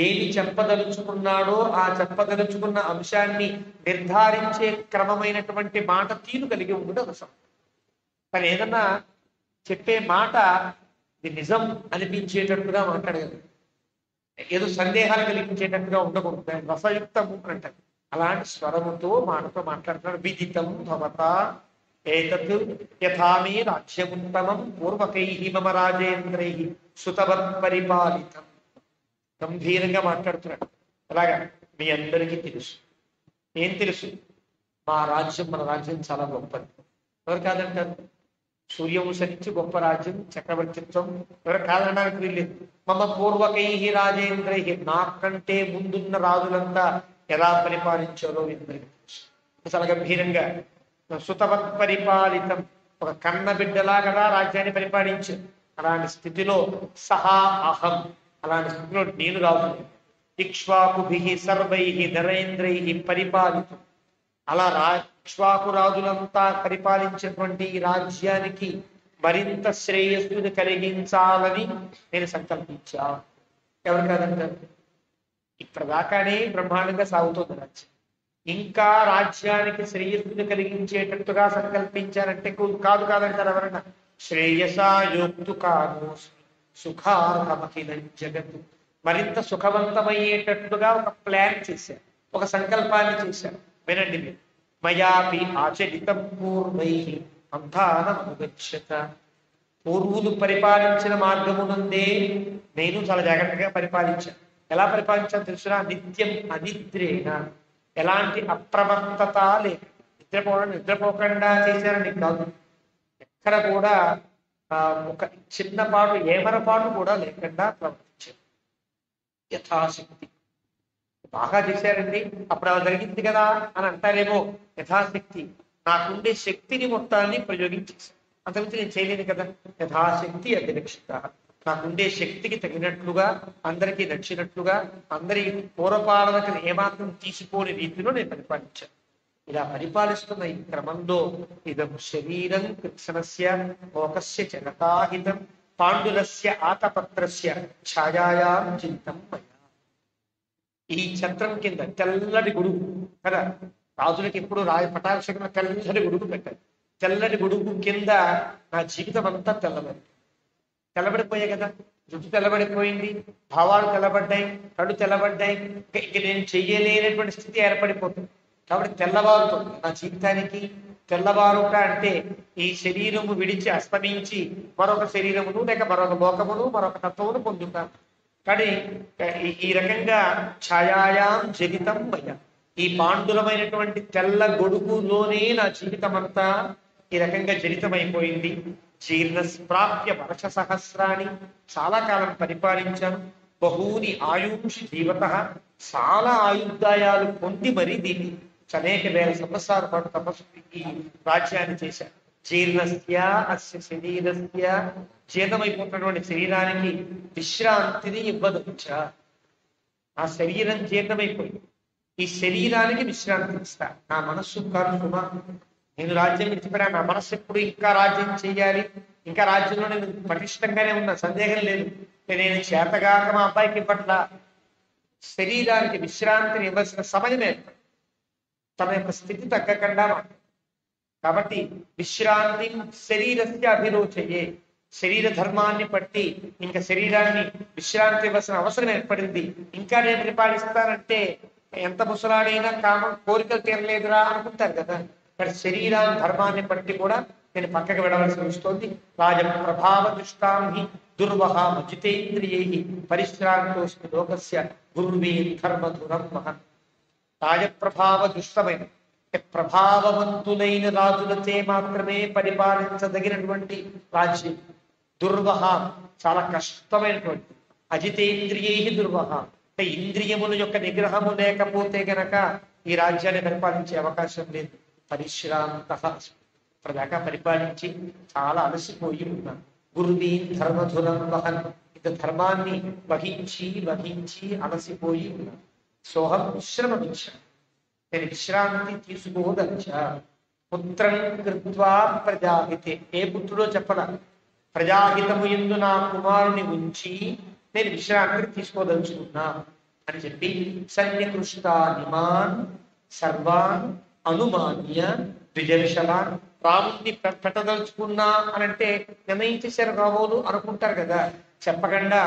ఏది చెప్పదలుచుకున్నాడో ఆ చెప్పదలుచుకున్న అంశాన్ని నిర్ధారించే క్రమమైనటువంటి మాట తీరు కలిగి ఉండడం రసం. కానీ ఏదన్నా చెప్పే మాట ఇది నిజం అనిపించేటట్టుగా మాట్లాడగలరు, ఏదో సందేహాలు కలిగించేటట్టుగా ఉండకూడదు. రసయుక్తము అంటారు. అలాంటి స్వరముతో మాటతో మాట్లాడుతున్నాడు. విదితం భవత ఏతత్ యథామే రాజ్యముత్తమం పూర్వకై మమ రాజేంద్రై సుతవత్ పరిపాలితం. గంభీరంగా మాట్లాడుతున్నాడు. అలాగా మీ అందరికీ తెలుసు, ఏం తెలుసు? మా రాజ్యం, మన రాజ్యం చాలా గొప్పది. ఎవరు కాదంటారు? సూర్యవంశ నుంచి గొప్ప రాజ్యం, చక్రవర్తిత్వం, ఎవరు కాదనడానికి వీల్లేదు. మమ పూర్వకై రాజేంద్రై, నాకంటే ముందున్న రాజులంతా ఎలా పరిపాలించారో ఇంద్రుడికి తెలుసు. చాలా గంభీరంగా సుతవత్ పరిపాలితం, ఒక కన్న బిడ్డలా కదా రాజ్యాన్ని పరిపాలించారు. అలాంటి స్థితిలో సహా అహం, అలాంటి స్థితిలో నేను రాజు. ఇక్ష్వాకుభి సర్వై నరేంద్రై పరిపాలితం, అలా ఇక్ష్వాకు రాజులంతా పరిపాలించినటువంటి ఈ రాజ్యానికి మరింత శ్రేయస్సుని కలిగించాలని నేను సంకల్పించా. ఎవరు కాదంటారు? ఇప్పటిదాకానే బ్రహ్మాండంగా సాగుతుంది రాజ్యం, ఇంకా రాజ్యానికి శ్రేయస్సుని కలిగించేటట్టుగా సంకల్పించారంటే కాదంటారు ఎవరన్నా? శ్రేయసాయోక్తు కానోస్మి సుఖార్హమఖిలం జగత్, మరింత సుఖవంతమయ్యేటట్టుగా ఒక ప్లాన్ చేశారు, ఒక సంకల్పాన్ని చేశారు. వినండి మీరు. మయాపి ఆచరితం పూర్వై అంతానమనుగచ్చత. పూర్వులు పరిపాలించిన మార్గమునందే నేను చాలా జాగ్రత్తగా పరిపాలించాను. ఎలా పరిపాలించాను తెలుసునా? నిత్యం అనిద్రేణ, ఎలాంటి అప్రమత్తత లేదు. నిద్రపోకుండా చేశానని కాదు, ఎక్కడ కూడా ఒక చిన్నపాటు ఏమరపాటు కూడా లేకుండా ప్రవర్తించారు. యథాశక్తి బాగా చేశారండి, అప్పుడు అలా జరిగింది కదా అని అంటారేమో. యథాశక్తి నాకుండే శక్తిని మొత్తాన్ని ప్రయోగించేశాను. అంతకుమించి నేను చేయలేను కదా. యథాశక్తి అభిరక్షిత, నాకుండే శక్తికి తగినట్లుగా, అందరికీ నచ్చినట్లుగా, అందరి పూర్వపాలనకు ఏమాత్రం తీసుకోని రీతిలో నేను పరిపాలించాను. ఇలా పరిపాలిస్తున్న ఈ క్రమంలో ఇదం శరీరం కృత్సనస్య లోకస్య జగతాహితం పాండురస్య ఆతపత్రస్య ఛాయాయాం చింతం మయా. ఈ ఛత్రం కింద తెల్లటి గొడుగు కదా, రాజులకి ఎప్పుడు పటాభిషేకంలో తెల్లటి గొడుగు పెట్టారు. తెల్లటి గొడుగు కింద నా జీవితం అంతా తెల్లబడిపోయాయి కదా. జుట్టు తెల్లబడిపోయింది, భావాలు తెల్లబడ్డాయి, కళ్ళు తెల్లబడ్డాయి. ఇక నేను చెయ్యలేనటువంటి స్థితి ఏర్పడిపోతుంది. కాబట్టి తెల్లవారుతుంది నా జీవితానికి. తెల్లవారుట అంటే ఈ శరీరము విడిచి అస్తమించి మరొక శరీరమును లేక మరొక లోకమును మరొక తత్వమును పొందుతాను. కానీ ఈ రకంగా ఛాయాయాం జనితం మయ, ఈ పాండులమైనటువంటి తెల్ల గొడుగులోనే నా జీవితం అంతా ఈ రకంగా జనితమైపోయింది. జీర్ణస్ప్రాప్య వర్ష సహస్రాన్ని, చాలా కాలం పరిపాలించాను. బహూని ఆయుష్ జీవత, చాలా ఆయుర్దాయాలు పొంది మరీ దీన్ని అనేక వేల సంవత్సరాల పాటు తపస్సు ఈ రాజ్యాన్ని చేశారు. జీర్ణస్య అస్య శరీరస్య, జీర్ణమైపోతున్నటువంటి శరీరానికి విశ్రాంతిని ఇవ్వదచ్చ. ఆ శరీరం జీర్ణమైపోయింది, ఈ శరీరానికి విశ్రాంతి ఇస్తా. నా మనస్సు కాదు సుమా, నేను రాజ్యం విడిచిపెట్టా, నా మనస్సు ఎప్పుడు ఇంకా రాజ్యం చేయాలి, ఇంకా రాజ్యంలో నేను పటిష్టంగానే ఉన్నా, సందేహం లేదు. నేను చేతగాక మా అబ్బాయికి ఇవ్వట్లా. శరీరానికి విశ్రాంతిని ఇవ్వాల్సిన సమయం ఏర్పడి తన యొక్క స్థితి తగ్గకుండా. కాబట్టి విశ్రాంతి శరీరస్య అభిరోచయే, శరీర ధర్మాన్ని బట్టి ఇంకా శరీరాన్ని విశ్రాంతి ఇవ్వాల్సిన అవసరం ఏర్పడింది. ఇంకా నేను పరిపాలిస్తానంటే ఎంత ముసలాడైనా కామం కోరికలు తీరలేదురా అనుకుంటారు కదా. కానీ శరీరాన్ని ధర్మాన్ని బట్టి కూడా నేను పక్కకు వెళ్ళవలసి వస్తుంది. రాజప్రభావ దృష్టాంహి దుర్వహ మజితేంద్రియై పరిశ్రాంతోస్మి లోకస్య గుర్వీ ధర్మధురం మహన్. రాజప్రభావ దుష్టమైన ప్రభావవంతులైన రాజులచే మాత్రమే పరిపాలించదగినటువంటి రాజ్యం. దుర్వహ చాలా కష్టమైనటువంటి. అజితేంద్రియై దుర్వహ అంటే ఇంద్రియముల యొక్క నిగ్రహము లేకపోతే గనక ఈ రాజ్యాన్ని పరిపాలించే అవకాశం లేదు. పరిశ్రాంత, ప్రదాకా పరిపాలించి చాలా అలసిపోయి ఉన్నాను. గురువీ ధర్మధురం వహన్, ఇంత ధర్మాన్ని వహించి వహించి అలసిపోయి ఉన్నాను. సోహం విశ్రమమిచ్చా, నేను విశ్రాంతి తీసుకోదచ్చా. పుత్రం కృత్వా ప్రజాహితే, ఏ పుత్రుడో చెప్పల, ప్రజాహితము యందు నా కుమారుని ఉంచి నేను విశ్రాంతిని తీసుకోదలుచుకున్నా అని చెప్పి సన్నికృష్టానిమాన్ సర్వాన్ అనుమాన్య ద్విజర్షవాన్. రాముణ్ణి పెట్టదలుచుకున్నా అని అంటే నిర్ణయించేశారు రాములు అనుకుంటారు కదా. చెప్పకుండా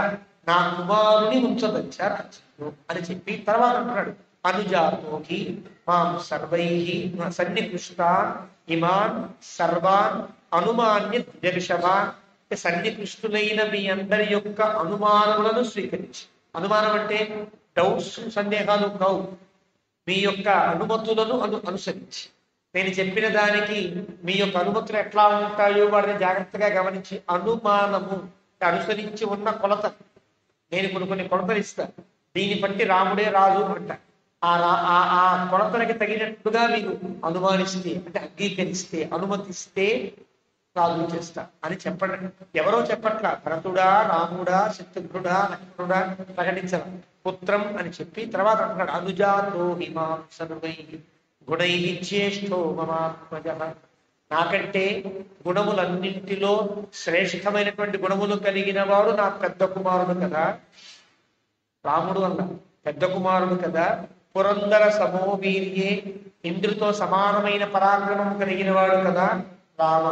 నా కుమారుని ఉంచదచ్చా రాజ్యంలో అని చెప్పి తర్వాత అంటున్నాడు అనుజాతోకి మాం సర్వై సన్నికృష్టాన్ ఇమాన్ సర్వాన్ అనుమాన్య ద్విజర్షవాన్. సన్నికృష్టులైన మీ అందరి యొక్క అనుమానములను స్వీకరించి, అనుమానం అంటే డౌట్స్ సందేహాలు కావు, మీ యొక్క అనుమతులను అనుసరించి, నేను చెప్పిన దానికి మీ యొక్క అనుమతులు ఎట్లా ఉంటాయో వాటిని జాగ్రత్తగా గమనించి, అనుమానము అనుసరించి ఉన్న కొలత, నేను కొన్ని కొలతలు ఇస్తా, దీన్ని బట్టి రాముడే రాజు అంట. ఆ కొలతలకి తగినట్టుగా మీరు అనుమానిస్తే అంటే అంగీకరిస్తే అనుమతిస్తే రాజు చేస్తా అని చెప్పడం. ఎవరో చెప్పట్లా, భరతుడా రాముడా శత్రుఘ్నుడా లక్ష్మణుడా ప్రకటించాల. పుత్రం అని చెప్పి తర్వాత అంటున్నాడు అనుజాతో హిమాం సర్వై గుణై జ్యేష్ఠో మమాత్మజ. నాకంటే గుణములన్నింటిలో శ్రేష్టమైనటువంటి గుణములు కలిగిన వాడు నా పెద్ద కుమారుడు కదా. రాముడు అన్న పెద్ద కుమారుడు కదా. పురందర సమోవీర్యే, ఇంద్రుతో సమానమైన పరాక్రమం కలిగిన వాడు కదా రామ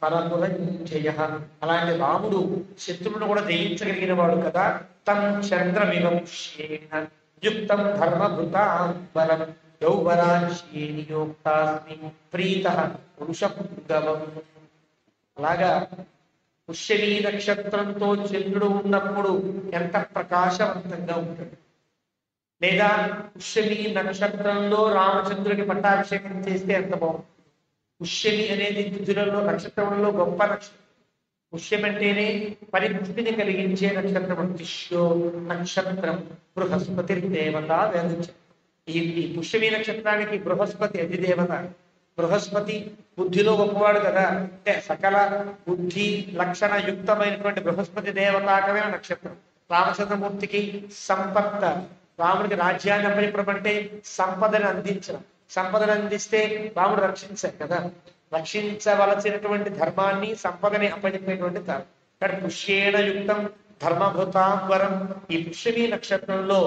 పరమురంజయ. అలాంటి రాముడు శత్రువును కూడా జయించగలిగిన వాడు కదా. తం చంద్రమివంశేన యుక్తం ధర్మభృతాంబరం యౌవరాజ్యేనియోక్తాస్మి ప్రీతః పురుషపుంగవం. అలాగా పుష్యమీ నక్షత్రంతో చంద్రుడు ఉన్నప్పుడు ఎంత ప్రకాశవంతంగా ఉంటాడు. లేదా పుష్యమీ నక్షత్రంలో రామచంద్రుడికి పట్టాభిషేకం చేస్తే ఎంత బాగుంటుంది. పుష్యమి అనేది దిద్దులలో నక్షత్రంలో గొప్ప నక్షత్రం. పుష్యం అంటేనే పరిస్థితిని కలిగించే నక్షత్రం. తిష్యో నక్షత్రం బృహస్పతి దేవత వేదించ. ఈ పుష్యమీ నక్షత్రానికి బృహస్పతి అధిదేవత. బృహస్పతి బుద్ధిలో గొప్పవాడు కదా, అంటే సకల బుద్ధి లక్షణ యుక్తమైనటువంటి బృహస్పతి దేవతాకమైన నక్షత్రం. రామచంద్రమూర్తికి సంపత్త, రాముడికి రాజ్యాన్ని అప్పచెప్పడం సంపదను అందించడం. సంపదను అందిస్తే రాముడు రక్షించారు కదా, రక్షించవలసినటువంటి ధర్మాన్ని సంపదని అప్పచెప్పేటువంటి తరం. ఇక్కడ పుష్యేణ యుక్తం ధర్మభృతాంబరం. ఈ పుష్యమీ నక్షత్రంలో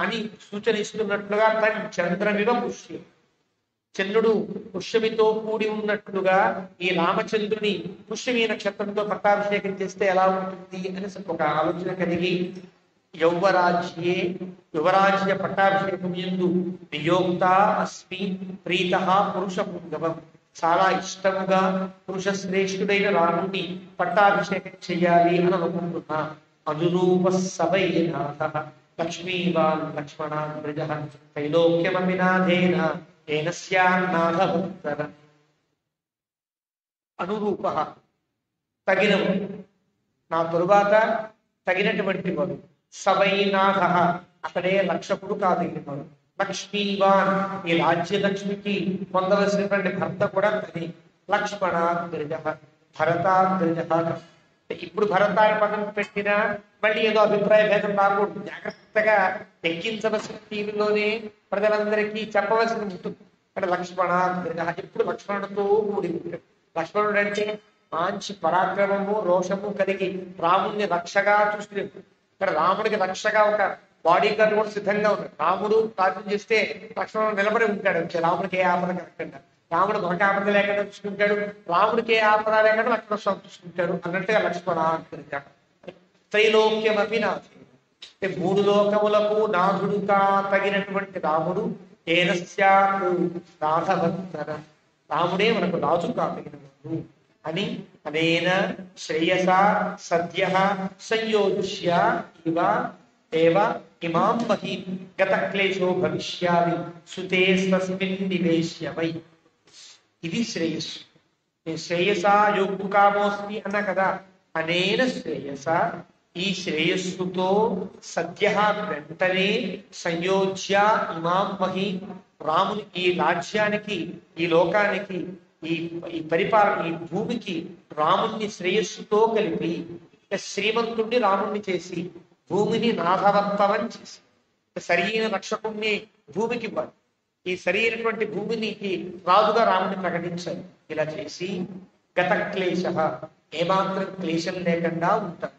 అని సూచన ఇస్తున్నట్లుగా తన చంద్రమివ పుష్యం, చంద్రుడు పుష్యమితో కూడి ఉన్నట్లుగా ఈ రామచంద్రుని పుష్యమీ నక్షత్రంతో పట్టాభిషేకం చేస్తే ఎలా ఉంటుంది అని ఒక ఆలోచన కలిగి యౌవరాజ్యే యువరాజ్య పట్టాభిషేకం యందు నియోక్త అస్మి ప్రీత పురుష పుంగవం. చాలా ఇష్టముగా పురుష శ్రేష్ఠుడైన రాముణ్ణి పట్టాభిషేకం చెయ్యాలి అని అనుకుంటున్నా. అనురూప సవైనాథ లక్ష్మీవాన్ లక్ష్మణాన్ బ్రజ త్రైలోక్యమపి నాథేన ఏనస్యాన్నాథభక్తర. అనురూప తగినవు, నా తరువాత తగినటువంటి వాడు. సవైనాథ అతడే లక్షకుడు కాదగినవాడు. లక్ష్మీవాన్ ఈ రాజ్యలక్ష్మికి పొందవలసినటువంటి భర్త కూడా తని. లక్ష్మణాగ్రజ భరతాగ్రజ. ఇప్పుడు భరతాన్ని పదం పెట్టినా మళ్ళీ ఏదో అభిప్రాయ భేదం రాకూడదు. జాగ్రత్తగా ఎక్కించవలసిన టీవీలోనే ప్రజలందరికీ చెప్పవలసి ఉంటుంది. అంటే లక్ష్మణాగ్రజ ఎప్పుడు లక్ష్మణుడితో కూడి ఉంటాడు. లక్ష్మణుడు అంటే మంచి పరాక్రమము రోషము కలిగి రాముడిని రక్షగా చూస్తున్నాడు. ఇక్కడ రాముడికి రక్షగా ఒక బాడీ గార్డ్ కూడా సిద్ధంగా ఉన్నాడు. రాముడు కార్యం చేస్తే లక్ష్మణుడు నిలబడి ఉంటాడు. రాముడికి ఏ ఆపద కలగకుండా, రాముడు ఒక ఆపద లేకుండా చూసుకుంటాడు, రాముడికి ఏ ఆపద లేకుండా లక్ష్మణ స్వామి చూసుకుంటాడు అన్నట్టుగా లక్ష్మణ అంటారు. త్రైలోక్యమపి నాథే, మూడు లోకములకు నాథుడుగా తగినటువంటి రాముడు. ఏనస్యాత్ నాథభక్తర, రాముడే మనకు రాజు కాతగినవాడు అని అనేన శ్రేయస సద్య సంయోజ్య ఇవ ఏవ ఇమాం మహీం గత క్లేశో భవిష్యామి సుతేస్తస్మిన్ నివేశ్య వై. ఇది శ్రేయస్సు. నేను శ్రేయస యోగ్గు కామోస్మి అన్నా కదా. అనేన శ్రేయస ఈ శ్రేయస్సుతో సద్య వెంటనే సంయోజ్య ఇమాం మహీం రాముని ఈ రాజ్యానికి ఈ లోకానికి ఈ పరిపాలన ఈ భూమికి రాముణ్ణి శ్రేయస్సుతో కలిపి శ్రీమంతుణ్ణి రాముణ్ణి చేసి భూమిని నాథవంతవం చేసి సరైన రక్షకుణ్ణి భూమికి ఇవ్వాలి. ఈ సరైనటువంటి భూమిని రాజుగా రాముని ప్రకటించాలి. ఇలా చేసి గత క్లేశ ఏమాత్రం క్లేశం లేకుండా ఉంటారు.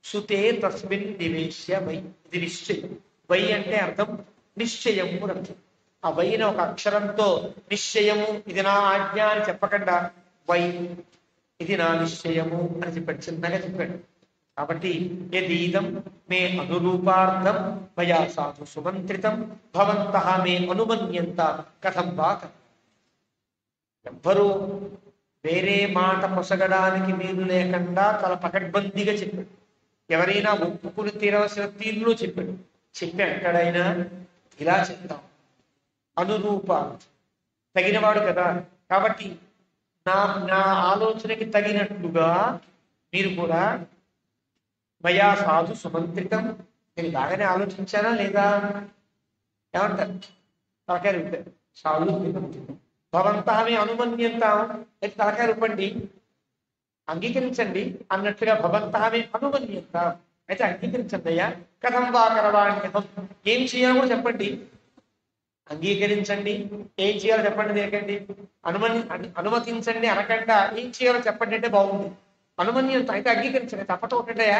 సుతే తస్మిన్ నివేశ్య వై. ఇది నిశ్చయం. వై అంటే అర్థం నిశ్చయము అర్థం. ఆ వైన ఒక అక్షరంతో నిశ్చయము ఇది నా ఆజ్ఞ అని చెప్పకుండా వై ఇది నా నిశ్చయము అని చెప్పాడు, చిన్నగా చెప్పాడు. కాబట్టి యదీదం మే అనురూపార్థం మయా సాధు సుమంత్రితం భవంతః మే అనుమన్యంత కథం వా. ఎవ్వరూ వేరే మాట పొసగడానికి మీరు లేకుండా చాలా పకడ్బందీగా చెప్పాడు. ఎవరైనా ఒప్పుకుని తీరవలసిన తీరులో చెప్పాడు. చెప్పి ఎక్కడైనా ఇలా చెప్తాం. అనురూప తగినవాడు కదా, కాబట్టి నా నా ఆలోచనకి తగినట్లుగా మీరు కూడా మయా సాధు సుమంత్రితం, నేను బాగానే ఆలోచించానా లేదా ఏమంటారు? తలకాయ రూపారు సాధు భవంతామే అనుమన్యంతాం అయితే తలకాయ రూపండి అంగీకరించండి అన్నట్లుగా భవంతామే అనుమన్యంతాం అయితే అంగీకరించండి అయ్యా. కథం వా కరవాణ్యహం, ఏం చేయాలో కూడా చెప్పండి. అంగీకరించండి, ఏం చేయాలో చెప్పండి. దేకండి అనుమతించండి అనకుండా ఏం చేయాలో చెప్పండి అంటే బాగుంది. అనుమన్యంతో అయితే అంగీకరించండి, తప్పతో ఒకటయా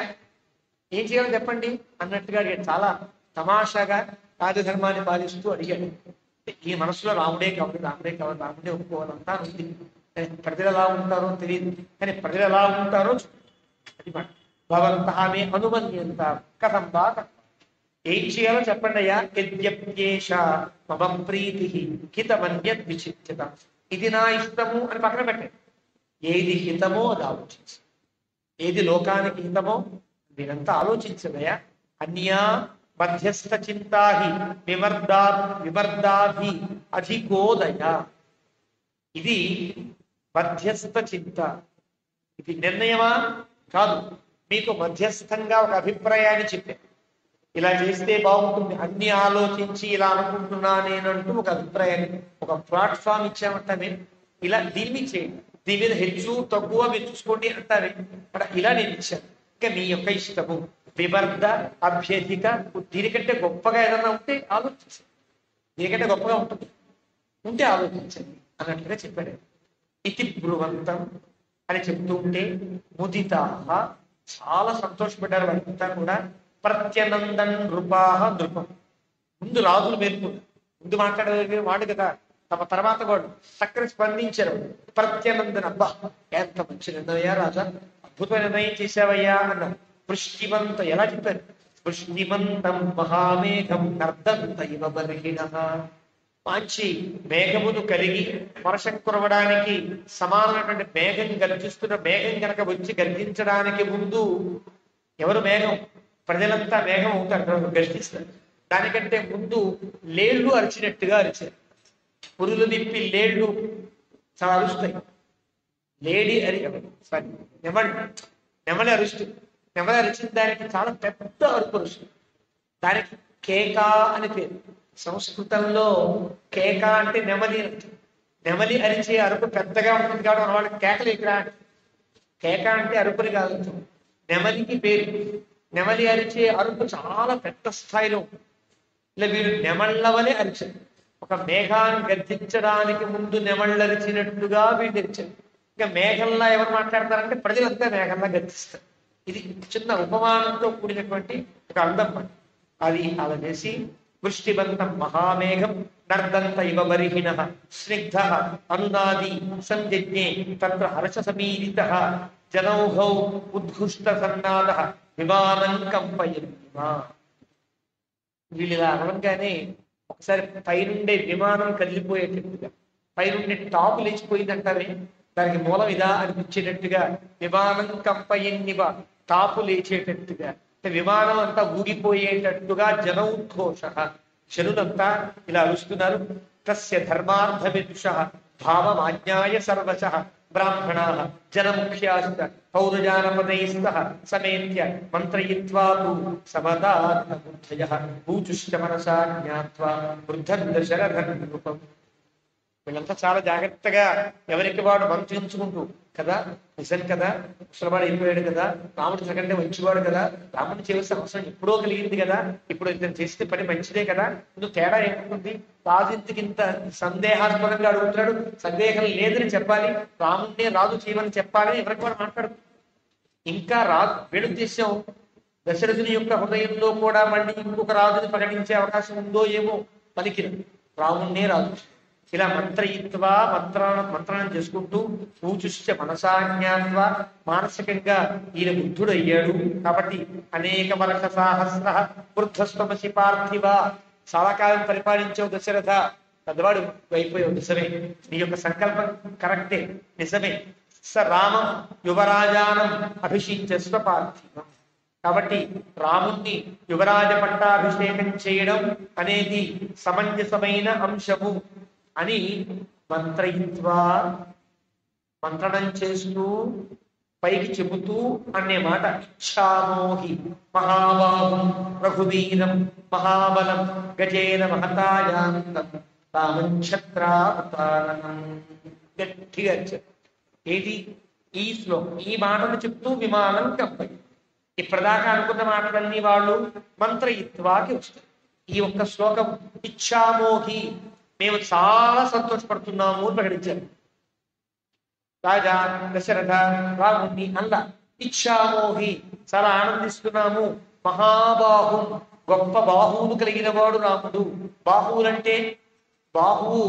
ఏం చేయాలో చెప్పండి అన్నట్టుగా అడిగాడు. చాలా తమాషాగా రాజధర్మాన్ని పాలిస్తూ అడిగాడు. ఈ మనసులో రాముడే కావాలి, రాముడే కావాలి, రాముడే ఒప్పుకోవాలంతా ఉంది. ప్రజలు ఎలా ఉంటారో తెలియదు, కానీ ప్రజలు ఎలా ఉంటారో అది మాట. భవంతః మే అనుమన్యంత కథం వా. ఏం చేయాలో చెప్పండి అయ్యా. యద్యప్యేష మమ ప్రీతి హితమన్యద్ విచిత్యత, ఇది నా ఇష్టము అని పక్కన పెట్టండి. ఏది హితమో అది ఆలోచించు, ఏది లోకానికి హితమో మీరంతా ఆలోచించదయా. అన్యా మధ్యస్థ చింతాహి వివర్ధాభి అధికోదయ. ఇది మధ్యస్థ చింత. ఇది నిర్ణయమా కాదు, మీకు మధ్యస్థంగా ఒక అభిప్రాయాన్ని చెప్పాను. ఇలా చేస్తే బాగుంటుంది అన్ని ఆలోచించి ఇలా అనుకుంటున్నా నేనంటూ ఒక అభిప్రాయాన్ని, ఒక ప్లాట్ఫామ్ ఇచ్చామంటామే. ఇలా దీన్ని చేయండి, దీని మీద హెచ్చు తక్కువ మీరు చూసుకోండి అంటారే. ఇలా నేను ఇచ్చాను, ఇంకా మీ యొక్క ఇష్టము. వివర్ధ అభ్యధిక, దీనికంటే గొప్పగా ఏదన్నా ఉంటే ఆలోచించండి, దీనికంటే గొప్పగా ఉంటుంది ఉంటే ఆలోచించండి అన్నట్లుగా చెప్పాడు. ఇతి బ్రువంతం అని చెప్తూ ఉంటే ముదితాహ చాలా సంతోషపడ్డారు వాళ్ళంతా కూడా. ప్రత్యనందన్ నృపాహ నృపం. ముందు రాజులు మేల్కొన్నారు, ముందు మాట్లాడే వాడు కదా, తమ తర్వాత వాడు చక్కగా స్పందించారు. ప్రత్యనందన్, అబ్బా ఎంత మంచి నిర్ణయా రాజా, అద్భుతమైన నిర్ణయం చేశావయ్యా అన్నారు. వృష్టివంత ఎలా చెప్పారు, వృష్టివంతం మహామేఘం కర్దంత ఇవ బర్హిణ. మంచి మేఘమును కలిగి వర్షం కురవడానికి సమానమైనటువంటి మేఘం గర్జిస్తున్న మేఘం కనుక వచ్చి గర్జించడానికి ముందు ఎవరు మేఘం, ప్రజలంతా మేఘం అవుతారు, గర్జిస్తారు. దానికంటే ముందు లేళ్లు అరిచినట్టుగా అరిచారు. పురులు తిప్పి లేళ్లు చాలా అరుస్తాయి. లేడీ సారీ నెమలి అరుస్తుంది. నెమలి అరిచిన దానికి చాలా పెద్ద అరుపు అరుస్తుంది. దానికి కేక అని పేరు. సంస్కృతంలో కేక అంటే నెమలి. నెమలి అరిచే అరుపు పెద్దగా ఉంటుంది కాబట్టి వాళ్ళకి కేకలు ఎక్కడా. కేక అంటే అరుపుని కాదు, నెమలికి పేరు. నెమలి అరిచే అరుపు చాలా పెద్ద స్థాయిలో. ఇలా వీరు నెమళ్ళ వలె అరిచారు. ఒక మేఘాన్ని గర్జించడానికి ముందు నెమళ్ళరిచినట్టుగా వీళ్ళు అరిచారు. ఇంకా మేఘంలా ఎవరు మాట్లాడతారంటే ప్రజలంతా మేఘంలా గర్జిస్తారు. ఇది చిన్న ఉపమానంతో కూడినటువంటి ఒక అందం. అది అలా చేసి వృష్టివంతం మహామేఘం నర్దంత ఇవ బరిహిణ స్నిగ్ధ అనునాది సంజజ్ఞే తత్ర హర్ష సమీరిత జనౌహౌ ఉద్ఘుష్ట సన్నాద విమానం కంపయన్నిమా. వీళ్ళు ఇలా అనగానే ఒకసారి పైనుండే విమానం కదిలిపోయేటట్టుగా, పైనుండే టాపు లేచిపోయిందంటారే, దానికి మూలం ఇదా అనిపించేటట్టుగా విమానం కంపయన్నివా, టాపు లేచేటట్టుగా, విమానం అంతా ఊగిపోయేటట్టుగా జనౌద్ఘోష, జనులంతా ఇలా అరుస్తున్నారు. తస్య ధర్మార్థ విదుష భావమాజ్ఞాయ సర్వశ బ్రాహ్మణా జనముఖ్యాశ్చ పౌరజానపదైస్త సమేత్య మంత్రయిత్వా తు సమదార్థబుద్ధయః ఊచుశ్చ మనసా జ్ఞాత్వా వృద్ధం దశరథం నృపం. వీళ్ళంతా చాలా జాగ్రత్తగా ఎవరికి వాడు మంత్రించుకుంటూ కదా, నిజం కదా, ముసలివాడు అయిపోయాడు కదా, రాముడు సగంటే మంచివాడు కదా, రాముడిని చేయవలసిన అవసరం ఎప్పుడో కలిగింది కదా, ఇప్పుడు ఇతను చేస్తే పని మంచిదే కదా, ఇందుకు తేడా ఏముంటుంది, రాజు ఇంత సందేహాస్పదంగా అడుగుతున్నాడు, సందేహం లేదని చెప్పాలి, రాముడినే రాజు చేయమని చెప్పాలి, ఎవరికి వాడు మాట్లాడు. ఇంకా రాజు వీడు ఉద్దేశం దశరథుని యొక్క హృదయంలో కూడా మళ్ళీ ఇంకొక రాజుని ప్రకటించే అవకాశం ఉందో ఏమో పలికిన రాముడినే రాజు. ఇలా మంత్రయిత్వా మంత్రాన్ని చేసుకుంటూ ఊచుశ్చ మనసాజ్ఞాత్వ, మానసికంగా ఈయన బుద్ధుడు అయ్యాడు కాబట్టి అనేక వర్ష సాహస్ర వృద్ధస్వమసి పార్థివ, చాలా కాలం పరిపాలించావు దశరథ, పెద్దవాడు అయిపోయావు, నిజమే, నీ యొక్క సంకల్పం కరెక్టే, నిజమే. స రామం యువరాజానం అభిషించస్వ పార్థివం. కాబట్టి రాముణ్ణి యువరాజ పట్టాభిషేకం చేయడం అనేది సమంజసమైన అంశము అని మంత్రయిత్వా, మంత్రణం చేస్తూ పైకి చెబుతూ అనే మాట. ఇచ్ఛామోహి మహాబాహుం రఘువీరం మహాబలం గజేన మహతాయాంతం రామంఛత్రావతారణం. గట్టిగా చెప్పు. ఏది ఈ శ్లోకం, ఈ మాటను చెప్తూ విమానం కంపై. ఇప్పటిదాకా అనుకున్న మాటలన్నీ వాళ్ళు మంత్రయిత్వాకి వస్తాయి. ఈ ఒక్క శ్లోకం ఇచ్ఛామోహి, మేము చాలా సంతోషపడుతున్నాము అని ప్రకటించారు. రాజా దశరథ రాముణ్ణి అల్లా ఇచ్ఛామోహి, చాలా ఆనందిస్తున్నాము. మహాబాహు, గొప్ప బాహువులు కలిగిన వాడు రాముడు. బాహువులంటే బాహువు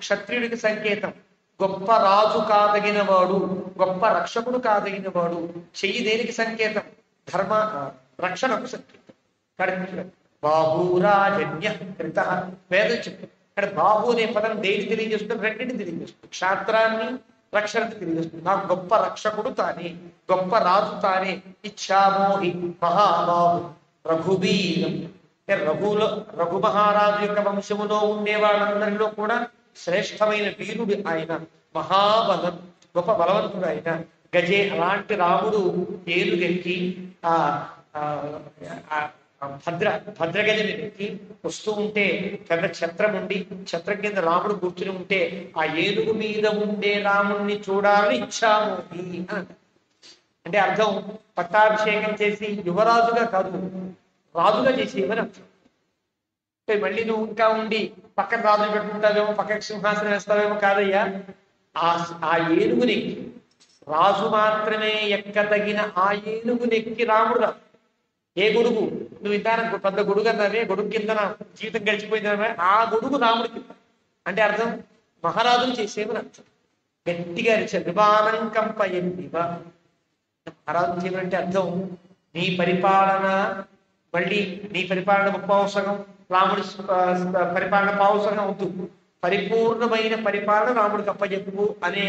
క్షత్రియుడికి సంకేతం. గొప్ప రాజు కాదగిన వాడు, గొప్ప రక్షకుడు కాదగిన వాడు. చెయ్యి దేనికి సంకేతం? ధర్మ రక్షణకు సంకేతం. బాహురాజన్య కృత వేదం చెప్పు. ఇక్కడ బాహు అనే పదం దేని తెలియజేస్తుంది? రెండింటిని తెలియజేస్తుంది, క్షాత్రాన్ని రక్షణకు తిరిగి వస్తుంది. నాకు గొప్ప రక్షకుడు తానే, గొప్ప రాజు తానే. ఇచ్చామోహి మహాబాహు రఘువీరం. రఘు మహారాజు యొక్క వంశములో ఉండే వాళ్ళందరిలో కూడా శ్రేష్టమైన వీరుడు ఆయన. మహాబలం, గొప్ప బలవంతుడు ఆయన. గజే, అలాంటి రాముడు ఏలుగెక్కి భద్రగజని ఎక్కి వస్తూ ఉంటే పెద్ద ఛత్రం ఉండి, ఛత్రం కింద రాముడు కూర్చుని ఉంటే ఆ ఏనుగు మీద ఉండే రాముణ్ణి చూడాలని ఇచ్చాము అని. అంటే అర్థం పట్టాభిషేకం చేసి యువరాజుగా కాదు, రాజుగా చేసేవని అర్థం. మళ్ళీ నువ్వు ఇంకా ఉండి పక్కన రాజులు పెట్టుకుంటావేమో, పక్కకి సింహాసనం వేస్తావేమో కాదయ్యా. ఆ ఏనుగుని రాజు మాత్రమే ఎక్కదగిన ఆ ఏనుగునెక్కి రాముడు రా. ఏ గొడుగు నువ్వు ఇంత పెద్ద గొడుగు అన్నావే, గొడుగు కింద జీవితం గడిచిపోయిందనే ఆ గొడుగు రాముడి కింద. అంటే అర్థం మహారాజులు చేసేవని అర్థం. గట్టిగా అరిచారు, విమానం కంపయండివ. మహారాజు చేయమంటే అర్థం నీ పరిపాలన, మళ్ళీ నీ పరిపాలన 30వ సగం, రాముడి పరిపాలన 1/2 సగం అవుతుంది. పరిపూర్ణమైన పరిపాలన రాముడికి అప్పచెప్పు అనే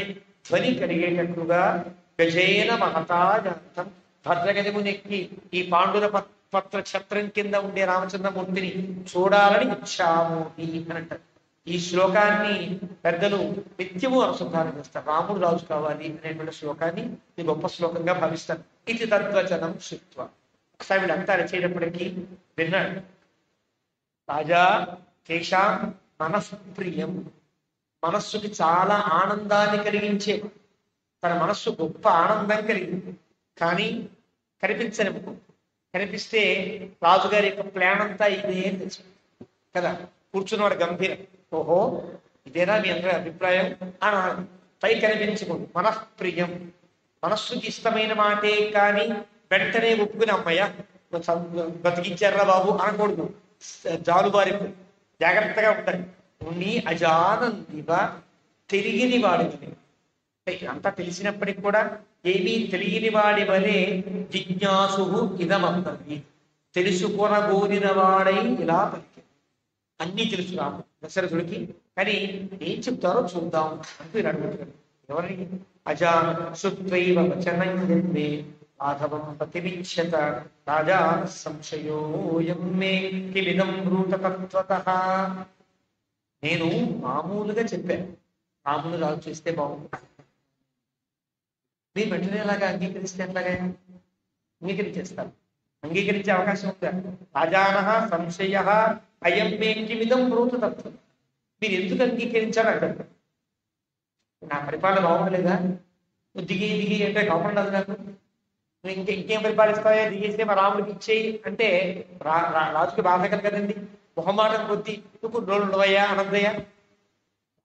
ధ్వని కలిగేటట్లుగా గజేన మహతాజంతం భద్రగజమునెక్కి ఈ పాండుర పత్ర ఛత్రం కింద ఉండే రామచంద్రమూర్తిని చూడాలని ఇచ్చాము అని అంటారు. ఈ శ్లోకాన్ని పెద్దలు నిత్యము అనుసంధానం చేస్తారు. రాముడు రాజు కావాలి అనేటువంటి శ్లోకాన్ని ఇది గొప్ప శ్లోకంగా భావిస్తారు. ఇది తద్వచనం శుత్వ. ఒకసారి వీళ్ళంతా రచేటప్పటికీ విన్నాడు. రాజా కేశాం మనఃప్రియం, మనస్సుకి చాలా ఆనందాన్ని కలిగించే, తన మనస్సు గొప్ప ఆనందం కలిగింది. కానీ కనిపించనివ్వకు. కనిపిస్తే రాజుగారి యొక్క ప్లాన్ అంతా ఇదే అని తెలుసు కదా. కూర్చున్నవాడు గంభీరం, ఓహో ఇదేనా మీ అందరి అభిప్రాయం అని పై కనిపించకూడదు. మనఃప్రియం, మనస్సుకి ఇష్టమైన మాటే కానీ వెంటనే ఒప్పుకుని అమ్మయ్య బతికించారా బాబు అనకూడదు. జాలుబారి జాగ్రత్తగా ఉంటాయి. నీ అజానందివ, తెలియని వాడిని. అంతా తెలిసినప్పటికి కూడా ఏమీ తెలియని వాడి వలె జిజ్ఞాసు ఇదమన్నది, తెలుసుకొనగోరిన వాడై ఇలా పలికి. అన్నీ తెలుసు రాము దశరథుడికి, కానీ ఏం చెప్తారో చూద్దాం అంటూ ఇలా అడుగుతారు. ఎవరిని? అజాన శుత్వైవ వచనమే రాఘవం ప్రతివిచ్యత రాజా సంశయోయం మే కిమిదం బ్రూతతత్వతః. నేను మామూలుగా చెప్పాను, రాములు రాజు చేస్తే బాగుంటుంది. మీరు వెంటనే ఎలాగా అంగీకరిస్తే ఎట్లాగా అంగీకరించేస్తారు? అంగీకరించే అవకాశం ఉందా? రాజాన సంశయ అయం మే కిమిదం బ్రూతతత్వం. మీరు ఎందుకు అంగీకరించారు అంటారు. నా పరిపాలన బాగుండలేదా? నువ్వు దిగి దిగి అంటే కాకుండా నాకు నువ్వు ఇంకేం పరిపాలిస్తావా, దిగేస్తే మా రాముడికి ఇచ్చేయి అంటే రాజుకి బాధ కలగదండి. మొహమాటం కొద్ది నువ్వు ఉండవయ్యా అనద్దయ్యా.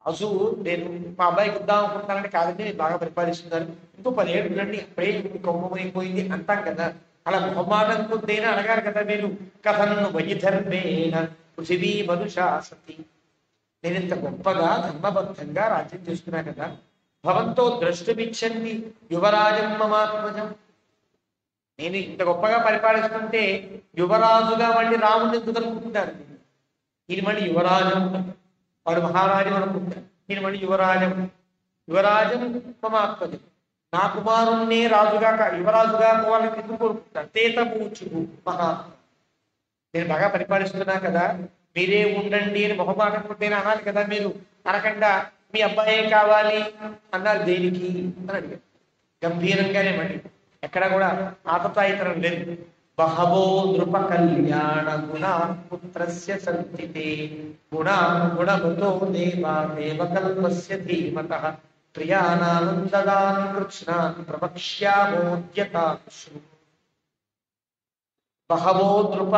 రాజు నేను మా అబ్బాయికి ఇద్దాం అనుకుంటానంటే కాదండి, నేను బాగా పరిపాలిస్తున్నారు, ఇంకో 10 ఏళ్ళు రండి అప్పుడే కొమ్మమైపోయింది అంటాం కదా. అలా మొహమాటం కొద్దైనా అడగారు కదా మీరు. కథను వైధర్మేణ పృథివీ మనుషాసతి. నేను ఇంత గొప్పగా ధర్మబద్ధంగా రాజ్యం చేస్తున్నా కదా. భవంతో ద్రష్టుమిచ్చండి యువరాజం మమాత్మజం. నేను ఇంత గొప్పగా పరిపాలిస్తుంటే యువరాజుగా మళ్ళీ రాముడిని ఎందుకు అనుకుంటున్నారు? ఈయన మళ్ళీ యువరాజం, వాడు మహారాజు అనుకుంటారు. ఈయన మళ్ళీ యువరాజం, యువరాజం మమాత్మజం. నా కుమారుణ్ణే రాజుగా యువరాజుగా వాళ్ళకి ఎందుకు కోరుకుంటారు? తేతమూచు మహాత్మ. నేను బాగా పరిపాలిస్తున్నా కదా, మీరే ఉండండి అని మొహమాటం కొట్టేనా అనాలి కదా. మీరు అనకుండా మీ అబ్బాయే కావాలి అన్నారు. దేనికి అని అడిగారు గంభీరంగానే. మళ్ళీ ఎక్కడ కూడా ఆతతాయితరం లేదు. బహవో నృప కళ్యాణ గుణా పుత్రస్య సంతితే గుణా గుణవతో దేవా దేవకల్పస్య ధీమతః ప్రియానానందదాన్ కృష్ణాన్ ప్రవక్ష్యామోద్యతాంశు. బహవో నృప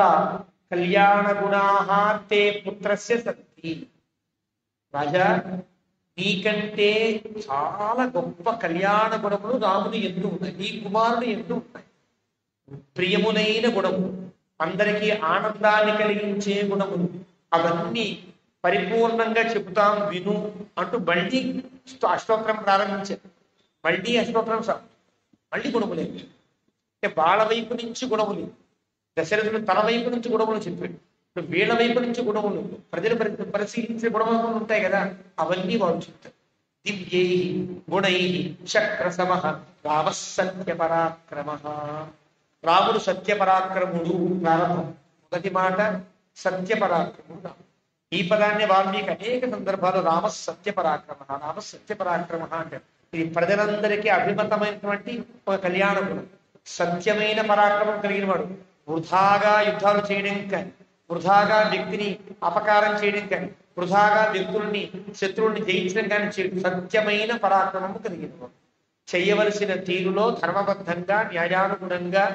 కళ్యాణ గుణాః తే పుత్రస్య సంతి. రాజా, నీకంటే చాలా గొప్ప కళ్యాణ గుణములు రాముని ఎందు ఉన్నాయి, నీ కుమారుడు ఎందు ఉన్నాయి. ప్రియములైన గుణము, అందరికీ ఆనందాన్ని కలిగించే గుణములు, అవన్నీ పరిపూర్ణంగా చెబుతాం విను అంటూ మళ్ళీ అష్టోత్తరం ప్రారంభించారు. మళ్ళీ అష్టోత్తరం మళ్ళీ గుణములే. అంటే వాళ్ళ వైపు నుంచి గుణములు, దశరథుడు తన వైపు నుంచి గుణములు చెప్పాడు. ఇప్పుడు వీళ్ళ వైపు నుంచి గుణములు, ప్రజలు పరిశీలించే గుణములు ఉంటాయి కదా, అవన్నీ వాడు చెప్తారు. దివ్యై గుణై శక్రసమః రామః సత్యపరాక్రమః. రాముడు సత్యపరాక్రముడు. ప్రారంభం మొదటి మాట సత్యపరాక్రముడు రాముడు. ఈ పదాన్ని వాల్మీకి అనేక సందర్భాలు రామ సత్యపరాక్రమ, రామ సత్యపరాక్రమ అంటారు. ఇది ప్రజలందరికీ అభిమతమైనటువంటి ఒక కళ్యాణ గుణం. సత్యమైన పరాక్రమం కలిగిన వాడు. వృధాగా యుద్ధాలు చేయడం కానీ, వృధాగా వ్యక్తిని అపకారం చేయడం కానీ, వృధాగా వ్యక్తుల్ని శత్రువుల్ని జయించడం కానీ సత్యమైన పరాక్రమము కలిగిన వాడు. చేయవలసిన తీరులో ధర్మబద్ధంగా న్యాయానుగుణంగా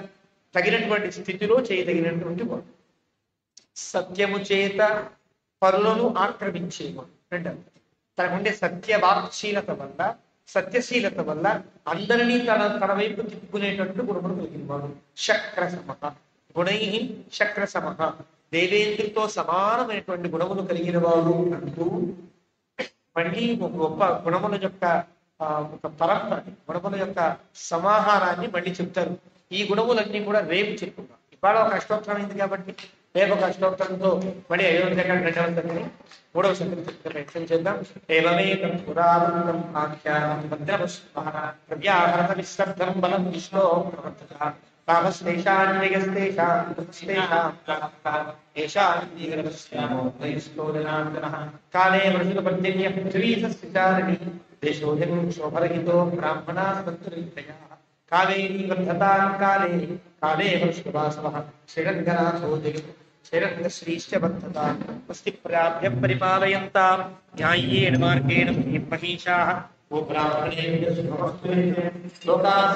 తగినటువంటి స్థితిలో చేయదగినటువంటి వాడు. సత్యము చేత పరులను ఆక్రమించేవాడు అంటారు. తనకుండే సత్యవాక్శీలత వల్ల, సత్యశీలత వల్ల అందరినీ తన వైపు తిప్పుకునేటట్టు గుణములు కలిగినవాడు. శక్రసమః గుణై శక్రసమః, దేవేంద్రుడితో సమానమైనటువంటి గుణములు కలిగిన వాడు అంటూ మళ్ళీ ఒక గొప్ప గుణముల యొక్క ఒక పరంపర, గుణముల యొక్క సమాహారాన్ని మళ్ళీ చెప్తారు. ఈ గుణములన్నీ కూడా రేపు చెప్పుకుందాం. ఇవాళ ఒక అష్టోత్తరం అయింది కాబట్టి రేపు ఒక అష్టోత్తరంతో మళ్ళీ 502వ మూడవ సంకల్పం ప్రయత్నం చేద్దాం. ఏమేకం పురావృతం ఆఖ్యానం భద్రభరత విశ్వర్థం బలం విష్ణో కాలే వృషులపర్జన్య పృథ్వీసస్విచారిణి దేశోజం శోభరహితో బ్రాహ్మణా సంతురితయా కావేరీ వర్ధతాం కాలే కాలే వృషభాసవః శ్రీరంగనాథో జగత్ శ్రీరంగశ్రీశ్చ వర్ధతాం స్వస్తి ప్రాభ్య పరిపాలయంతాం న్యాయేన మార్గేణ మహీషాః. ఓ బ్రాహ్మణేభ్యః శుభమస్తు. లోకాః